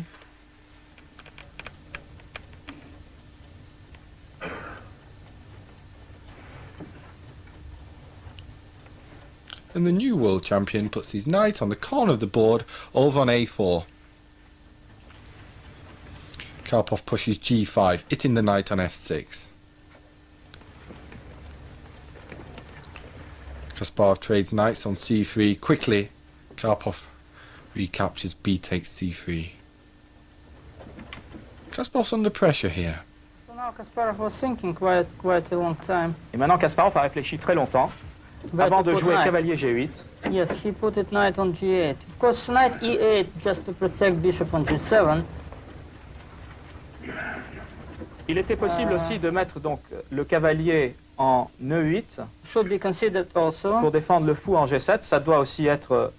And the new world champion puts his knight on the corner of the board over on a4. Karpov pushes g5, hitting the knight on f6. Kasparov trades knights on c3. Quickly, Karpov recaptures b takes c3. Kasparov's under pressure here. So now Kasparov was thinking quite a long time. Et maintenant, Kasparov a réfléchi très longtemps avant de jouer cavalier g8. Yes, he put it knight on g8. Of course, knight e8 just to protect bishop on g7. Il était possible aussi de mettre donc le cavalier en e8 should be considered also. Pour défendre le fou en g7. Ça doit aussi être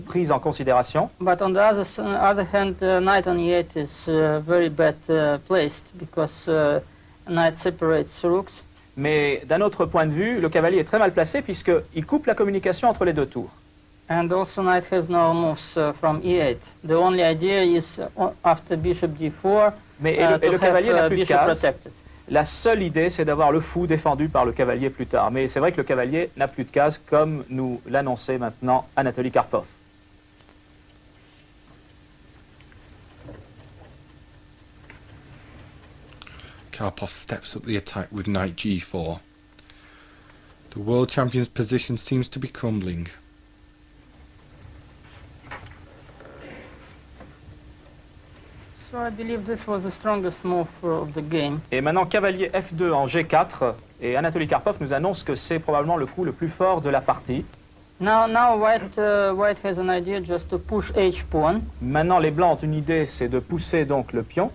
pris en considération. But on the other hand, knight on e8 is very bad placed because knight separates rooks. Mais d'un autre point de vue, le cavalier est très mal placé puisqu'il coupe la communication entre les deux tours. And also knight has no moves from e8. The only idea is after bishop d4 Mais le cavalier n'a plus de case. Protected. La seule idée, c'est d'avoir le fou défendu par le cavalier plus tard. Mais c'est vrai que le cavalier n'a plus de case, comme nous l'annonçait maintenant Anatoly Karpov. Karpov steps up the attack with knight g4. The world champion's position seems to be crumbling. So I believe this was the strongest move of the game. Et maintenant cavalier f2 en g4 et Anatoly Karpov nous annonce que c'est probablement le coup le plus fort de la partie. Now White has an idea just to push h pawn. Maintenant les blancs ont une idée, c'est de pousser donc le pion.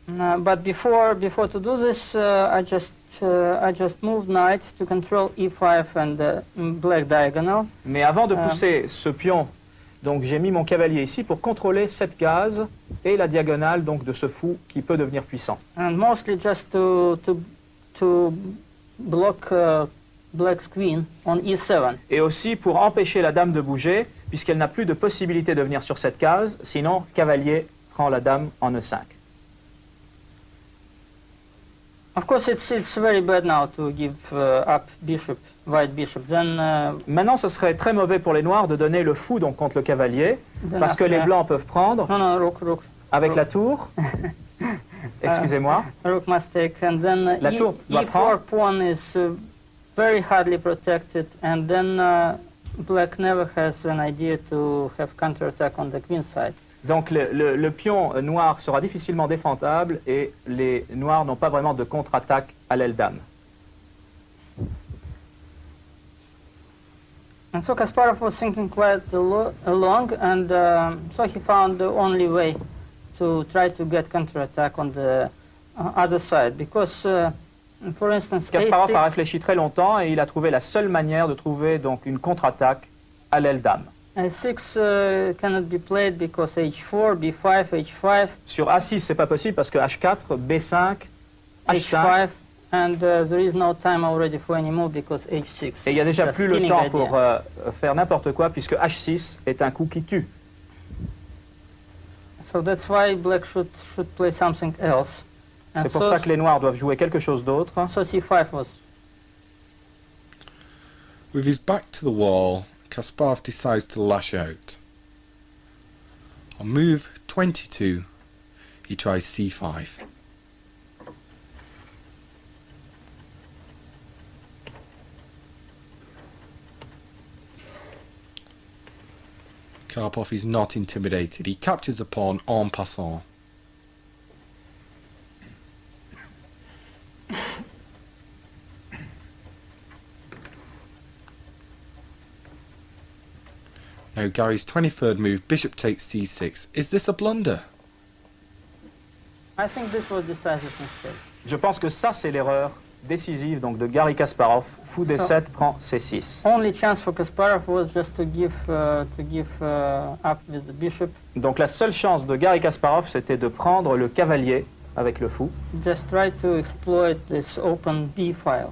But before to do this, I just moved knight to control e5 and black diagonal. Mais avant de pousser ce pion, donc j'ai mis mon cavalier ici pour contrôler cette case et la diagonale donc de ce fou qui peut devenir puissant. And mostly just to block black's queen on e7. Et aussi pour empêcher la dame de bouger, puisqu'elle n'a plus de possibilité de venir sur cette case, sinon cavalier prend la dame en e5. Of course, it's very bad now to give up bishop, white bishop. Then maintenant, ce serait très mauvais pour les noirs de donner le fou donc contre le cavalier, parce que les blancs peuvent prendre. No, rook. Avec rook. la tour. Excusez-moi. Rook must take, and then la tour doit e4 prendre. pawn is very hardly protected, and then black never has an idea to have counterattack on the queen side. Donc le pion noir sera difficilement défendable et les noirs n'ont pas vraiment de contre-attaque à l'aile dame. And so Kasparov was thinking quite long, and so he found the only way to try to get counterattack on the other side, because for instance Kasparov A6, a réfléchi très longtemps et il a trouvé la seule manière de trouver donc une contre-attaque à l'aile dame. A6 cannot be played because H4, B5, H5, Sur A6, c'est pas possible parce que H4, B5, H5. H5, and there is no time already for any move because H6. Et il n'y a déjà Just plus le killing temps idea. pour faire n'importe quoi puisque H6 est un coup qui tue. So that's why black should play something else. And C'est pour so, ça que les noirs doivent jouer quelque chose d'autre. so C5 was. With his back to the wall, Kasparov decides to lash out. On move 22, he tries C5. Karpov is not intimidated. He captures a pawn en passant. Now Gary's 23rd move, bishop takes c6. Is this a blunder? I think this was decisive mistake. Je pense que ça, c'est l'erreur décisive donc, de Garry Kasparov. Fou D7 prend C6. Only chance for Kasparov was just to give up with the bishop. Donc la seule chance de Garry Kasparov, c'était de prendre le cavalier avec le fou Just try to exploit this open B file.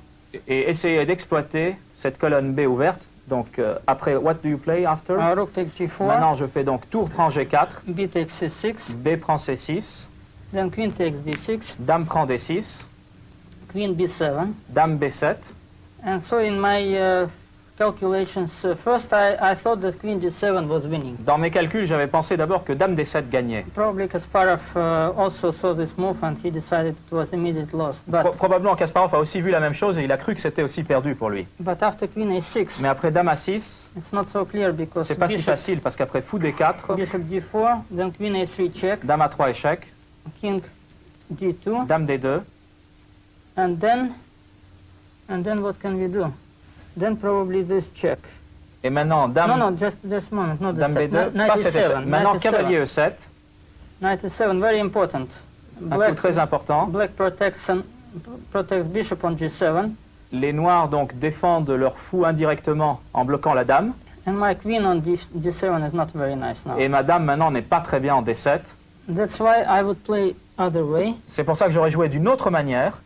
et essayer d'exploiter cette colonne B ouverte. Donc après, what do you play after? Rook takes G4. Maintenant, je fais donc tour prend G4, B takes C6. B prend C6, Then queen takes D6. Dame prend D6, Queen B7. Dame B7. And so in my calculations, first I thought that Queen D7 was winning. Dans mes calculs, j'avais pensé d'abord que Dame D7 gagnait. Probably Kasparov also saw this move and he decided it was immediate loss. Probablement Kasparov a aussi vu la même chose et il a cru que c'était aussi perdu pour lui. But after Queen A6, Mais après Dame A6, it's not so clear because c'est pas si facile parce qu'après Fou D4, bishop D4, then Queen A3 check, Dame A3 échec, King D2, Dame D2, and then what can we do? Then probably this check. et maintenant Dame, No, just a moment, not this Dame check. B2, pas cet échec. Maintenant Cavalier E7, 97, very important. un coup très important. Black protects bishop on G7, Les Noirs donc défendent leur fou indirectement en bloquant la Dame. and my queen on G7 is not very nice now. Et ma Dame maintenant n'est pas très bien en D7. That's why I would play other way. C'est pour ça que j'aurais joué d'une autre manière.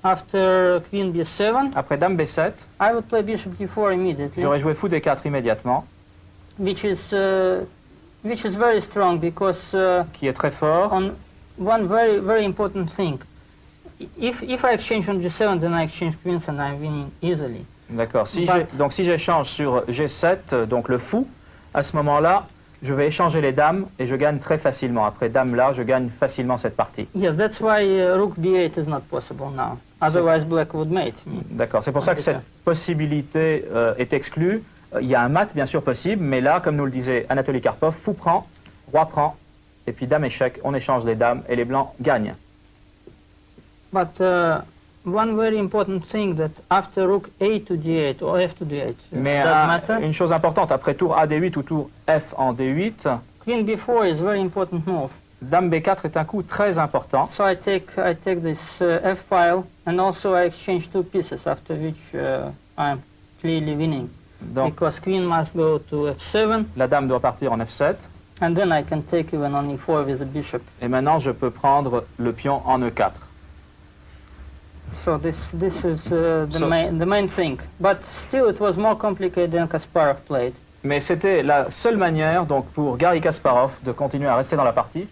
After Queen B7, Après Dame B7, I would play bishop D4 immediately, j'aurais joué Fou D4 immédiatement, which is very strong because qui est très fort. on one very important thing. If I exchange on G7, then I exchange queens and I'm winning easily. D'accord. But- Donc si j'échange sur G7, donc le fou, à ce moment-là, je vais échanger les dames et je gagne très facilement. Après Dame là, je gagne facilement cette partie. Yes, that's why Rook B8 is not possible now. Otherwise, Black would mate. D'accord. C'est pour ça que cette possibilité est exclue. Il y a un mat bien sûr possible, mais là, comme nous le disait Anatoly Karpov, fou prend, roi prend, et puis dame échec, on échange les dames et les blancs gagnent. But one very important thing that after Rook A to D8 or F to D8, Mais doesn't matter. une chose importante, après tour A D8 ou tour F en D8, Queen B4 is very important move. Dame B4 est un coup très important. So I take this F file and also I exchange two pieces after which I'm clearly winning. Donc Because Queen must go to F7 la dame doit partir en F7. and then I can take even on E4 with the bishop. Et maintenant, je peux prendre le pion en E4. So this is the main thing. But still it was more complicated than Kasparov played. Mais c'était la seule manière donc pour Garry Kasparov de continuer à rester dans la partie.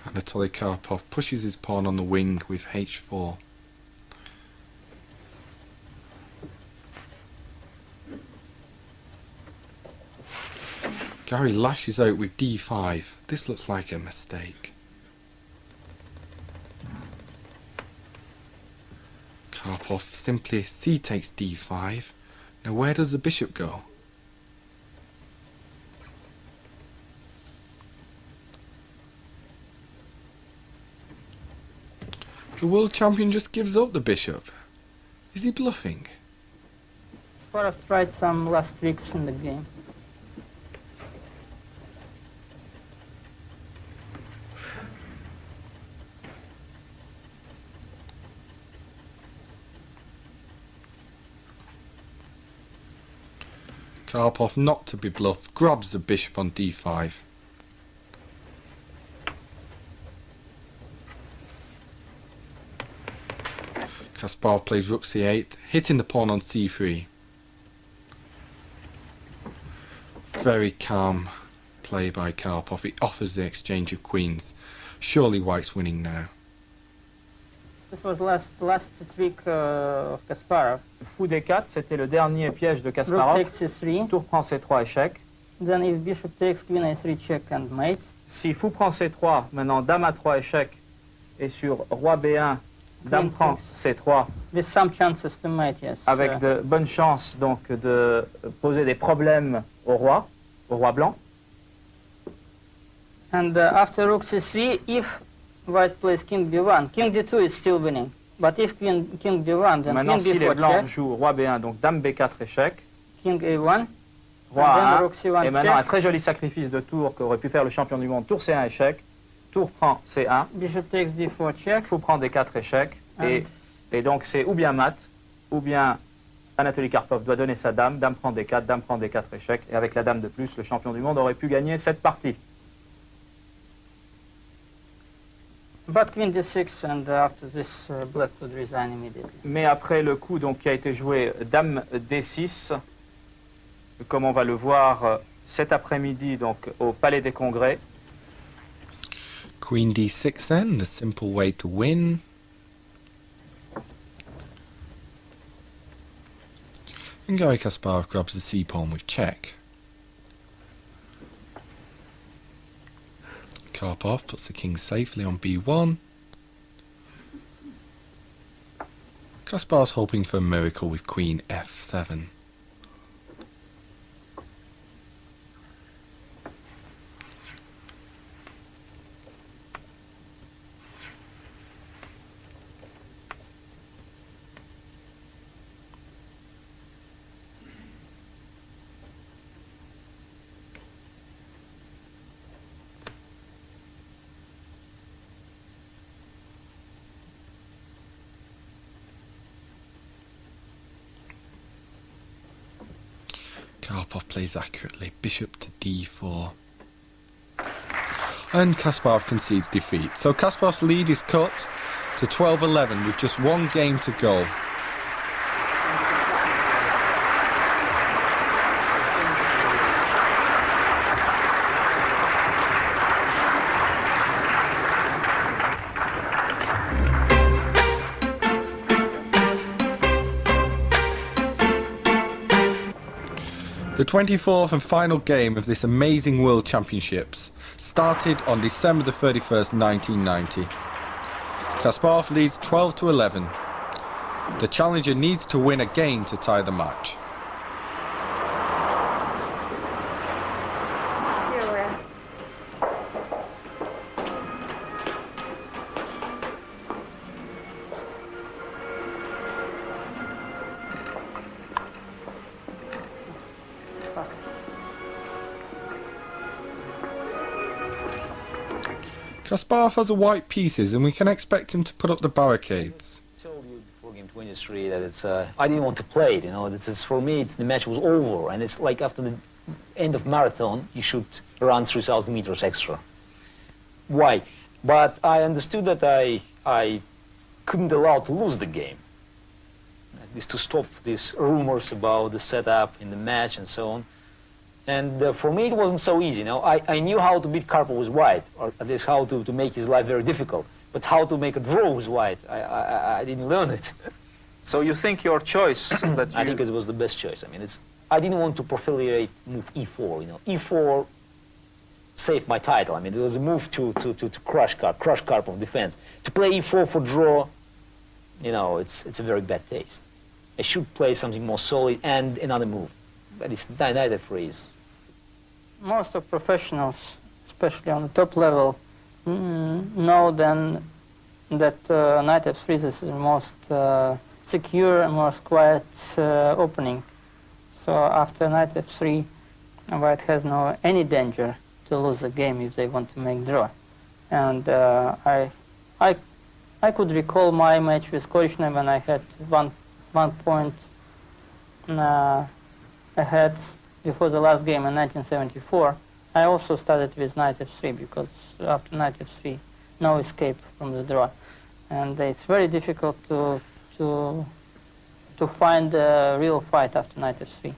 Anatoly Karpov pushes his pawn on the wing with h4. Gary lashes out with d5. This looks like a mistake. Karpov simply c takes d5. Now where does the bishop go? The world champion just gives up the bishop. Is he bluffing? Kasparov tried some last tricks in the game. Karpov, not to be bluffed, grabs the bishop on d5. Kasparov plays rook c8, hitting the pawn on c3. Very calm play by Karpov. He offers the exchange of queens. Surely white's winning now. This was last trick of Kasparov. Fou d4, c'était le dernier piège de Rook Kasparov. takes c3. Tour prend c3, échec. Then if bishop takes, queen a3 check and mate. Si fou prend c3, maintenant dame a3, échec. Et sur roi b1, dame prend c3. With some chances to mate, yes. Avec de bonnes chances donc de poser des problèmes au roi blanc. And after rook c3, if white plays king b1, king d2 is still winning. But if king b1, then Maintenant, si king les b4 blancs check, jouent roi b1, donc dame b4, échec. king a1, Roi and then A1, rook c1 et maintenant un check, très joli sacrifice de tour qu'aurait pu faire le champion du monde. Tour c1, échec. Tour prend c1. bishop takes d4 check, Fou prend d4, échec. and Et donc c'est ou bien mat, ou bien Anatoly Karpov doit donner sa dame. Dame prend d4, dame prend d4, échec. Et avec la dame de plus, le champion du monde aurait pu gagner cette partie. but queen d6, and after this black would resign immediately. Mais après le coup donc, qui a été joué dame d6, comme on va le voir cet après-midi donc au Palais des Congrès, Queen d6 then, the simple way to win. And Garry Kasparov grabs the c-pawn with check. Karpov puts the king safely on b1. Kasparov's hoping for a miracle with queen f7. Karpov plays accurately, bishop to d4. And Kasparov concedes defeat. So Kasparov's lead is cut to 12-11 with just one game to go. The 24th and final game of this amazing World Championships started on December the 31st, 1990. Kasparov leads 12-11. The challenger needs to win again to tie the match. Kasparov has the white pieces and we can expect him to put up the barricades. I told you before game 23 that it's, I didn't want to play it, you know. For me, the match was over, and it's like after the end of marathon, you should run 3,000 meters extra. Why? But I understood that I couldn't allow to lose the game. At least to stop these rumors about the setup in the match and so on. And for me, it wasn't so easy, you know. I knew how to beat Karpov with white, or at least how to make his life very difficult. But how to make a draw with white, I didn't learn it. So you think your choice that you... I think it was the best choice. I mean, I didn't want to profiliate move e4, you know. e4 saved my title. I mean, it was a move to crush Karpov defense. To play e4 for draw, you know, it's a very bad taste. I should play something more solid and another move. That is knight f3 is. Most of professionals, especially on the top level, know then that knight f3 is the most secure and most quiet opening. So after knight f3, white has no any danger to lose the game if they want to make draw. And I could recall my match with Koishna when I had one point ahead before the last game in 1974, I also started with knight f3 because after knight f3, no escape from the draw, and it's very difficult to find a real fight after knight f3.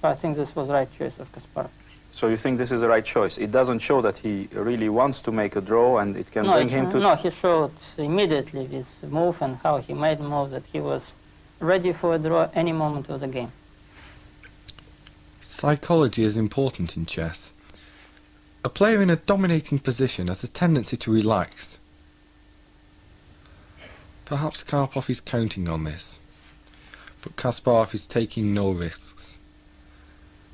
So I think this was the right choice of Kasparov. So you think this is the right choice? It doesn't show that he really wants to make a draw, and it can bring him to... No, he showed immediately with the move and how he made the move that he was ready for a draw any moment of the game. Psychology is important in chess. A player in a dominating position has a tendency to relax. Perhaps Karpov is counting on this, but Kasparov is taking no risks.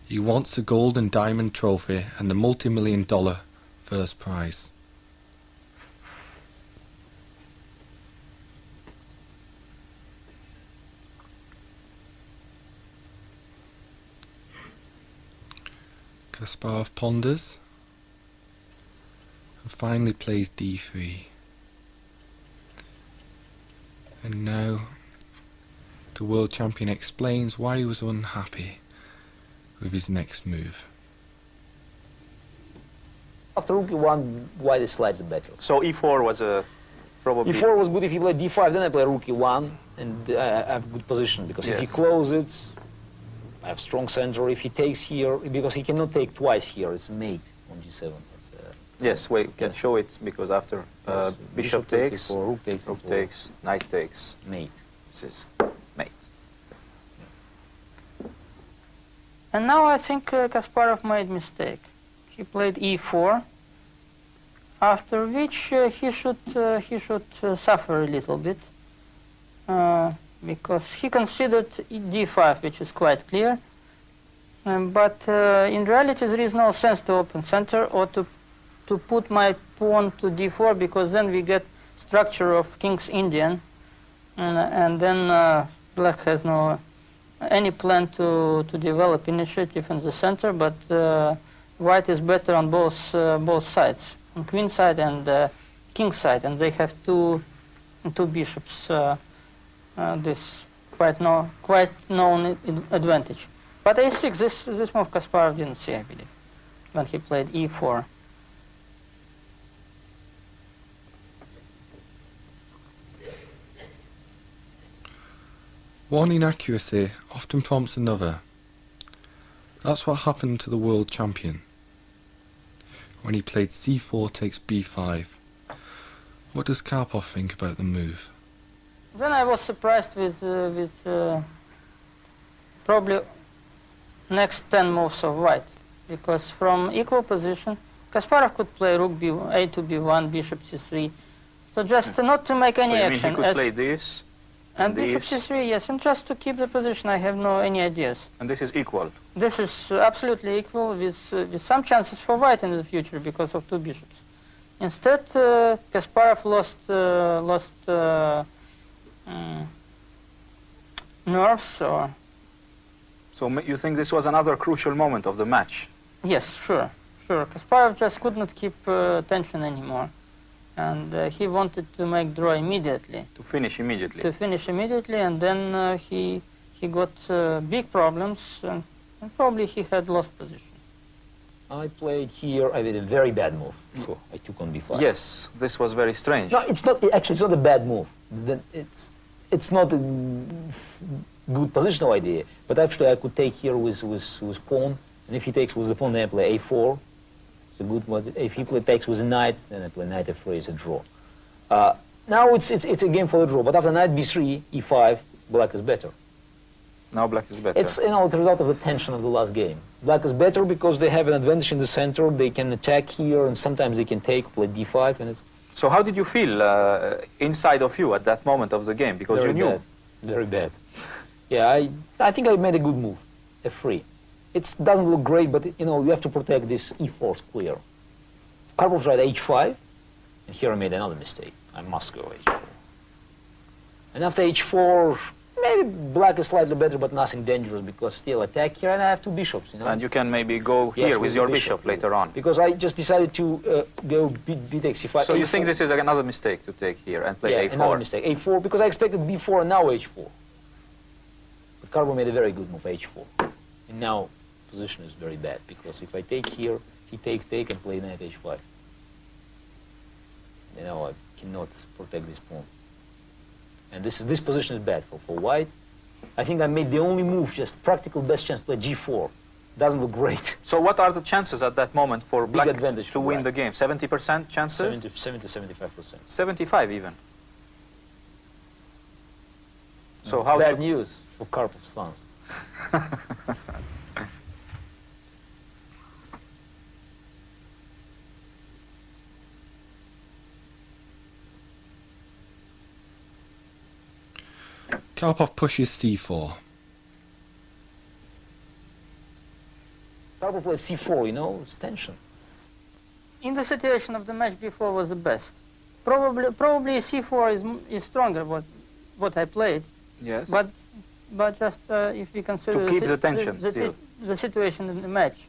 He wants the gold and diamond trophy and the multi-million-dollar first prize. Kasparov ponders and finally plays d3. And now the world champion explains why he was unhappy with his next move. After rook e1, white is slightly better. So e4 was probably... e4 was good if he played d5, then I play rook e1, and I have a good position, because if he closes, I have strong center. If he takes here, because he cannot take twice here, it's mate on g7. Yes, we can show it, because after bishop takes, rook takes, knight takes, mate. This is mate. And now I think Kasparov made mistake. He played e4, after which he should suffer a little bit, because he considered d5, which is quite clear. But in reality, there is no sense to open center or to put my pawn to d4, because then we get structure of King's Indian, and then black has no any plan to develop initiative in the center, but white is better on both sides, on queen side and king side, and they have two bishops. This quite known advantage. But a6, this move Kasparov didn't see, I believe, when he played e4. One inaccuracy often prompts another. That's what happened to the world champion when he played c4 takes b5. What does Karpov think about the move? Then I was surprised with probably next 10 moves of white, because from equal position Kasparov could play rook a to b1, bishop c3, so just not to make any action. So you mean he could play this? And bishop c3, yes, and just to keep the position, I have no any ideas. And this is equal? This is absolutely equal, with some chances for white in the future because of two bishops. Instead, Kasparov lost nerves. Or so you think this was another crucial moment of the match? Yes, sure. Kasparov just could not keep tension anymore. And he wanted to make draw immediately. To finish immediately. And then he got big problems, and probably he had lost position. I played here, I did a very bad move. I took on b5. Yes, this was very strange. No, it's not, actually it's not a bad move. It's not a good positional idea, but actually I could take here with pawn, and if he takes with the pawn, then I play a4. A good one. If he takes with a knight, then I play knight f3, it's a draw. Now it's a game for the draw, but after knight b3, e5, black is better. Now black is better. It's the result of the tension of the last game. Black is better because they have an advantage in the center. They can attack here, and sometimes they can take, play d5, and it's. So how did you feel inside of you at that moment of the game? Because you knew. Very bad. Yeah, I think I made a good move, f3. It doesn't look great, but you have to protect this e4 square. Karpov tried h5, and here I made another mistake. I must go h4. And after h4, maybe black is slightly better, but nothing dangerous, because still attack here, and I have two bishops. And you can maybe go here with your bishop later on. Because I just decided to go b takes c5. So you think this is another mistake to take here and play a4? Another mistake, a4, because I expected b4 and now h4. But Karpov made a very good move, h4. And now position is very bad, because if I take here, he take and play knight h5. You know, I cannot protect this pawn. And this position is bad for white. I think I made the only move, just practical best chance, play g4. Doesn't look great. So what are the chances at that moment for Big black advantage to win the game? 70% chances? 75%. 75 even. So how Bad news for Karpov's fans. Karpov pushes c4. Karpov plays c4, you know, it's tension. In the situation of the match before was the best. Probably c4 is stronger what I played. Yes. But just if we consider To keep the tension still. the situation in the match,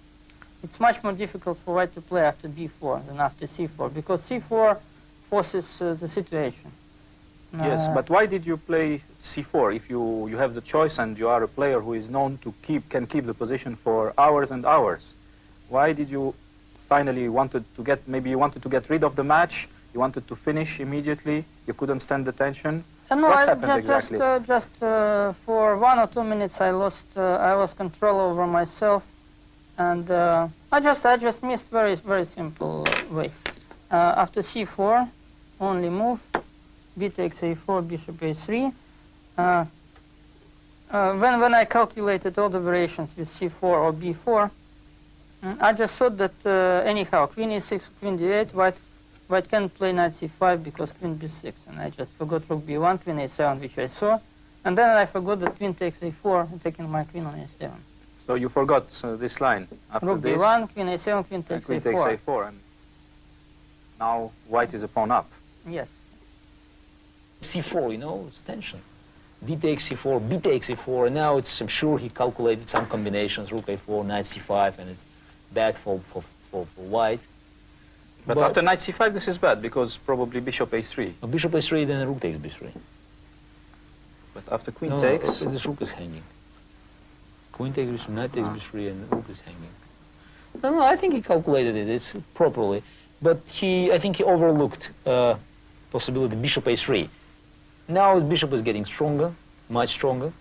it's much more difficult for white to play after b4 than after c4, because c4 forces the situation. Yes, but why did you play c4 if you have the choice and you are a player who is known to can keep the position for hours and hours? Why did you finally maybe you wanted to get rid of the match, you wanted to finish immediately, you couldn't stand the tension? No, What happened exactly? Just for 1 or 2 minutes I lost control over myself, and I just missed very simple way. After c4, only move, b takes a4, bishop a3. When I calculated all the variations with c4 or b4, I just thought that anyhow, queen e6, queen d8, white can't play knight c5 because queen b6, and I just forgot rook b1, queen a7, which I saw, and then I forgot that queen takes a4, and taking my queen on a7. So you forgot this line after Rook this? b1, queen a7, queen takes Queen a4. takes a4, and now white is a pawn up. Yes. c4, you know, it's tension. D takes c4, B takes c4, and now I'm sure he calculated some combinations, rook a4, knight c5, and it's bad for white. But after knight c5, this is bad, because probably bishop a3. Bishop a3, then rook takes b3. But after queen No, takes... this rook is hanging. Queen takes b3, knight takes b3, and rook is hanging. No, I think he calculated it properly, but I think he overlooked possibility bishop a3. Now his bishop is getting stronger, much stronger.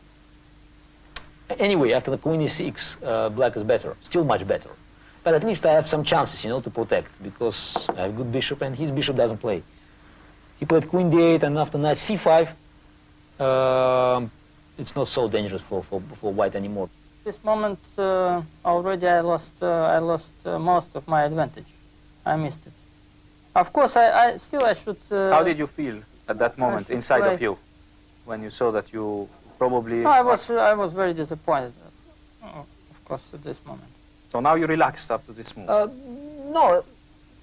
Anyway, after the queen e6, black is better, still much better. But at least I have some chances, you know, to protect, because I have good bishop and his bishop doesn't play. He played queen d8, and after knight c5, it's not so dangerous for white anymore. At this moment, already I lost most of my advantage. I missed it. Of course, I should... How did you feel at that moment inside of you, when you saw that you probably... No, I was very disappointed, of course, at this moment. So now you relaxed after this move? No,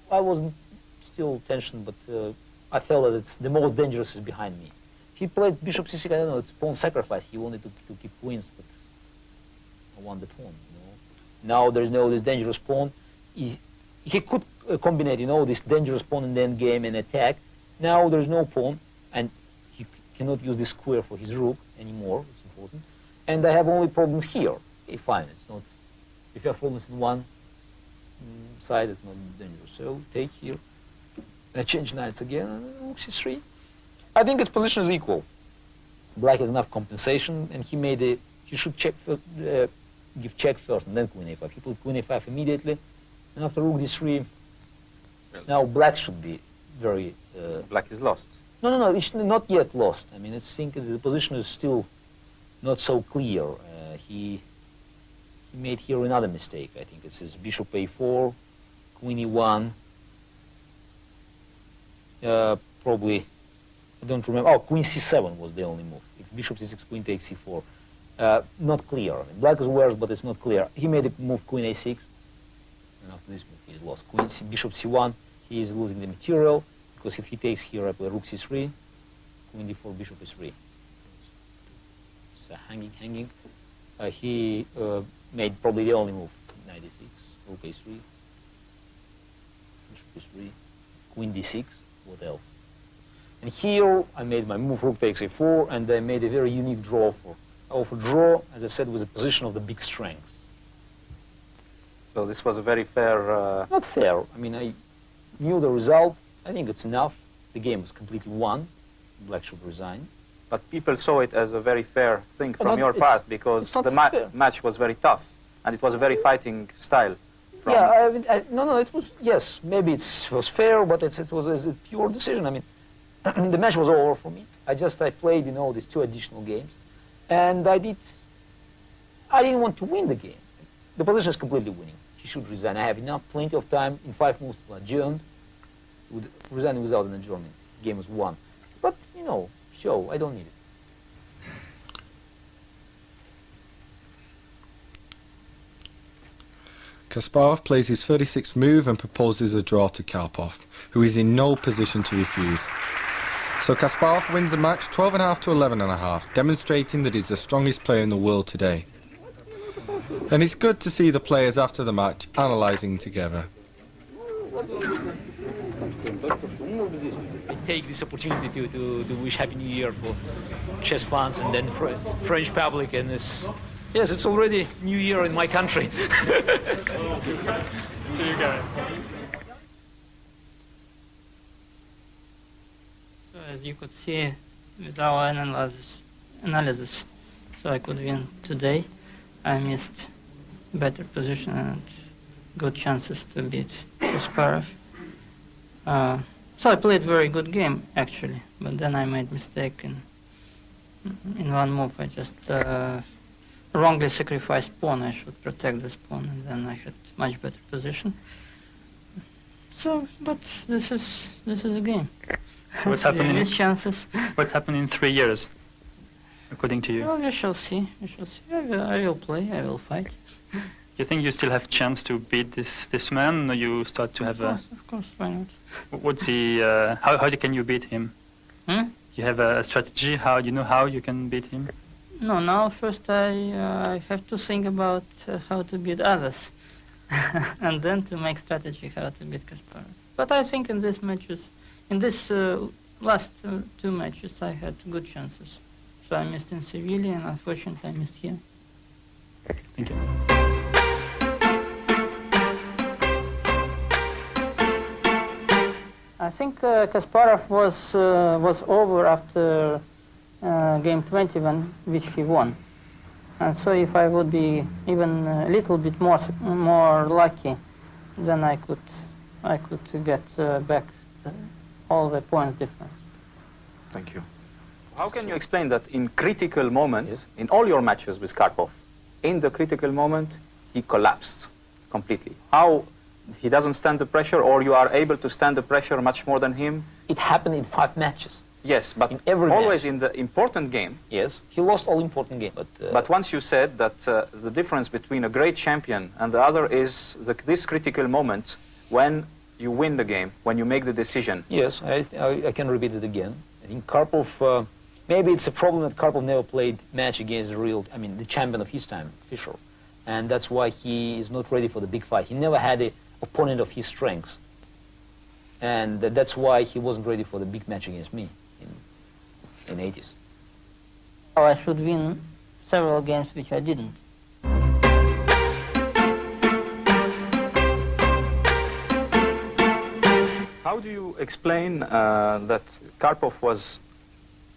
I was still tensioned, but I felt that the most dangerous is behind me. He played bishop c6, I don't know, it's pawn sacrifice. He wanted to keep queens, but I won the pawn, you know. Now there's no this dangerous pawn. He could combine, you know, this dangerous pawn in the end game and attack. Now there's no pawn, and he cannot use this square for his rook anymore. It's important. And I have only problems here. Okay, fine, it's not... If you have problems in one side, it's not dangerous. So take here. I change knights again, rook c3. I think its position is equal. Black has enough compensation, and he should check give check first, and then queen a5. He put queen a5 immediately, and after rook d3, now black should be very... Black is lost. No, it's not yet lost. I mean, I think the position is still not so clear. He made here another mistake. I think it says bishop a4, queen e1. Probably, I don't remember. Oh, queen c7 was the only move. If bishop c6, queen takes c4. Not clear. I mean, black is worse, but it's not clear. He made a move queen a6, and after this move he's lost. Bishop c1, he is losing the material, because if he takes here, I play rook c3, queen d4, bishop e3. It's hanging. He made probably the only move, knight e6, rook a3, bishop e3, queen d6, what else? And here I made my move, rook takes a4, and I made a very unique draw for draw, as I said, was a position of the big strengths. So this was a very fair... Not fair. I mean, I knew the result. I think it's enough. The game was completely won. Black should resign. But people saw it as a very fair thing Well, from your part, because the match was very tough, and it was a very fighting style. Yeah, no, it was, yes, maybe it was fair, but it was a pure decision. I mean, the match was over for me. I played, you know, these 2 additional games, and I didn't want to win the game. The position is completely winning. She should resign. I have plenty of time. In 5 moves, adjourned. Would resign without an adjournment. Game was won. But, you know, show, I don't need it. Kasparov plays his 36th move and proposes a draw to Karpov, who is in no position to refuse. So Kasparov wins the match 12.5 to 11.5, demonstrating that he's the strongest player in the world today. And it's good to see the players after the match analysing together. I take this opportunity to wish Happy New Year for chess fans and then French public, and yes, it's already New Year in my country. See you guys. So as you could see with our analysis, so I could win today. I missed better position and good chances to beat Kasparov. So I played very good game actually, but then I made mistake in one move. I just wrongly sacrificed pawn. I should protect this pawn, and then I had much better position. So, but this is a game. What's happening? Chances. What's happened in 3 years, according to you? Well, we shall see. We shall see. I will play. I will fight. You think you still have chance to beat this man, or you start to have Of course, why not? What's he? How can you beat him? Hmm? Do you have a strategy? How do you know how you can beat him? No, now first I have to think about how to beat others, and then to make strategy how to beat Kasparov. But I think in these matches, in this last 2 matches, I had good chances. So I missed in Sevilla, and unfortunately I missed here. Thank you. I think Kasparov was over after game 20, which he won. And so if I would be even a little bit more lucky, then I could get back all the point difference. Thank you. How can you explain that in critical moments, in all your matches with Karpov, in the critical moment, he collapsed completely? How he doesn't stand the pressure, or you are able to stand the pressure much more than him? It happened in 5 matches. Yes, but in every always match. In the important game. Yes, he lost all important games. But once you said that the difference between a great champion and the other is this critical moment when you win the game, when you make the decision. Yes, I can repeat it again. I think Karpov, maybe it's a problem that Karpov never played match against the champion of his time, Fischer. And that's why he is not ready for the big fight. He never had an opponent of his strengths. And that's why he wasn't ready for the big match against me in 80s. Oh, I should win several games which I didn't. How do you explain that Karpov was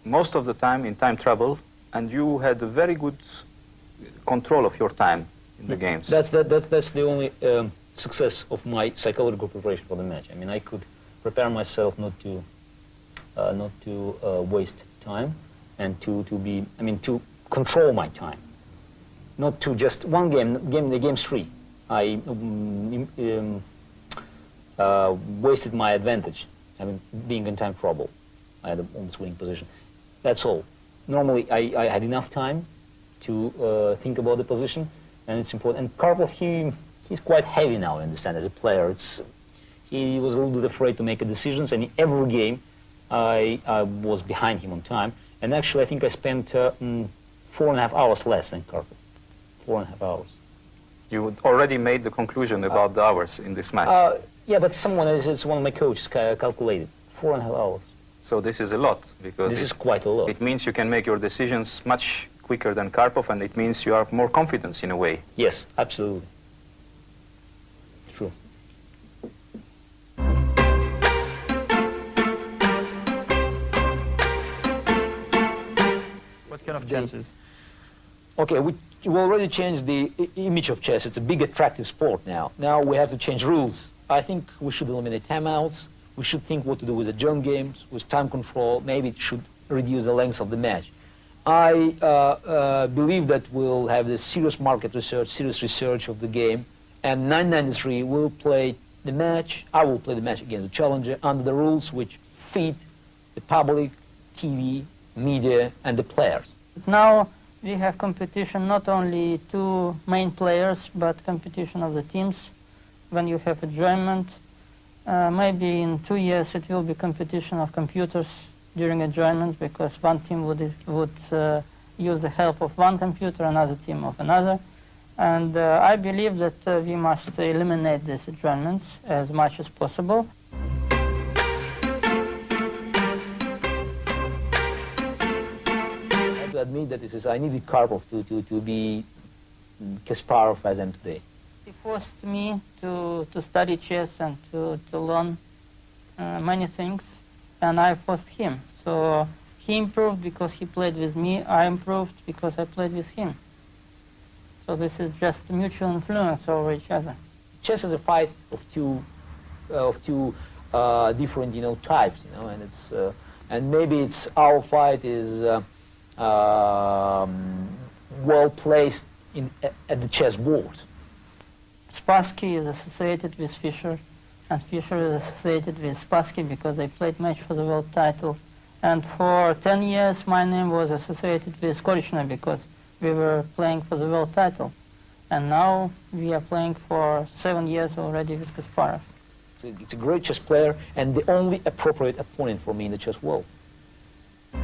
most of the time in time trouble, and you had a very good control of your time in the games? That's the only success of my psychological preparation for the match. I mean, I could prepare myself not to waste time, and to control my time, not to just one game 3. I wasted my advantage. I mean, being in time trouble, I had an almost winning position. That's all. Normally, I had enough time to think about the position, and it's important. And Karpov, he's quite heavy now, I understand, as a player. He was a little bit afraid to make decisions, and in every game, I was behind him on time. And actually, I think I spent 4.5 hours less than Karpov. 4.5 hours. You already made the conclusion about the hours in this match. Yeah, but it's one of my coaches calculated. 4.5 hours. So this is a lot, because this is quite a lot. It means you can make your decisions much quicker than Karpov, and it means you have more confidence in a way. Yes, absolutely. chances? Okay, we already changed the image of chess. It's a big attractive sport now. Now we have to change rules. I think we should eliminate timeouts. We should think what to do with adjourned games, with time control. Maybe it should reduce the length of the match. I believe that we'll have the serious market research, serious research of the game, and 993 will play the match. I will play the match against the challenger under the rules which fit the public, TV, media, and the players. Now we have competition, not only two main players, but competition of the teams. When you have adjournment, maybe in 2 years it will be competition of computers during adjournment, because one team would use the help of one computer, another team of another. And I believe that we must eliminate these adjournments as much as possible. I have to admit that I needed Karpov to be Kasparov as I am today. He forced me to study chess and to learn many things, and I forced him. So he improved because he played with me, I improved because I played with him. So this is just mutual influence over each other. Chess is a fight of two different, types, and it's and maybe it's our fight is well placed at the chessboard. Spassky is associated with Fischer, and Fischer is associated with Spassky because they played match for the world title. And for 10 years, my name was associated with Korichna because we were playing for the world title. And now we are playing for 7 years already with Kasparov. It's a great chess player and the only appropriate opponent for me in the chess world. I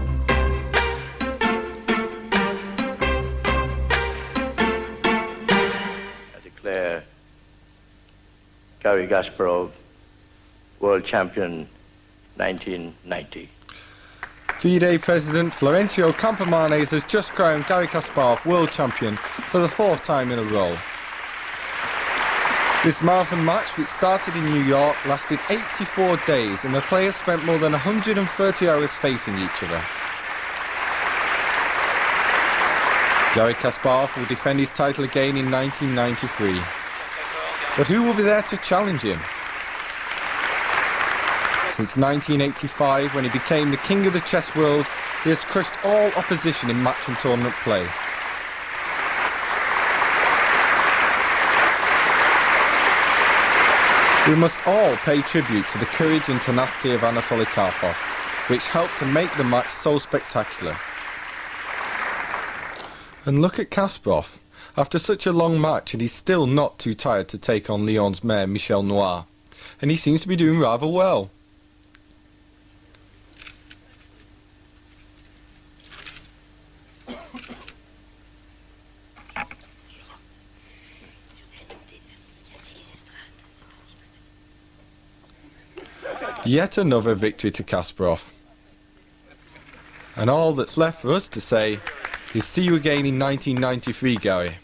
declare Garry Kasparov world champion 1990. FIDE President Florencio Campomanes has just crowned Garry Kasparov world champion for the 4th time in a row. This marathon match, which started in New York, lasted 84 days and the players spent more than 130 hours facing each other. Garry Kasparov will defend his title again in 1993. But who will be there to challenge him? Since 1985, when he became the king of the chess world, he has crushed all opposition in match and tournament play. We must all pay tribute to the courage and tenacity of Anatoly Karpov, which helped to make the match so spectacular. And look at Kasparov. After such a long match, and he's still not too tired to take on Lyon's mayor, Michel Noir. And he seems to be doing rather well. Yet another victory to Kasparov. And all that's left for us to say is see you again in 1993, Garry.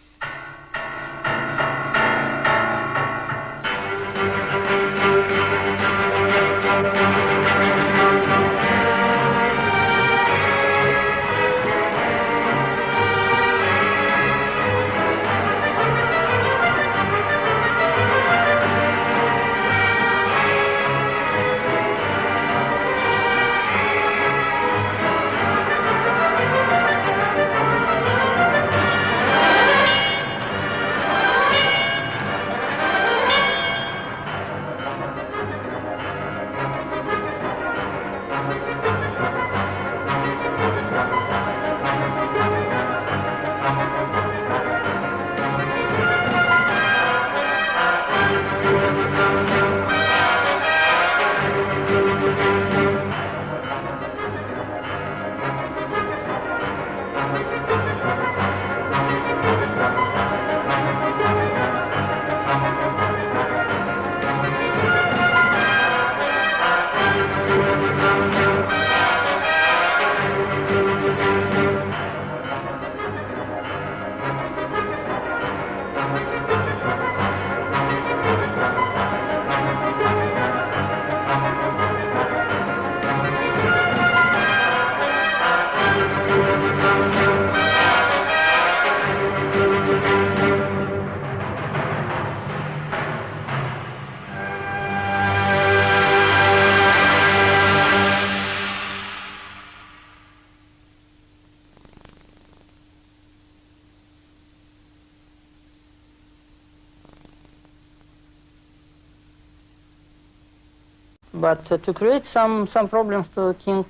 but to create some problems to king,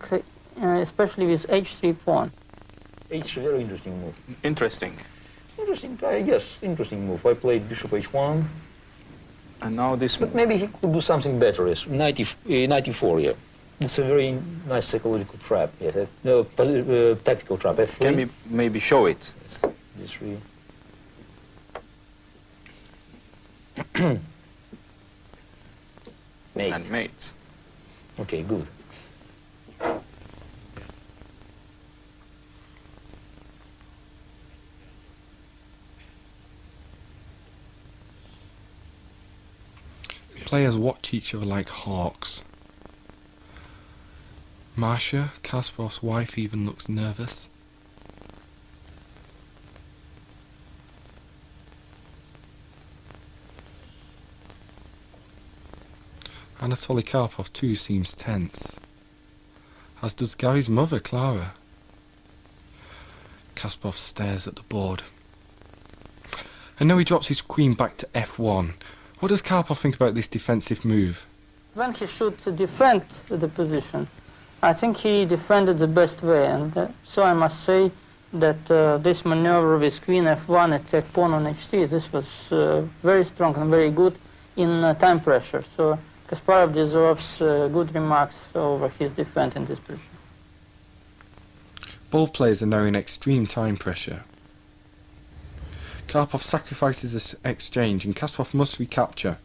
especially with h3 pawn. H3, very interesting move. Interesting. Interesting, yes, interesting move. I played bishop h1. And now this But move. maybe he could do something better, yes. 94, yeah. It's a very nice psychological trap, yes. No, tactical trap, f3. Can we maybe show it? Yes, d3. Mate. And mates. Okay, good. Players watch each other like hawks. Masha, Kasparov's wife, even looks nervous. Anatoly Karpov too seems tense, as does Gary's mother, Clara. Kasparov stares at the board. And now he drops his queen back to f1. What does Karpov think about this defensive move? When he should defend the position, I think he defended the best way, and so I must say that this maneuver with queen f1 attack pawn on h3, this was very strong and very good in time pressure. So Kasparov deserves good remarks over his defense in this position. Both players are now in extreme time pressure. Karpov sacrifices this exchange and Kasparov must recapture.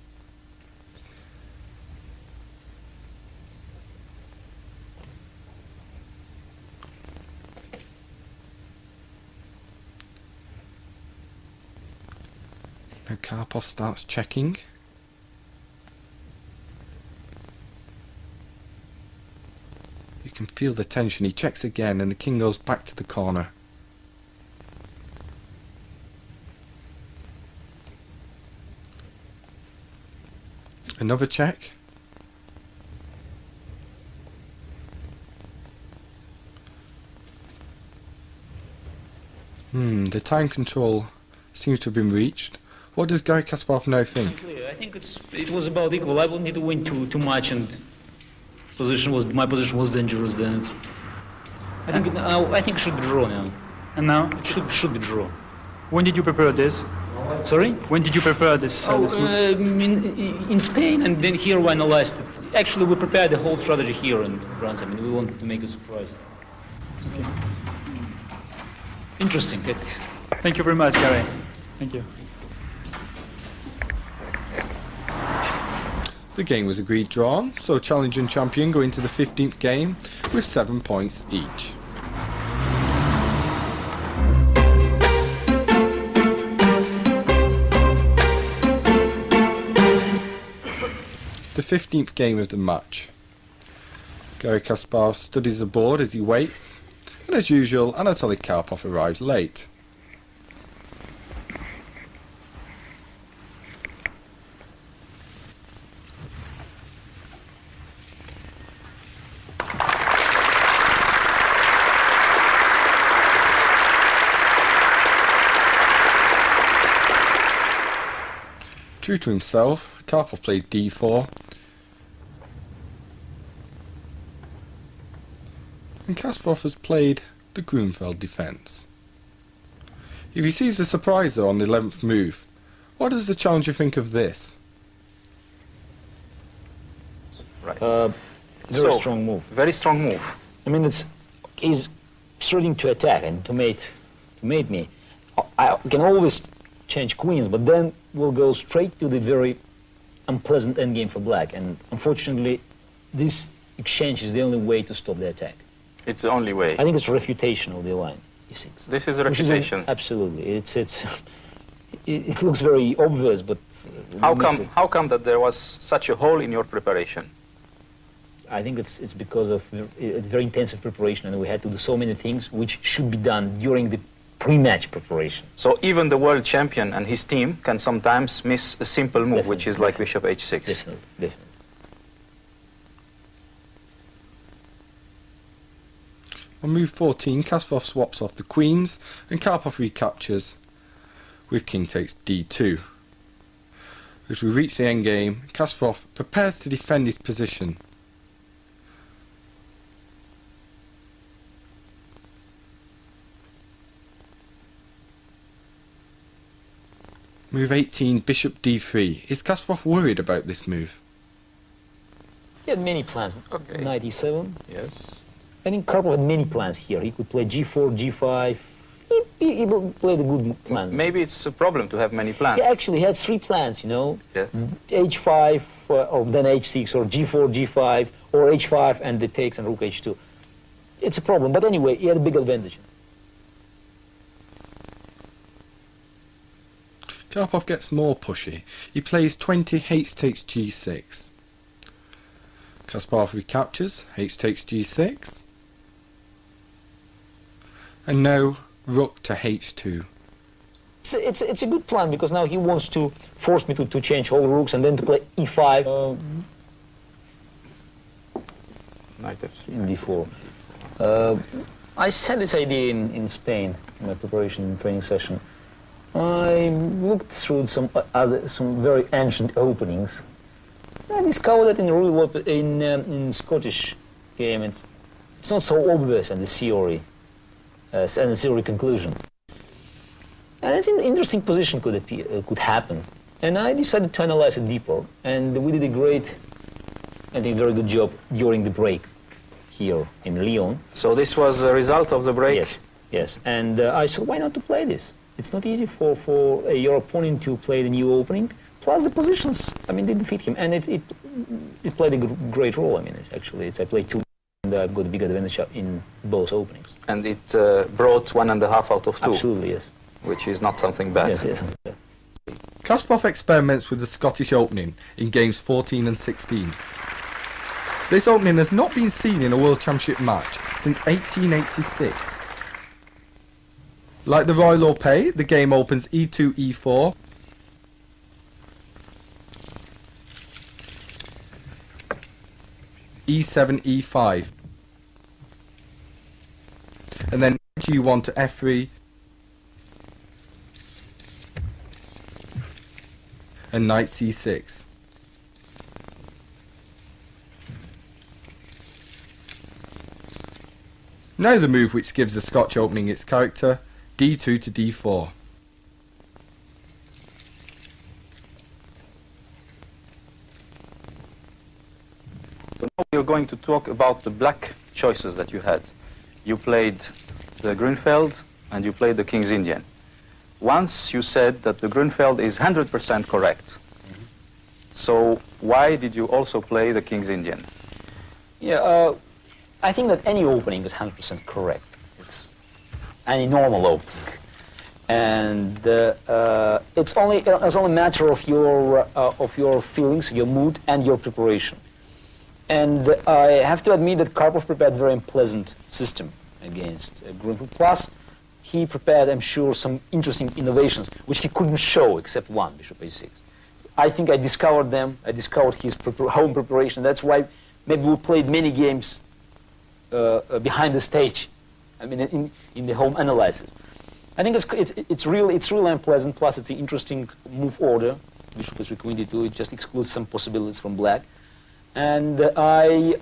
Now Karpov starts checking. You can feel the tension. He checks again and the king goes back to the corner. Another check. The time control seems to have been reached. What does Garry Kasparov now think? I think it was about equal. I wouldn't need to win too much, and my position was dangerous then. I think it should be draw now. And now? It should be draw. When did you prepare this? Sorry? When did you prepare this? This move? In Spain, and then here we analyzed it. Actually, we prepared the whole strategy here in France. I mean, we wanted to make a surprise. Okay. Interesting. Thank you very much, Gary. Thank you. The game was agreed drawn, so challenger and champion go into the 15th game with 7 points each. The 15th game of the match. Garry Kasparov studies the board as he waits, and as usual, Anatoly Karpov arrives late. True to himself, Karpov plays d4, and Kasparov has played the Grunfeld defence. He receives a surprise though on the 11th move. What does the challenger think of this? Right. Very strong move. Very strong move. I mean, he's starting to attack and to mate me. I can always change queens, but then we'll go straight to the very unpleasant endgame for black. And unfortunately, this exchange is the only way to stop the attack. It's the only way. I think it's a refutation of the line, e6. This is a refutation. Absolutely. It looks very obvious, but How come that there was such a hole in your preparation? I think it's because of a very intensive preparation, and we had to do so many things which should be done during the pre-match preparation. So even the world champion and his team can sometimes miss a simple move, Definitely, which is like bishop h6. Definitely. On move 14, Kasparov swaps off the queens, and Karpov recaptures with king takes d2. As we reach the endgame, Kasparov prepares to defend his position. Move 18, bishop d3. Is Kasparov worried about this move? He had many plans. Okay. Knight e7. Yes. I think Karpov had many plans here. He could play g4, g5. He played a good plan. Maybe it's a problem to have many plans. He actually had 3 plans, you know. Yes. h5, or then h6, or g4, g5, or h5, and the takes and rook h2. It's a problem, but anyway, he had a big advantage. Karpov gets more pushy. He plays 20, h takes g6. Kasparov recaptures, h takes g6. And now rook to h2. It's a good plan, because now he wants to force me to change all rooks and then to play e5. Knight f3. In d4. I had this idea in Spain, in my preparation training session. I looked through some very ancient openings. I discovered that in Scottish game it's not so obvious in the theory, and the theory conclusion. And I think an interesting position could happen. And I decided to analyze it deeper, and we did a great, I think, very good job during the break here in Lyon. So this was a result of the break? Yes, yes. And I said, why not to play this? It's not easy for your opponent to play the new opening. Plus the positions, I mean, didn't fit him, and it played a great role. I mean, I played 2, and I've got a big advantage in both openings. And it brought 1.5 out of 2. Absolutely, yes. Which is not something bad. Yes, yes. Kasparov experiments with the Scottish opening in games 14 and 16. This opening has not been seen in a World Championship match since 1886. Like the Royal Opé, the game opens e2, e4. e7, e5. And then g1 to f3. And knight c6. Now the move which gives the Scotch opening its character, d2 to d4. So now we're going to talk about the black choices that you had. You played the Grünfeld and you played the King's Indian. Once you said that the Grünfeld is 100% correct. So why did you also play the King's Indian? Yeah, I think that any opening is 100% correct. It's any normal opening, and it's only a matter of your feelings, your mood, and your preparation. And I have to admit that Karpov prepared a very unpleasant system against Grünfeld. Plus, he prepared, I'm sure, some interesting innovations which he couldn't show except one, bishop a6. I think I discovered them. I discovered his home preparation. That's why maybe we played many games behind the stage. I mean, in the home analysis. I think it's really unpleasant. Plus, it's an interesting move order. Bishop h3, queen d2. It just excludes some possibilities from black. And I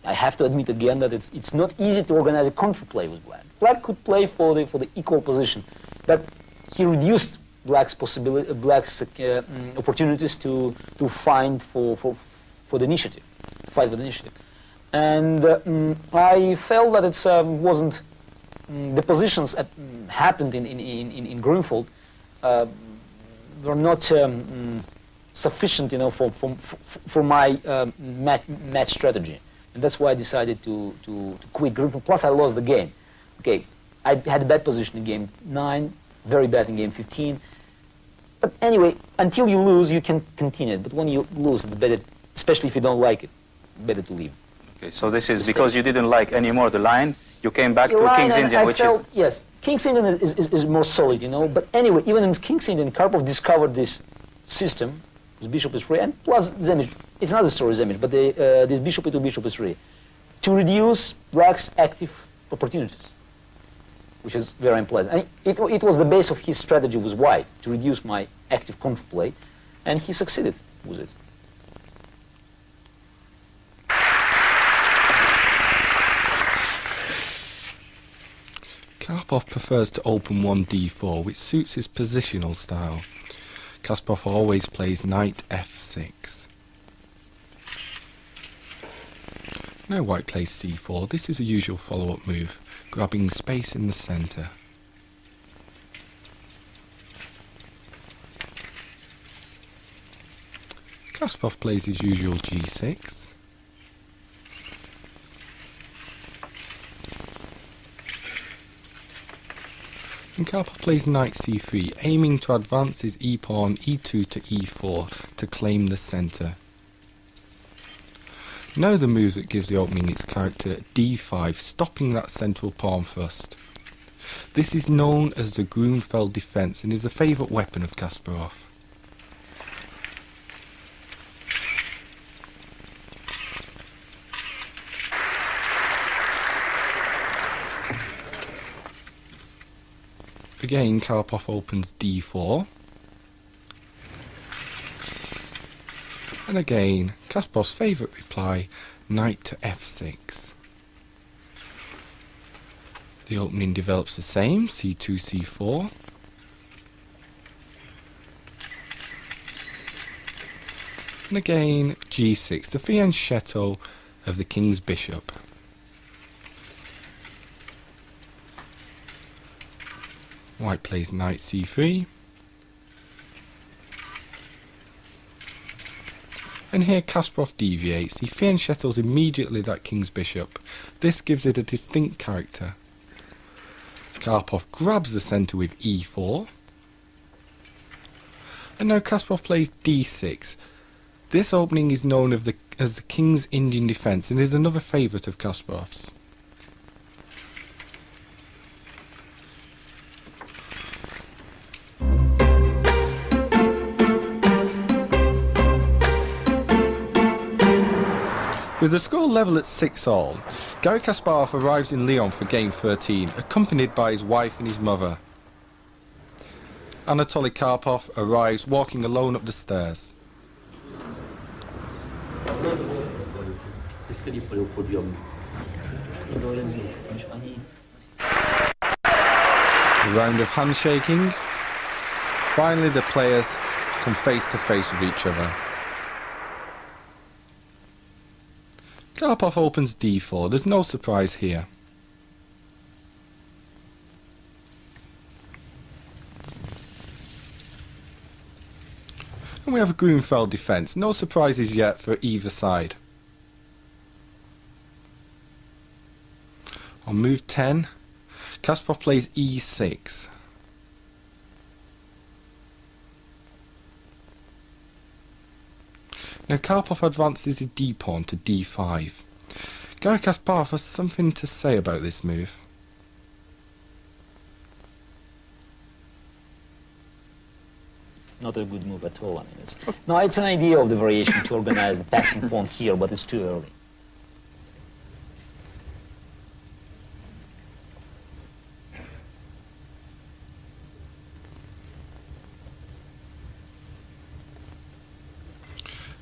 have to admit again that it's not easy to organize a counterplay with black. Black could play for the equal position, but he reduced black's opportunities to find for the initiative, fight for the initiative. And I felt that it wasn't the positions that happened in Grünfeld were not sufficient, for my match strategy, and that's why I decided to quit Grünfeld. Plus, I lost the game. Okay, I had a bad position in game 9, very bad in game 15. But anyway, until you lose, you can continue. But when you lose, it's better, especially if you don't like it, better to leave. Okay, so this is because you didn't like anymore the line. You came back to King's Indian, which is... Yes, King's Indian is more solid, But anyway, even in King's Indian, Karpov discovered this system. Bishop is free, and plus Zemich. It's another story, Zemich, but this bishop e2, bishop is free, to reduce black's active opportunities. which is very unpleasant. And it was the base of his strategy with white, to reduce my active counterplay, and he succeeded with it. Karpov prefers to open 1 d4, which suits his positional style. Kasparov always plays knight f6. Now white plays c4. This is a usual follow-up move, grabbing space in the centre. Kasparov plays his usual g6. And Karpov plays knight c3, aiming to advance his e-pawn e2 to e4 to claim the centre. Now the move that gives the opening its character d5, stopping that central pawn first. This is known as the Grunfeld defence and is the favourite weapon of Kasparov. Again, Karpov opens d4. And again, Kasparov's favourite reply, knight to f6. The opening develops the same, c2, c4. And again, g6, the fianchetto of the king's bishop. White plays knight c3. And here Kasparov deviates. He fianchettos immediately that king's bishop. This gives it a distinct character. Karpov grabs the centre with e4. And now Kasparov plays d6. This opening is known as the King's Indian defence and is another favourite of Kasparov's. With the score level at 6-all, Garry Kasparov arrives in Lyon for game 13, accompanied by his wife and his mother. Anatoly Karpov arrives walking alone up the stairs. A round of handshaking. Finally the players come face to face with each other. Karpov opens d4, there's no surprise here. And we have a Grunfeld defence, no surprises yet for either side. On move 10, Kasparov plays e6. Now Karpov advances his d-pawn to d5. Garry Kasparov has something to say about this move. Not a good move at all. I mean, no, it's an idea of the variation to organize the passing pawn here, but it's too early.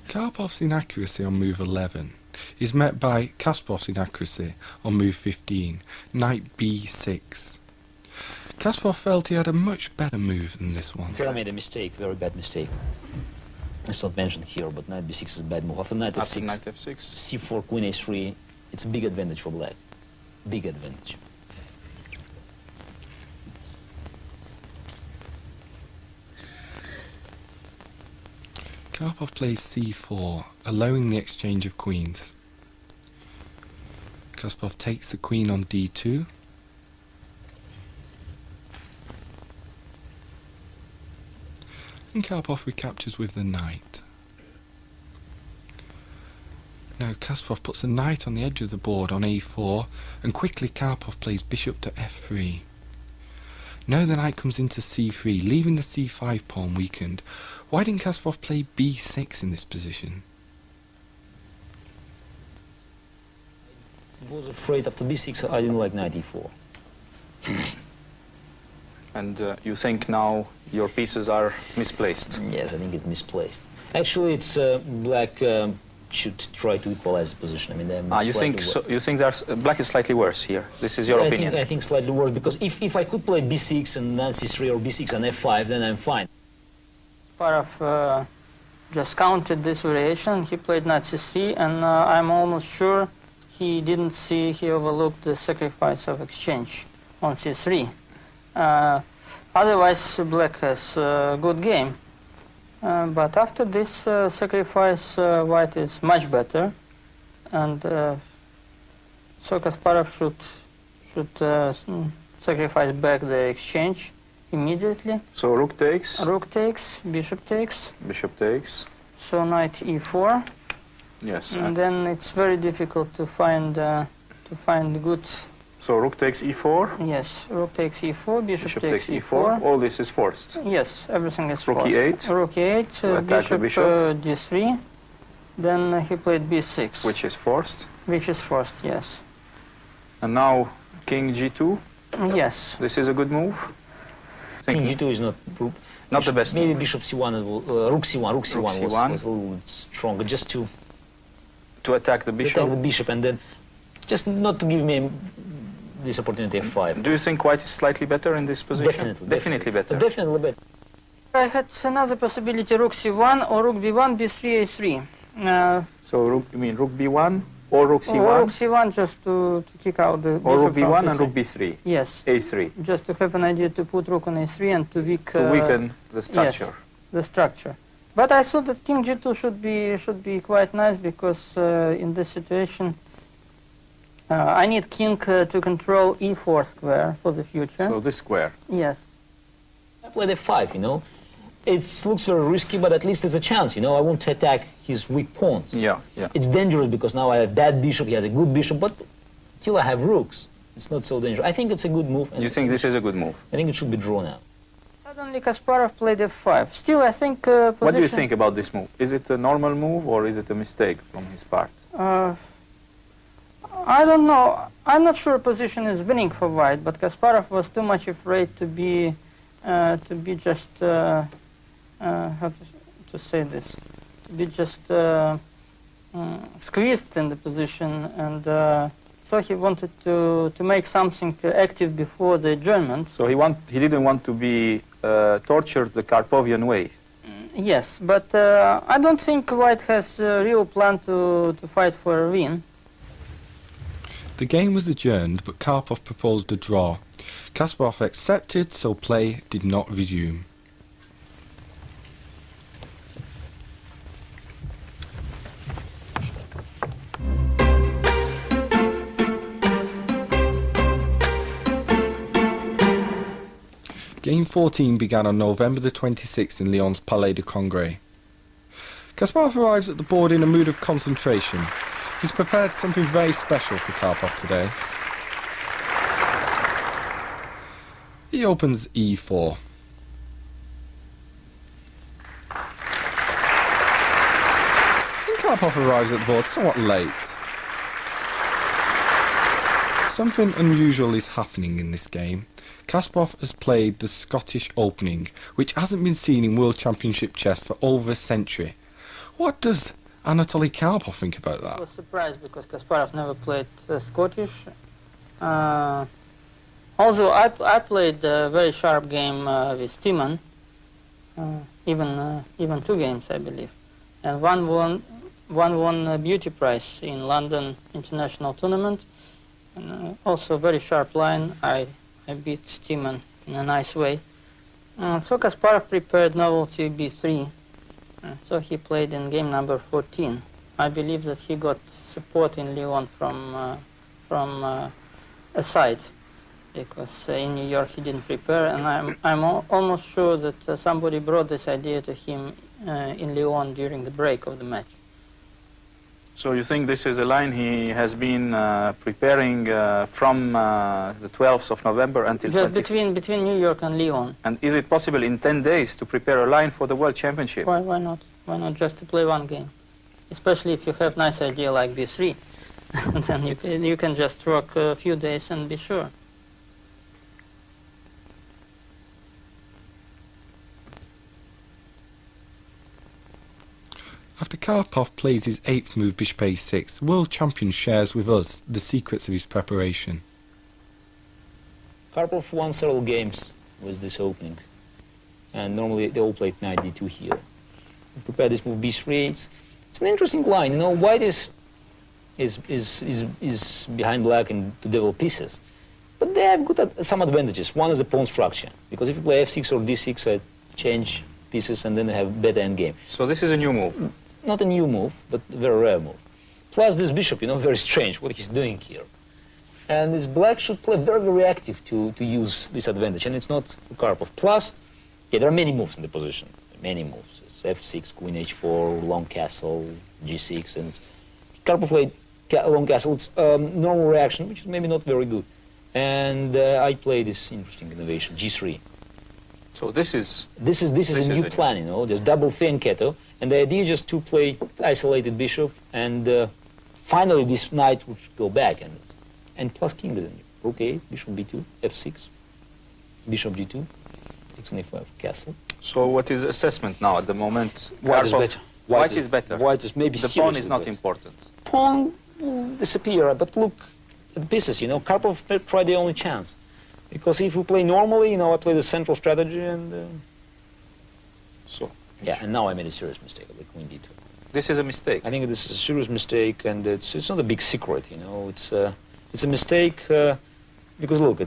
Karpov's inaccuracy on move 11 is met by Kasparov's inaccuracy on move 15, knight b6. Kasparov felt he had a much better move than this one. Here I made a mistake, very bad mistake. It's not mentioned here, but knight b6 is a bad move. After knight f6, knight f6, c4, queen a3, it's a big advantage for black. Big advantage. Karpov plays c4, allowing the exchange of queens. Kasparov takes the queen on d2. And Karpov recaptures with the knight. Now Kasparov puts the knight on the edge of the board on a4, and quickly Karpov plays bishop to f3. Now the knight comes into c3, leaving the c5 pawn weakened. Why didn't Kasparov play b6 in this position? I was afraid after b6 I didn't like knight e4. And you think now your pieces are misplaced? Yes, I think it's misplaced. Actually, it's black should try to equalize the position. I mean, you think so, you think there's black is slightly worse here? This is your opinion? I think slightly worse, because if I could play b6 and knight c3 or b6 and f5, then I'm fine. Kasparov just counted this variation. He played knight c3, and I'm almost sure he didn't see, he overlooked the sacrifice of exchange on c3. Otherwise, black has a good game. But after this sacrifice, white is much better, and so Kasparov should sacrifice back the exchange immediately. So rook takes. Rook takes, bishop takes. Bishop takes. So knight e4. Yes. And then it's very difficult to find good. So rook takes e4. Yes, rook takes e4, bishop takes e4. All this is forced. Yes, everything is rook forced. e8. Rook e8, bishop d3. Then he played b6. Which is forced. Which is forced, yes. And now king g2. Yes. This is a good move. King g2 is not the best. Maybe move. bishop c1, rook c1. Rook c1 was a little bit stronger, just to attack the bishop. To attack the bishop, and then just not to give me this opportunity f5. Do you think white is slightly better in this position? Definitely better. Definitely better. I had another possibility: rook c1 or rook b1, b3, a3. So you mean rook b1 or rook c1? Or rook c1 just to kick out the bishop. Or rook b1 from and rook b3. Yes. a3. Just to have an idea to put rook on a3 and to weaken the structure. Yes, the structure. But I thought that king g2 should be quite nice, because in this situation I need king to control e4 square for the future. So this square. Yes. I played f5, you know. It looks very risky, but at least it's a chance, you know. I want to attack his weak pawns. Yeah. It's dangerous because now I have bad bishop, he has a good bishop, but till I have rooks, it's not so dangerous. I think it's a good move. You think this is a good move? I think it should be drawn out. Suddenly Kasparov played f5. Still, I think What do you think about this move? Is it a normal move or is it a mistake from his part? I don't know. I'm not sure position is winning for white, but Kasparov was too much afraid to be just how to say this, to be just squeezed in the position, and so he wanted to make something active before the adjournment. So he didn't want to be tortured the Karpovian way. Yes, but I don't think white has a real plan to fight for a win. The game was adjourned, but Karpov proposed a draw. Kasparov accepted, so play did not resume. Game 14 began on November the 26th in Lyon's Palais de Congrès. Kasparov arrives at the board in a mood of concentration. He's prepared something very special for Karpov today. He opens e4. And Karpov arrives at the board somewhat late. Something unusual is happening in this game. Kasparov has played the Scottish opening, which hasn't been seen in World Championship chess for over a century. What does Anatoly Karpov think about that? I was surprised because Kasparov never played Scottish. Although I played a very sharp game with Tiemann, even 2 games I believe, and one won a beauty prize in London International Tournament, and also a very sharp line. I beat Tiemann in a nice way. So Kasparov prepared novelty b3. So he played in game number 14. I believe that he got support in Lyon from a side, because in New York he didn't prepare, and I'm almost sure that somebody brought this idea to him in Lyon during the break of the match. So you think this is a line he has been preparing from the 12th of November until just between New York and Lyon. And is it possible in 10 days to prepare a line for the World Championship? Why not? Why not just to play one game? Especially if you have nice idea like b3, then you can just work a few days and be sure. Karpov plays his 8th move bishop a6, the world champion shares with us the secrets of his preparation. Karpov won several games with this opening, and normally they all played knight d2 here. We prepared this move b3. It's an interesting line. You know, white is behind black in to develop pieces, but they have got some advantages. One is the pawn structure, because if you play f6 or d6, I change pieces and then I have better endgame. So this is a new move? Not a new move, but a very rare move. Plus this bishop, you know, very strange what he's doing here. And this black should play very, very active to use this advantage, and it's not Karpov. Plus, yeah, there are many moves in the position, many moves. It's f6, queen h4, long castle, g6, and Karpov played long castle. It's normal reaction, which is maybe not very good. And I play this interesting innovation, g3. So this is a new plan, you know. There's double fianchetto, and the idea is just to play isolated bishop, and finally this knight would go back, and plus king doesn't. Rook a8, bishop b2, f6, bishop g2, takes an e5, castle. So what is assessment now at the moment? White is better. White is better. White is maybe the pawn is not better. important. Pawn will disappear, but look at the pieces, you know. Karpov tried the only chance. Because if we play normally, you know, I play the central strategy, and so yeah, and now I made a serious mistake. I play queen d2. This is a mistake. I think this is a serious mistake, and it's not a big secret, you know. It's a mistake because look,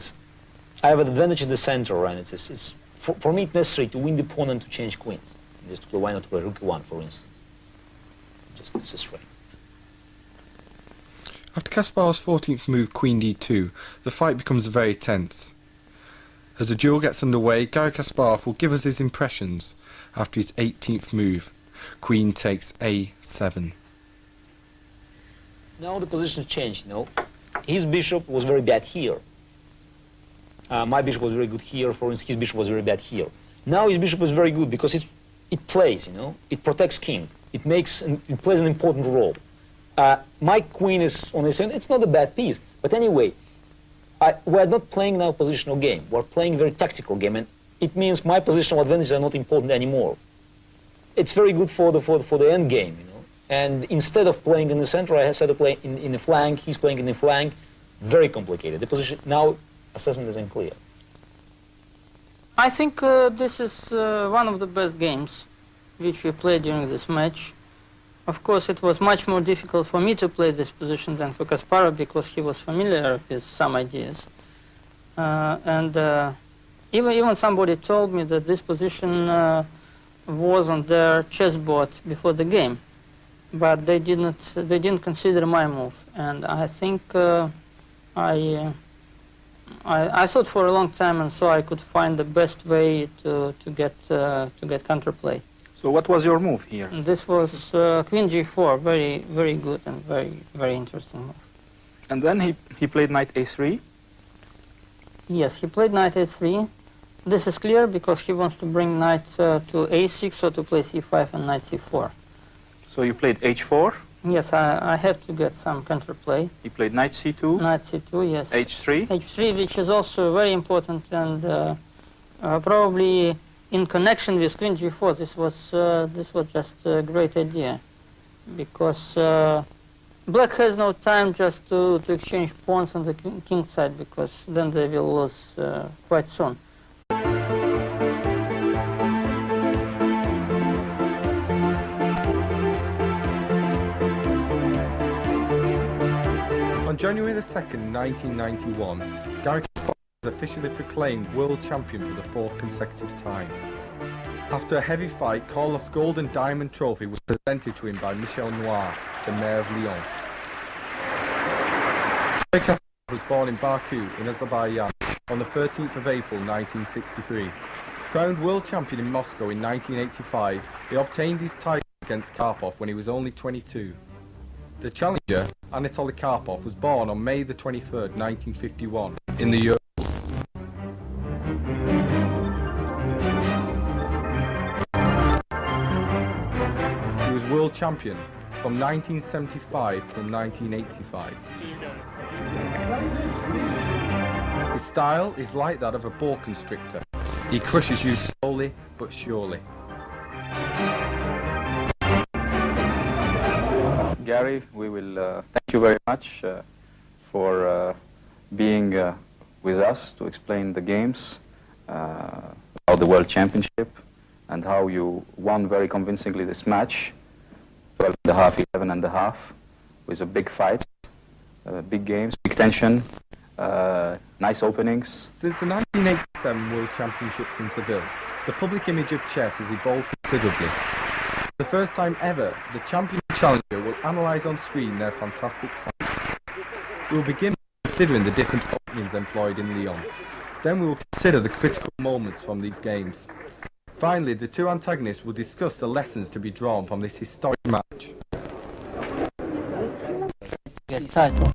I have an advantage in the center, and it's for me it's necessary to win the pawn and to change queens. Just to play, why not to play rook e1, for instance? Just it's a strength. After Kasparov's 14th move, queen d2, the fight becomes very tense. As the duel gets underway, Garry Kasparov will give us his impressions after his 18th move, queen takes a7. Now the position changed, you know. His bishop was very bad here. My bishop was very good here, for instance, his bishop was very bad here. Now his bishop is very good because it plays, you know, it protects king, it plays an important role. My queen is on the center. It's not a bad piece, but anyway, we're not playing now a positional game. We're playing a very tactical game, and it means my positional advantages are not important anymore. It's very good for the end game, you know. And instead of playing in the center, I had to play in the flank. He's playing in the flank. Very complicated. The position now, assessment is unclear. I think this is one of the best games which we played during this match. Of course, it was much more difficult for me to play this position than for Kasparov because he was familiar with some ideas. Even somebody told me that this position was on their chessboard before the game, but they didn't consider my move. And I think I thought for a long time, and so I could find the best way to get counterplay. So what was your move here? This was queen g4, very good and very interesting move. And then he played knight a3? Yes, he played knight a3. This is clear because he wants to bring knight to a6 or to play c5 and knight c4. So you played h4? Yes, I have to get some counterplay. He played knight c2? Knight c2, yes. h3? h3, which is also very important, and probably in connection with queen g4, this was just a great idea, because black has no time just to exchange pawns on the king side, because then they will lose quite soon. On January 2nd, 1991, Garry Kasparov was officially proclaimed world champion for the 4th consecutive time. After a heavy fight, Karlov's Gold and Diamond Trophy was presented to him by Michel Noir, the mayor of Lyon. Garry Kasparov was born in Baku in Azerbaijan on the 13th of April 1963. Crowned world champion in Moscow in 1985, he obtained his title against Karpov when he was only 22. The challenger, Anatoly Karpov, was born on May the 23rd, 1951, in the Urals. He was world champion from 1975 till 1985. His style is like that of a boa constrictor. He crushes you slowly but surely. Gary, we will thank you very much for being with us to explain the games, about the World Championship, and how you won very convincingly this match, 12.5, 11.5, with a big fight, big games, big tension, nice openings. Since the 1987 World Championships in Seville, the public image of chess has evolved considerably. For the first time ever, the champion challenger will analyse on screen their fantastic fights. We will begin by considering the different openings employed in Lyon. Then we will consider the critical moments from these games. Finally, the two antagonists will discuss the lessons to be drawn from this historic match. Get title.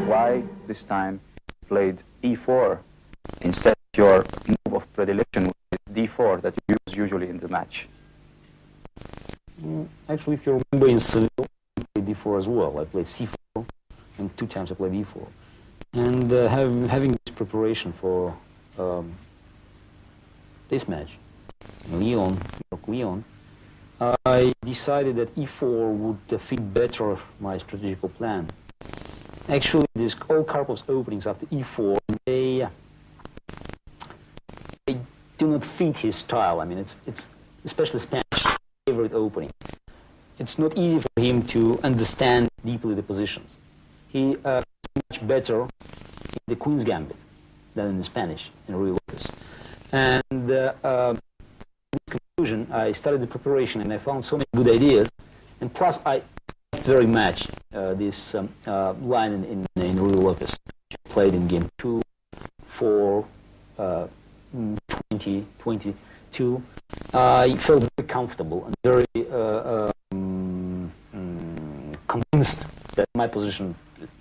Why this time played e4 instead of your move of predilection, which is d4 that you use usually in the match? Actually, if you remember in Seville, I played d4 as well. I played c4, and 2 times I played e4. And having this preparation for this match, Lyon, Lyon, I decided that e4 would fit better my strategical plan. Actually, all Karpov's openings after e4, they do not fit his style. I mean, it's especially Spanish favorite opening. It's not easy for him to understand deeply the positions. He much better in the Queen's Gambit than in the Spanish, in Ruy Lopez. And in conclusion, I started the preparation and I found so many good ideas. And plus, I very much this line in Ruy Lopez, which I played in game 2, 4, 20, 22. I felt very comfortable and very convinced that my position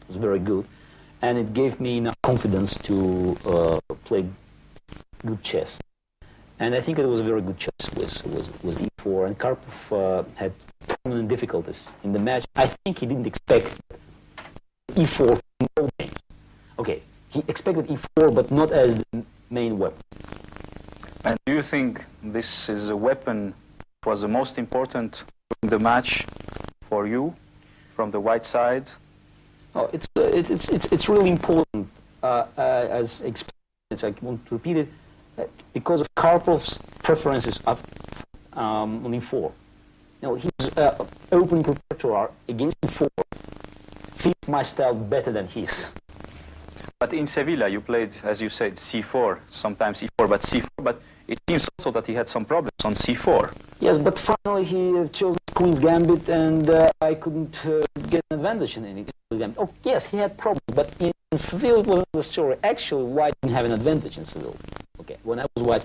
was very good, and it gave me enough confidence to play good chess. And I think it was a very good chess with e4, and Karpov had prominent difficulties in the match. I think he didn't expect e4 in all games. Okay, he expected e4, but not as the main weapon. And do you think this is a weapon that was the most important in the match for you from the white side? Oh, it's really important, as explained. I want to repeat it, because of Karpov's preferences on e4. You know, his opening repertoire against e4 fits my style better than his. But in Sevilla, you played, as you said, c4, sometimes e4, but c4. But it seems also that he had some problems on c4. Yes, but finally he chose Queen's Gambit, and I couldn't get an advantage in any Gambit. Oh, yes, he had problems, but in Seville it was another story. Actually, White didn't have an advantage in Seville. Okay, when I was White,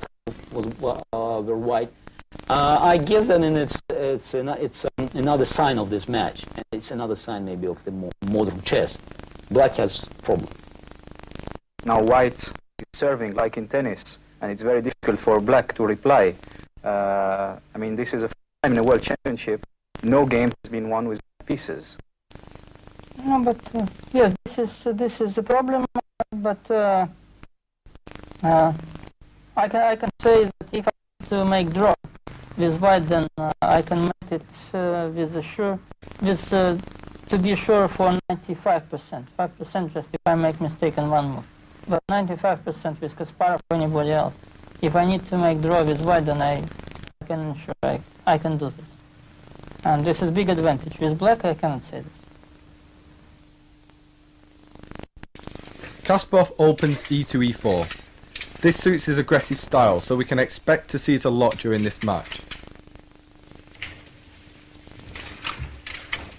were White. I guess that it's another sign of this match, and it's another sign maybe of the more modern chess. Black has problem. Now White is serving like in tennis, and it's very difficult for Black to reply. I mean, this is a first time in a World Championship. No game has been won with pieces. No, but yes, this is the problem. But I can say that if I want to make draw with White, then I can make it to be sure for 95%. 5% just if I make mistake in one move. But 95% with Kasparov or anybody else. If I need to make draw with White, then I can ensure I can do this. And this is big advantage. With Black, I cannot say this. Kasparov opens e to e4. This suits his aggressive style, so we can expect to see it a lot during this match.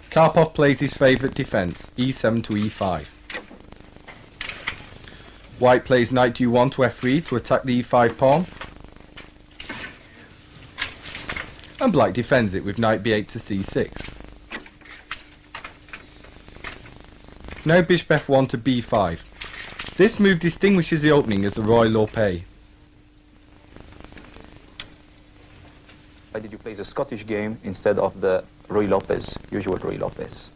Karpov plays his favourite defence, e7 to e5. White plays knight d1 to f3 to attack the e5 pawn. And Black defends it with knight b8 to c6. Now bishop f1 to b5. This move distinguishes the opening as the Ruy Lopez. Why did you play the Scottish game instead of the Ruy Lopez, usual Ruy Lopez?